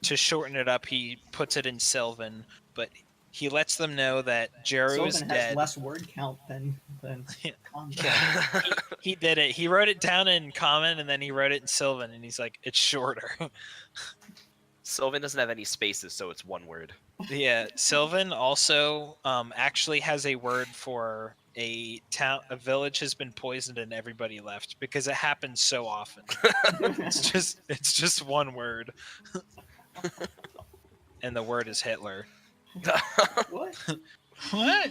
to shorten it up, he puts it in Sylvan, but he lets them know that Jeru is Sylvan has dead. less word count than Common. He did it. He wrote it down in Common, and then he wrote it in Sylvan, and he's like, it's shorter. Sylvan doesn't have any spaces, so it's one word. Yeah, Sylvan also actually has a word for a village has been poisoned and everybody left, because it happens so often. it's just one word. And the word is Hitler. What? What?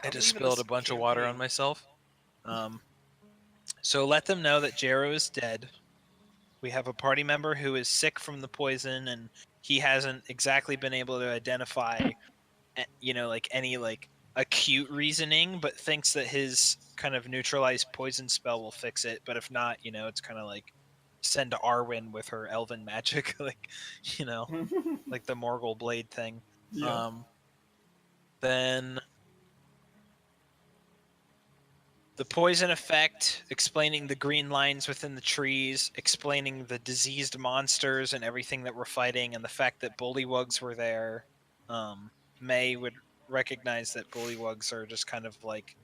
I just spilled a bunch of water on myself. So let them know that Jeru is dead. We have a party member who is sick from the poison, and he hasn't exactly been able to identify, like any like acute reasoning, but thinks that his kind of neutralized poison spell will fix it. But if not, it's kind of like send Arwen with her elven magic, like, like the Morgul blade thing. Yeah. Then the poison effect, explaining the green lines within the trees, explaining the diseased monsters and everything that we're fighting, and the fact that bullywugs were there. May would recognize that bullywugs are just kind of like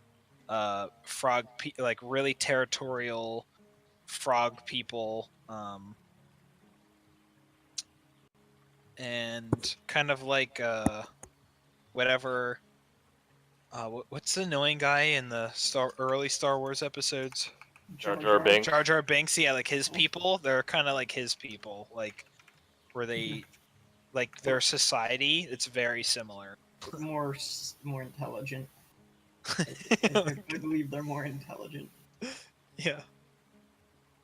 like really territorial frog people, and kind of like whatever What's the annoying guy in the early Star Wars episodes? Jar Jar Binks. Jar Jar Binks. Yeah, like his people. They're kind of like his people. Like where they, like their society. It's very similar. More intelligent. I believe they're more intelligent. Yeah.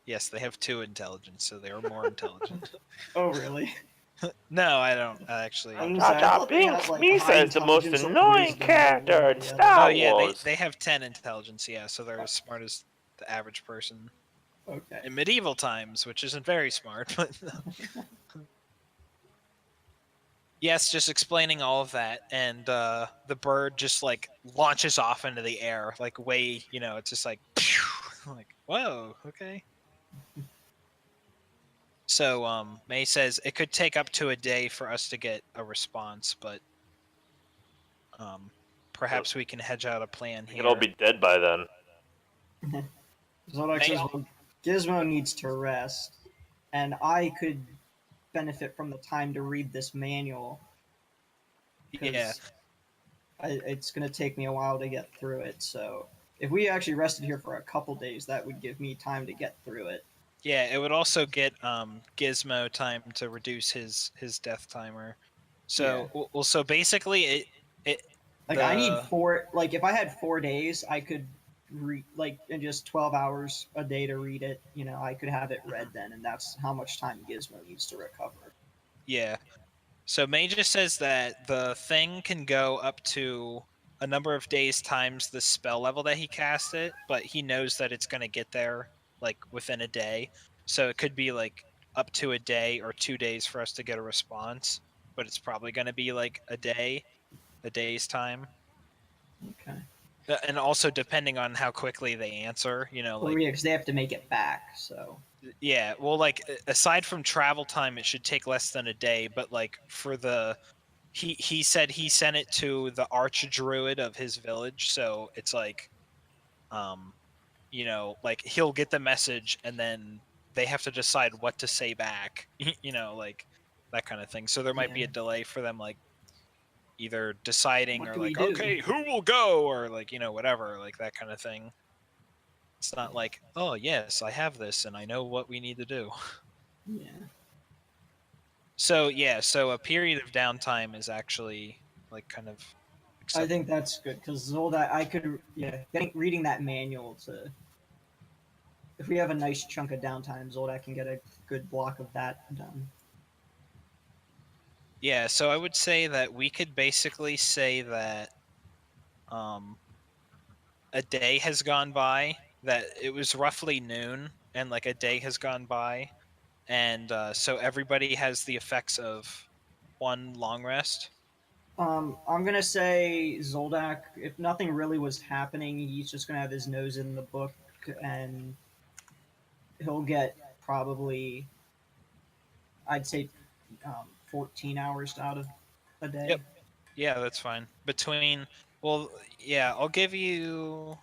Yes, they have 2 intelligence, so they are more intelligent. Oh, really? No, I don't actually. I'm Jar I Jar thought they had, Binks, like, Misa high is the most intelligence, like annoying wisdom, character or in the Star Oh other- yeah, Wars. they have 10 intelligence. Yeah, so they're as smart as the average person Okay. in medieval times, which isn't very smart, but. Yes, just explaining all of that, and the bird just like launches off into the air, like way, it's just like, like whoa, okay. So May says it could take up to a day for us to get a response, but perhaps we can hedge out a plan We here. could all be dead by then. Zolak says, well, Gizmo needs to rest, and I could benefit from the time to read this manual. Because Yeah, it's going to take me a while to get through it, so if we actually rested here for a couple days, that would give me time to get through it. yeah. It would also get Gizmo time to reduce his death timer. So well, so basically it Like, I need the- 4, like, if I had 4 days, I could read, like, in just 12 hours a day to read it, I could have it read then, and that's how much time Gizmo needs to recover. Yeah. So May just says that the thing can go up to a number of days times the spell level that he cast it, but he knows that it's going to get there like within a day. So it could be like up to a day or 2 days for us to get a response, but it's probably going to be like a day's time. Okay. And also depending on how quickly they answer, Well, like yeah, because they have to make it back, so. yeah, well, like aside from travel time, it should take less than a day. But like for the, he said he sent it to the arch druid of his village, so it's like, like he'll get the message and then they have to decide what to say back, like that kind of thing. So there might be Yeah. a delay for them, like either deciding What or do we like, do? okay, who will go, or like whatever, like that kind of thing. It's not like, oh yes, I have this and I know what we need to do. Yeah. So yeah, so a period of downtime is actually like kind of. I think that's good because Zoldak, I could, reading that manual to. If we have a nice chunk of downtime, Zoldak can get a good block of that done. Yeah, so I would say that we could basically say that a day has gone by, that it was roughly noon, and like a day has gone by, and so everybody has the effects of one long rest. I'm gonna say Zoldak. If nothing really was happening, he's just gonna have his nose in the book, and he'll get probably, I'd say, 14 hours out of a day. Yep. Yeah, that's fine. Well, yeah, I'll give you.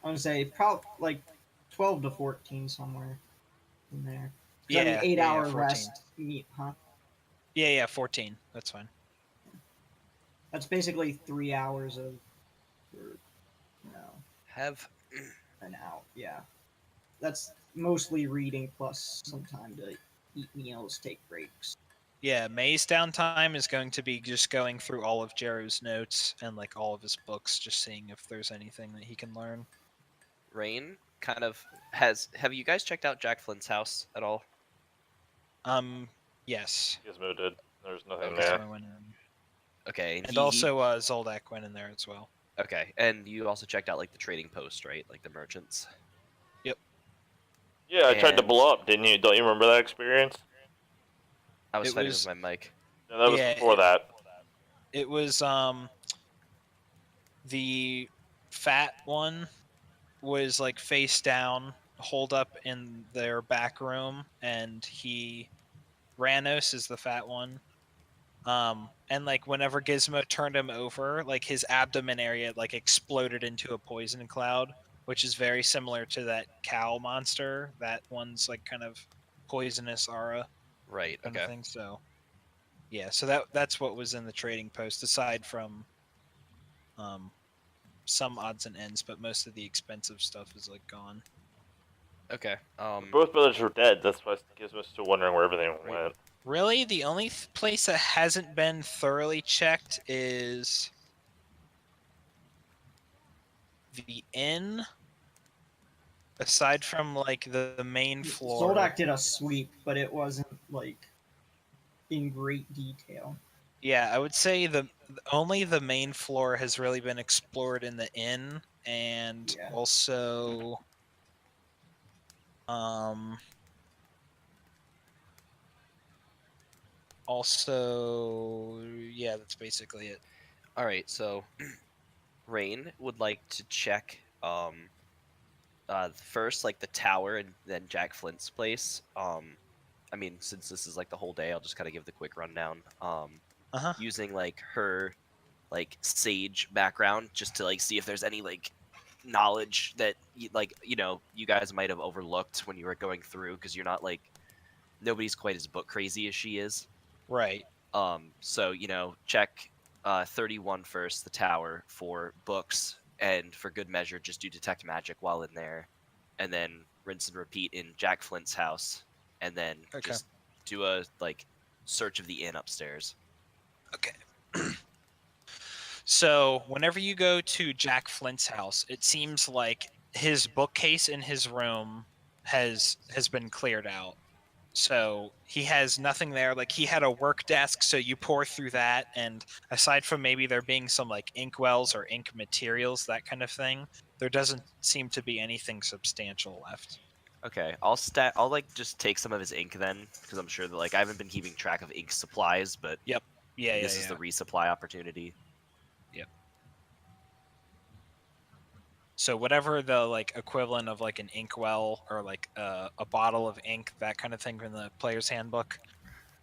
I'm gonna say probably like 12 to 14 somewhere in there. 'Cause Yeah, an 8-hour 14. rest. Huh? Yeah, 14. That's fine. That's basically 3 hours of, Have an hour. Yeah, that's mostly reading plus some time to eat meals, take breaks. Yeah, May's downtime is going to be just going through all of Jero's notes and like all of his books, just seeing if there's anything that he can learn. Rain kind of has. Have you guys checked out Jack Flint's house at all? Yes. Gizmo did. There's nothing Okay. there. Gizmo went in. Okay, And he- also Zoldak went in there as well. okay, and you also checked out like the trading post, right? Like the merchants. Yeah, I tried to And- blow up, didn't you? Don't you remember that experience? I was It fighting was- with my mic. No, that was Yeah, before that. It was the fat one was like face down, holed up in their back room, and Ranos is the fat one. And like whenever Gizmo turned him over, like his abdomen area like exploded into a poison cloud, which is very similar to that cow monster. That one's like kind of poisonous aura Right. kind Okay. of thing. So yeah, so that's what was in the trading post aside from some odds and ends, but most of the expensive stuff is like gone. Okay. Both brothers were dead. That's what gives us to wondering where everything Right. went. Really, the only place that hasn't been thoroughly checked is the inn. Aside from like the main floor. Zoldak did a sweep, but it wasn't like in great detail. Yeah, I would say only the main floor has really been explored in the inn, and Yeah. also, yeah, that's basically it. All right. So, Rain would like to check first like the tower and then Jack Flint's place. I mean, since this is like the whole day, I'll just kind of give the quick rundown. Uh-huh. Using like her like sage background just to like see if there's any like knowledge that like you guys might have overlooked when you were going through, because you're not like nobody's quite as book crazy as she is. Right. So check 31 first, the tower, for books, and for good measure just do detect magic while in there, and then rinse and repeat in Jack Flint's house, and then Okay. just do a like search of the inn upstairs. Okay. So, whenever you go to Jack Flint's house, it seems like his bookcase in his room has been cleared out. So, he has nothing there. Like, he had a work desk, so you pour through that, and aside from maybe there being some like inkwells or ink materials, that kind of thing, there doesn't seem to be anything substantial left. Okay, I'll like just take some of his ink then, because I'm sure that like I haven't been keeping track of ink supplies, but Yeah, this is the resupply opportunity. So whatever the like equivalent of like an inkwell or like a bottle of ink, that kind of thing from the player's handbook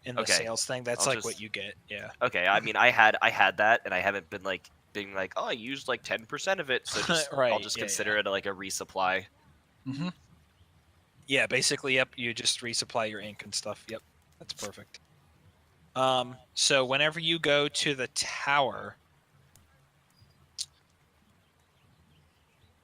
in the Okay. sales thing, that's I'll like what just- you get. Yeah. Okay, I mean I had that, and I haven't been like being like, oh, I used like 10% of it, so just I'll Right, just yeah, consider it like a resupply. Mm-hmm. Yeah, basically, yep. You just resupply your ink and stuff. Yep, that's perfect. So whenever you go to the tower,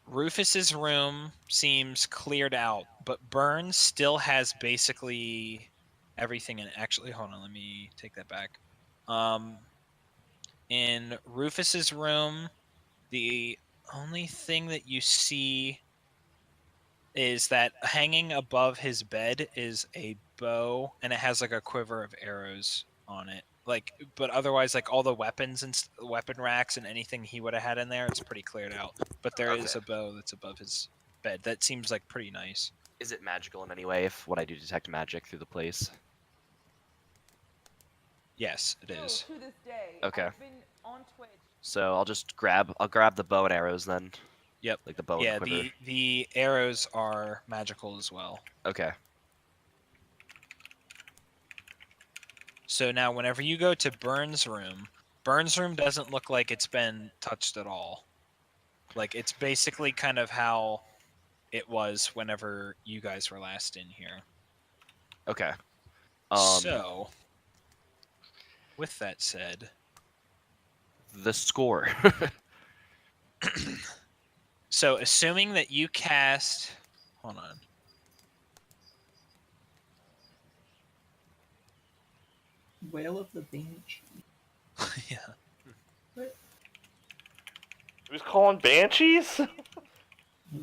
Rufus's room seems cleared out, but Burns still has basically everything in it. Actually, hold on, let me take that back. In Rufus's room, the only thing that you see is that hanging above his bed is a bow, and it has like a quiver of arrows on it. Like, but otherwise, like all the weapons and weapon racks and anything he would have had in there, it's pretty cleared out. But there is Okay. a bow that's above his bed. That seems like pretty nice. Is it magical in any way if when I do detect magic through the place? Yes, it is. To this day, Okay. I've been on Twitch. So I'll grab the bow and arrows then. Yep. Like the bow Yeah, and quiver. the arrows are magical as well. Okay. So now, whenever you go to Burns' room doesn't look like it's been touched at all. Like, it's basically kind of how it was whenever you guys were last in here. Okay. So, with that said, the score. so assuming that you cast, hold on. Wail of the Banshee. Yeah. Who's calling banshees?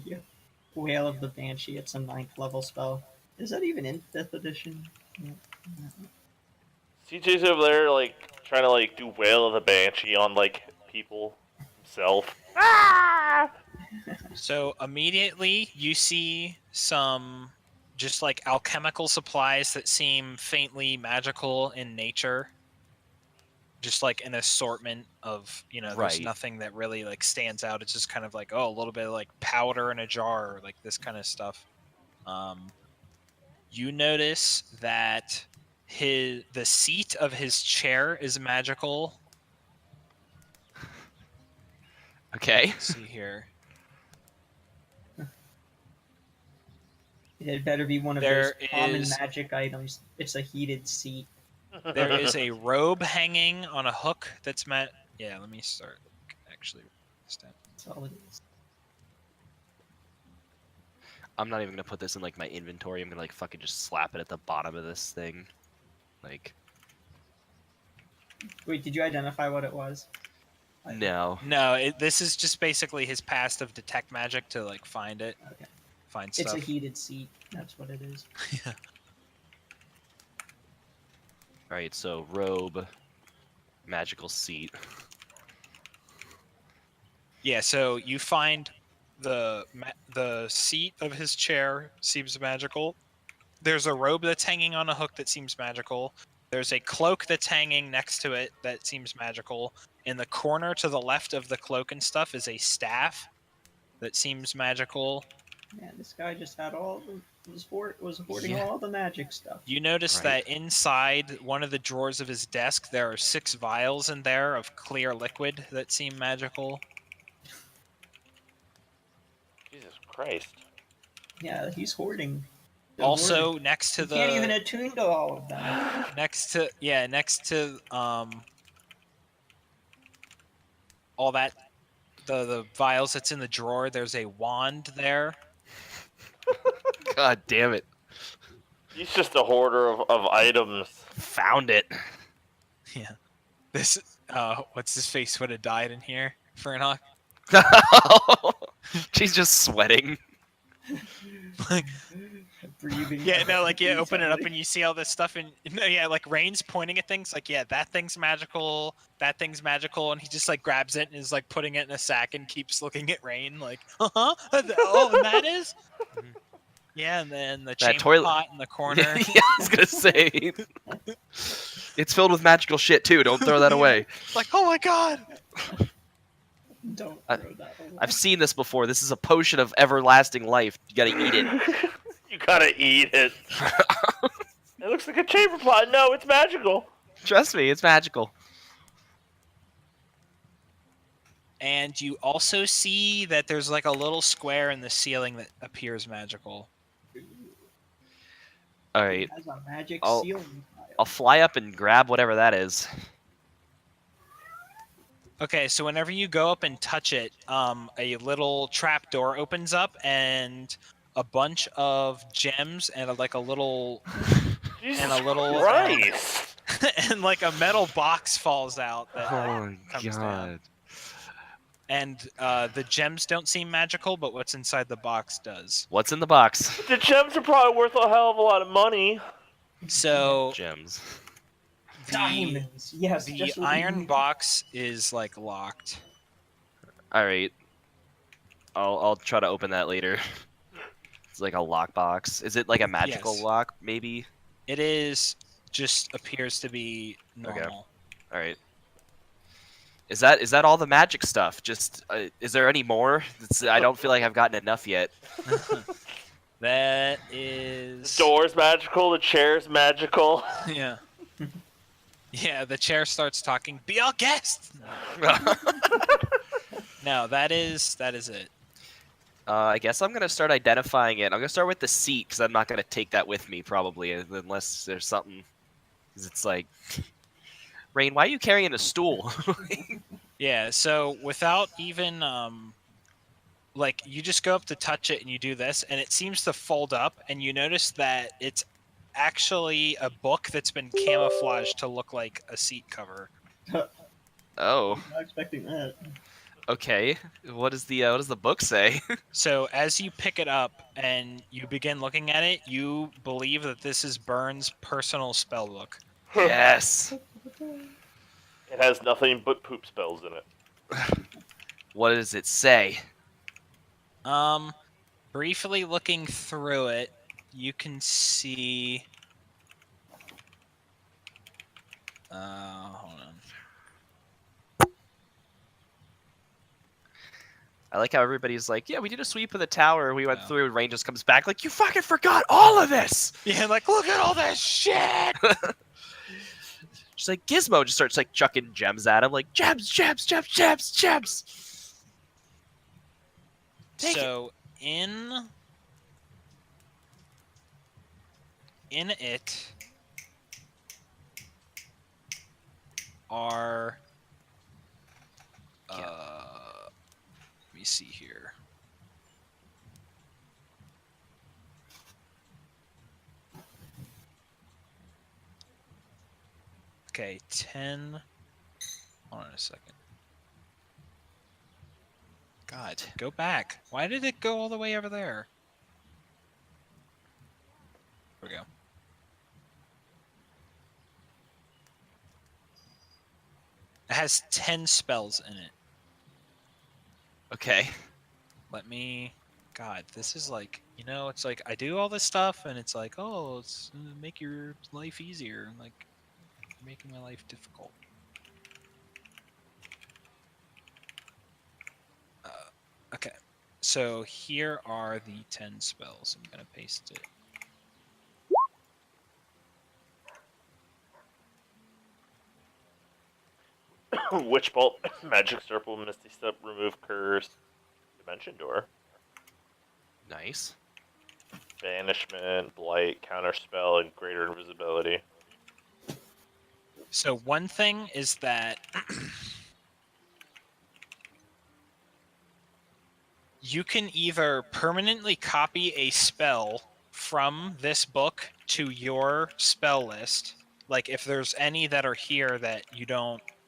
Yeah. Wail of the Banshee. It's a 9th level spell. Is that even in 5th edition? Yeah. CJ's over there, like, trying to, like, do Wail of the Banshee on, like, people himself. Ah! So immediately you see some just like alchemical supplies that seem faintly magical in nature. Just like an assortment of, there's Right. nothing that really like stands out. It's just kind of like, a little bit of like powder in a jar, or like this kind of stuff. You notice that the seat of his chair is magical. Okay. Let's see here. It better be one of There those common is- magic items. It's a heated seat. There is a robe hanging on a hook that's Yeah, let me start actually. That's all it is. I'm not even gonna put this in like my inventory. I'm gonna like fucking just slap it at the bottom of this thing. Like, Wait, did you identify what it was? no. No, this is just basically his past of detect magic to like find it, Okay. find It's stuff. a heated seat. That's what it is. Yeah. Alright, so robe, magical seat. Yeah, so you find the seat of his chair seems magical. There's a robe that's hanging on a hook that seems magical. There's a cloak that's hanging next to it that seems magical. In the corner to the left of the cloak and stuff is a staff that seems magical. Man, this guy just had was hoarding Yeah. all the magic stuff. You notice Right. that inside one of the drawers of his desk there are 6 vials in there of clear liquid that seem magical. Jesus Christ. Yeah, he's hoarding. The Also hoard. next to He can't even the attune to all of them. next to all that the vials that's in the drawer, there's a wand there. God damn it. He's just a hoarder of items. Found it. Yeah. This what's his face would have died in here for an hawk. She's just sweating. Breathing. Yeah, no, like yeah, open it up heavily. and you see all this stuff and no, yeah, like Rain's pointing at things like yeah, that thing's magical, and he just like grabs it and is like putting it in a sack and keeps looking at Rain like, oh, and that is. Yeah, and then the chamber toilet- pot in the corner. Yeah, I was gonna say. It's filled with magical shit too. Don't throw that away. Like, oh my god. Don't I- throw that away. I've seen this before. This is a potion of everlasting life. You gotta eat it. You gotta eat it. It looks like a chamber pot. No, it's magical. Trust me, it's magical. And you also see that there's like a little square in the ceiling that appears magical. All right, It has a magic I'll- ceiling tile. I'll fly up and grab whatever that is. Okay, so whenever you go up and touch it, a little trap door opens up and a bunch of gems and a little Jesus a little, Christ. and like a metal box falls out that Oh comes down. And the gems don't seem magical, but what's inside the box does. What's in the box? The gems are probably worth a hell of a lot of money. So Gems. the, Diamonds. Yes. the just what we iron need. box is like locked. All right. I'll try to open that later. It's like a lock box. Is it like a magical Yes. lock? Maybe. It is just appears to be normal. All right. Is that all the magic stuff? Just is there any more? I don't feel like I've gotten enough yet. That The is door's magical. The chair's magical. yeah. Yeah, the chair starts talking. Be our guest. No, that is it. I guess I'm gonna start identifying it. I'm gonna start with the seat because I'm not gonna take that with me probably unless there's something. Because it's like, Rain, why are you carrying a stool? Yeah, so without even like you just go up to touch it and you do this and it seems to fold up and you notice that it's actually a book that's been camouflaged to look like a seat cover. Oh, Not expecting that. okay. What does the book say? So as you pick it up and you begin looking at it, you believe that this is Burns' personal spell book. Yes. It has nothing but poop spells in it. What does it say? Briefly looking through it, you can see. Hold on. I like how everybody's like, yeah, we did a sweep of the tower. We went Yeah. through, and Rain just comes back like, you fucking forgot all of this. Yeah, like look at all this shit. She's like, Gizmo just starts like chucking gems at him, like gems, gems, gems, gems, gems. Take So in it are me see here. Okay, 10. Hold on a second. God, go back. Why did it go all the way over there? There we go. It has 10 spells in it. Okay. Let me. God, this is like, it's like I do all this stuff and it's like, oh, it's make your life easier. Like, you're making my life difficult. Okay, so here are the 10 spells. I'm going to paste it. Witch Bolt, Magic Circle, Misty Step, Remove Curse, Dimension Door, Nice. Banishment, Blight, Counterspell, and Greater Invisibility. So one thing is that you can either permanently copy a spell from this book to your spell list. Like if there's any that are here that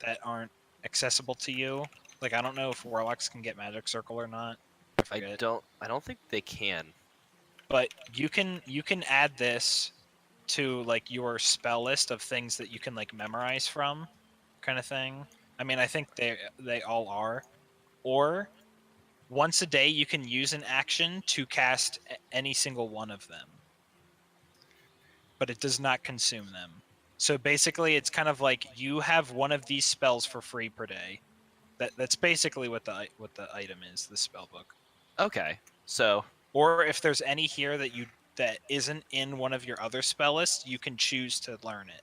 that aren't accessible to you. Like I don't know if warlocks can get Magic Circle or not. I forget. don't think they can. But you can add this to like your spell list of things that you can like memorize from, kind of thing. I mean, I think they all are. Or once a day, you can use an action to cast any single one of them, but it does not consume them. So basically, it's kind of like you have one of these spells for free per day. That's basically what the item is, the spell book. Okay. So Or if there's any here that isn't in one of your other spell lists, you can choose to learn it.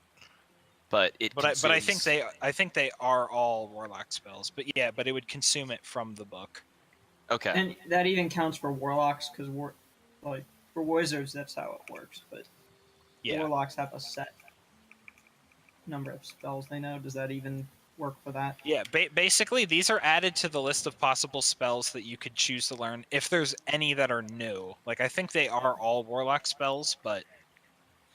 but I think they are all warlock spells. But yeah, but it would consume it from the book. Okay. And that even counts for warlocks, because like for wizards, that's how it works. But Yeah. warlocks have a set number of spells they know. Does that even work for that? Yeah, basically these are added to the list of possible spells that you could choose to learn if there's any that are new. Like I think they are all warlock spells, but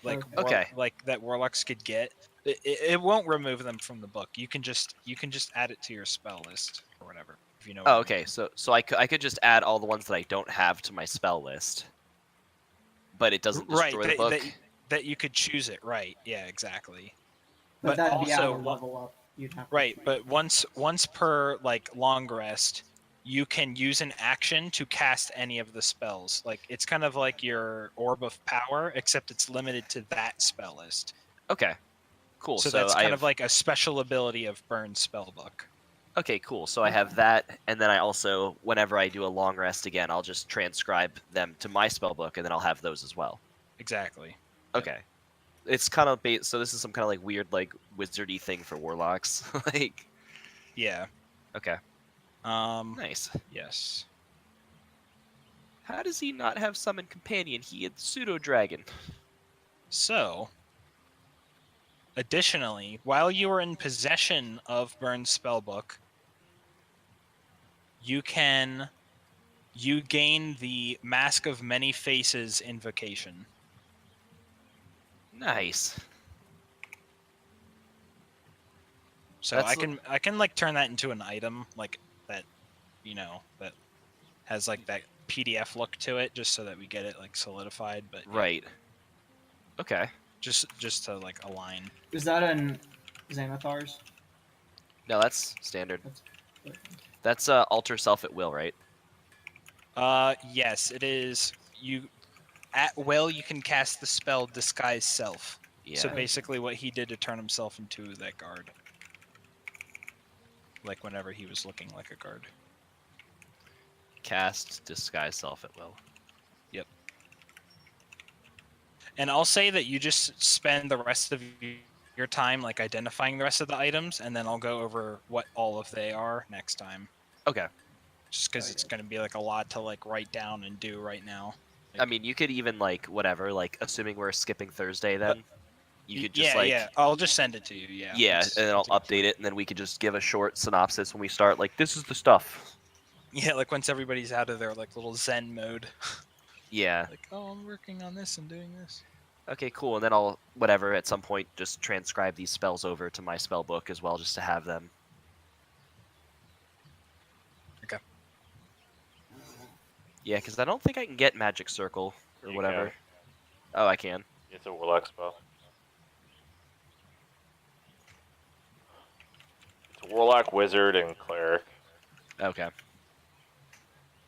like Okay. like that warlocks could get. It won't remove them from the book. You can just add it to your spell list or whatever. If you know. What Oh, I okay. mean. So I could just add all the ones that I don't have to my spell list, but it doesn't destroy the book. That you could choose it. Right. Yeah. Exactly. But But that'd be out also of level up. You'd have to Right, make but it. once per like long rest, you can use an action to cast any of the spells. Like it's kind of like your orb of power, except it's limited to that spell list. Okay. Cool. So So that's I kind have, of like a special ability of Burn's spellbook. Okay, cool. So I have that, and then I also, whenever I do a long rest again, I'll just transcribe them to my spellbook, and then I'll have those as well. Exactly. Okay. It's kind of so this is some kind of like weird like wizardy thing for warlocks. Like, Yeah. okay, nice. Yes. How does he not have summon companion? He had pseudo dragon. So, additionally, while you are in possession of Burn's spellbook, you gain the Mask of Many Faces invocation. Nice. So That's I can like turn that into an item like that, that has like that PDF look to it, just so that we get it like solidified. But yeah, Right. Okay. just to like align. Is that an Xanathar's? No, that's standard. That's That's alter self at will, right? Yes, it is. You at will you can cast the spell Disguise Self. Yeah. So basically, what he did to turn himself into that guard, like whenever he was looking like a guard. Cast disguise self at will. And I'll say that you just spend the rest of your time like identifying the rest of the items, and then I'll go over what all of they are next time. Okay. Just because it's going to be like a lot to like write down and do right now. I mean, you could even like whatever, like assuming we're skipping Thursday, then you could just yeah. I'll just send it to you. Yeah. and then I'll update it, and then we could just give a short synopsis when we start. Like, this is the stuff. Yeah, like once everybody's out of their like little Zen mode. Yeah. Like, oh, I'm working on this and doing this. Okay, cool. And then I'll, whatever, at some point, just transcribe these spells over to my spell book as well, just to have them. Okay. Yeah, because I don't think I can get Magic Circle or You whatever. can. Oh, I can. It's a warlock spell. It's a warlock, wizard, and cleric. Okay. I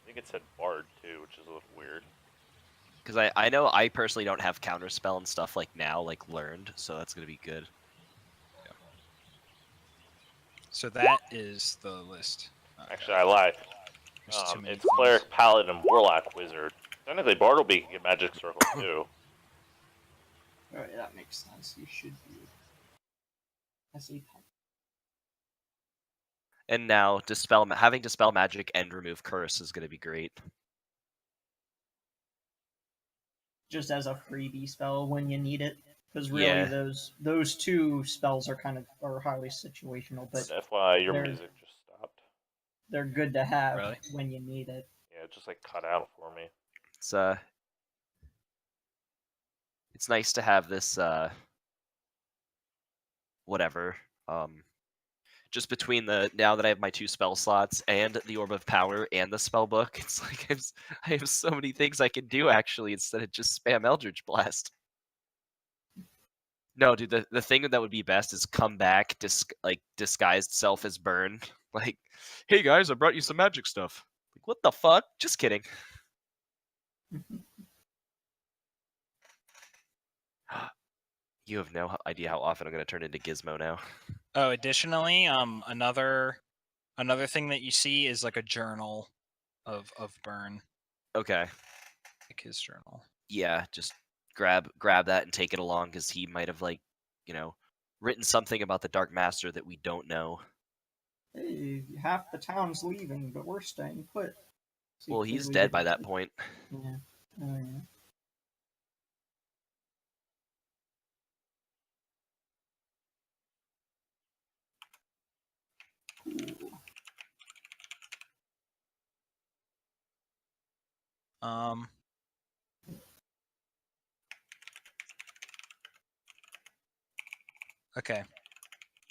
think it said bard too, which is a little weird. Because I know I personally don't have counterspell and stuff like now, like learned, so that's gonna be good. So that is the list. Actually, I lied. There's too many It's things. cleric, paladin, warlock, wizard. Technically, bard will be a magic circle too. Alright, that makes sense. You should be. As a And now having dispel magic and remove curse is gonna be great. just as a freebie spell when you need it. Because really, Yeah. those two spells are highly situational, but FYI, your There- music just stopped. they're good to have Really? when you need it. Yeah, it just like cut out for me. It's nice to have this whatever. Just between now that I have my 2 spell slots and the Orb of Power and the spell book, it's like I have so many things I can do actually instead of just spam Eldritch Blast. No, dude, the thing that would be best is come back, disguised self as Burn. Like, hey guys, I brought you some magic stuff. Like, what the fuck? Just kidding. You have no idea how often I'm gonna turn into Gizmo now. Oh, additionally, another thing that you see is like a journal of Burn, Okay. like his journal. Yeah, just grab that and take it along because he might have written something about the Dark Master that we don't know. Hey, half the town's leaving, but we're staying put. So Well, he's clearly dead by didn't- that point. Yeah. Oh yeah. Cool. Okay.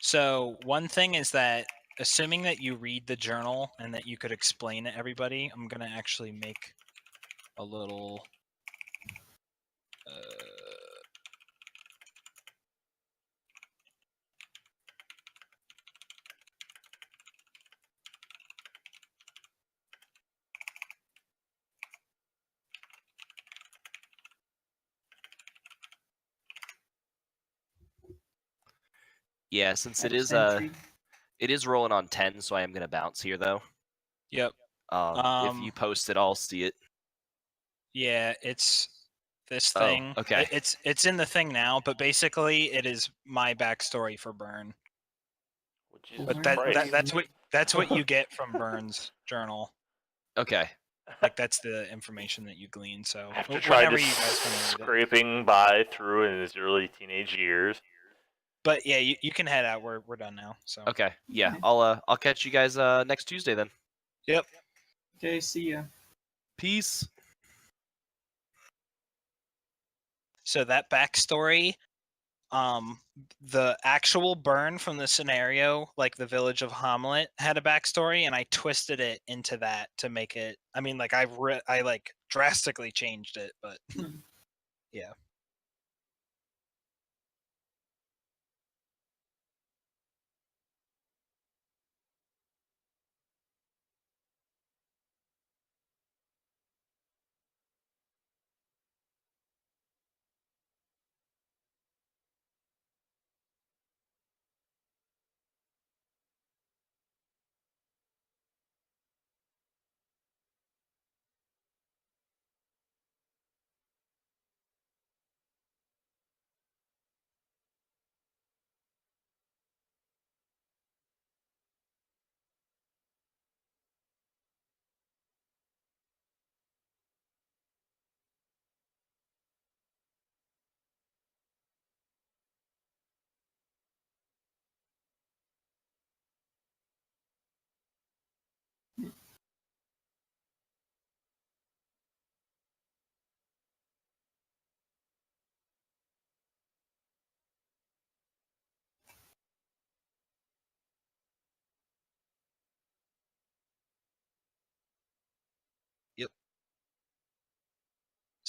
So one thing is that assuming that you read the journal and that you could explain to everybody, I'm gonna actually make a little. Yeah, since it is Entry. it is rolling on 10, so I am gonna bounce here though. Yep. If you post it, I'll see it. Yeah, it's this Oh, thing. okay. It's in the thing now, but basically it is my backstory for Burn. Well, Jesus But Christ. that's what you get from Burn's journal. Okay. Like that's the information that you glean. So After trying whenever to you guys want to read it. scraping by through in his early teenage years. But yeah, you can head out. We're done now. So Okay. Yeah, Okay. I'll catch you guys next Tuesday then. yep. Okay, see ya. Peace. So that backstory, the actual Burn from the scenario, like the village of Hamlet, had a backstory, and I twisted it into that to make it. I mean, like I like drastically changed it, but yeah.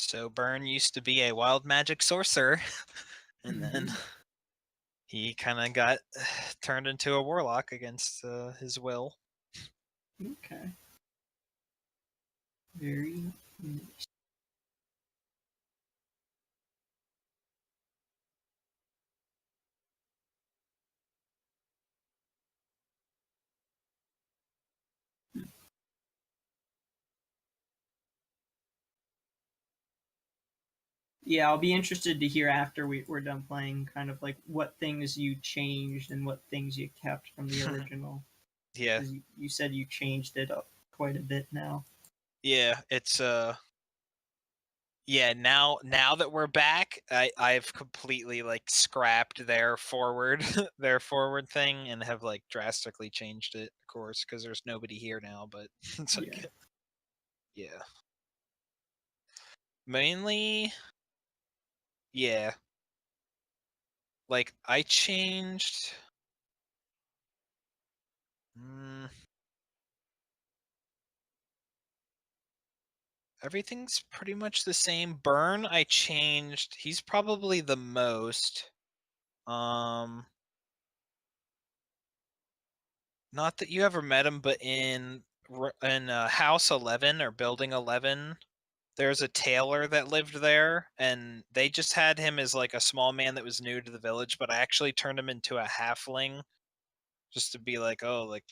So Burn used to be a wild magic sorcerer, and then he kind of got turned into a warlock against his will. Okay. Very nice. Yeah, I'll be interested to hear after we're done playing, kind of like what things you changed and what things you kept from the original. Yeah, 'Cause you said you changed it up quite a bit now. yeah, it's yeah. Now that we're back, I've completely like scrapped their forward their forward thing and have like drastically changed it, of course, because there's nobody here now. But it's like, yeah, mainly, yeah. Like I changed. Everything's pretty much the same. Burn, I changed. He's probably the most. Not that you ever met him, but in House 11 or Building 11, there's a tailor that lived there, and they just had him as like a small man that was new to the village. But I actually turned him into a halfling, just to be like, oh, like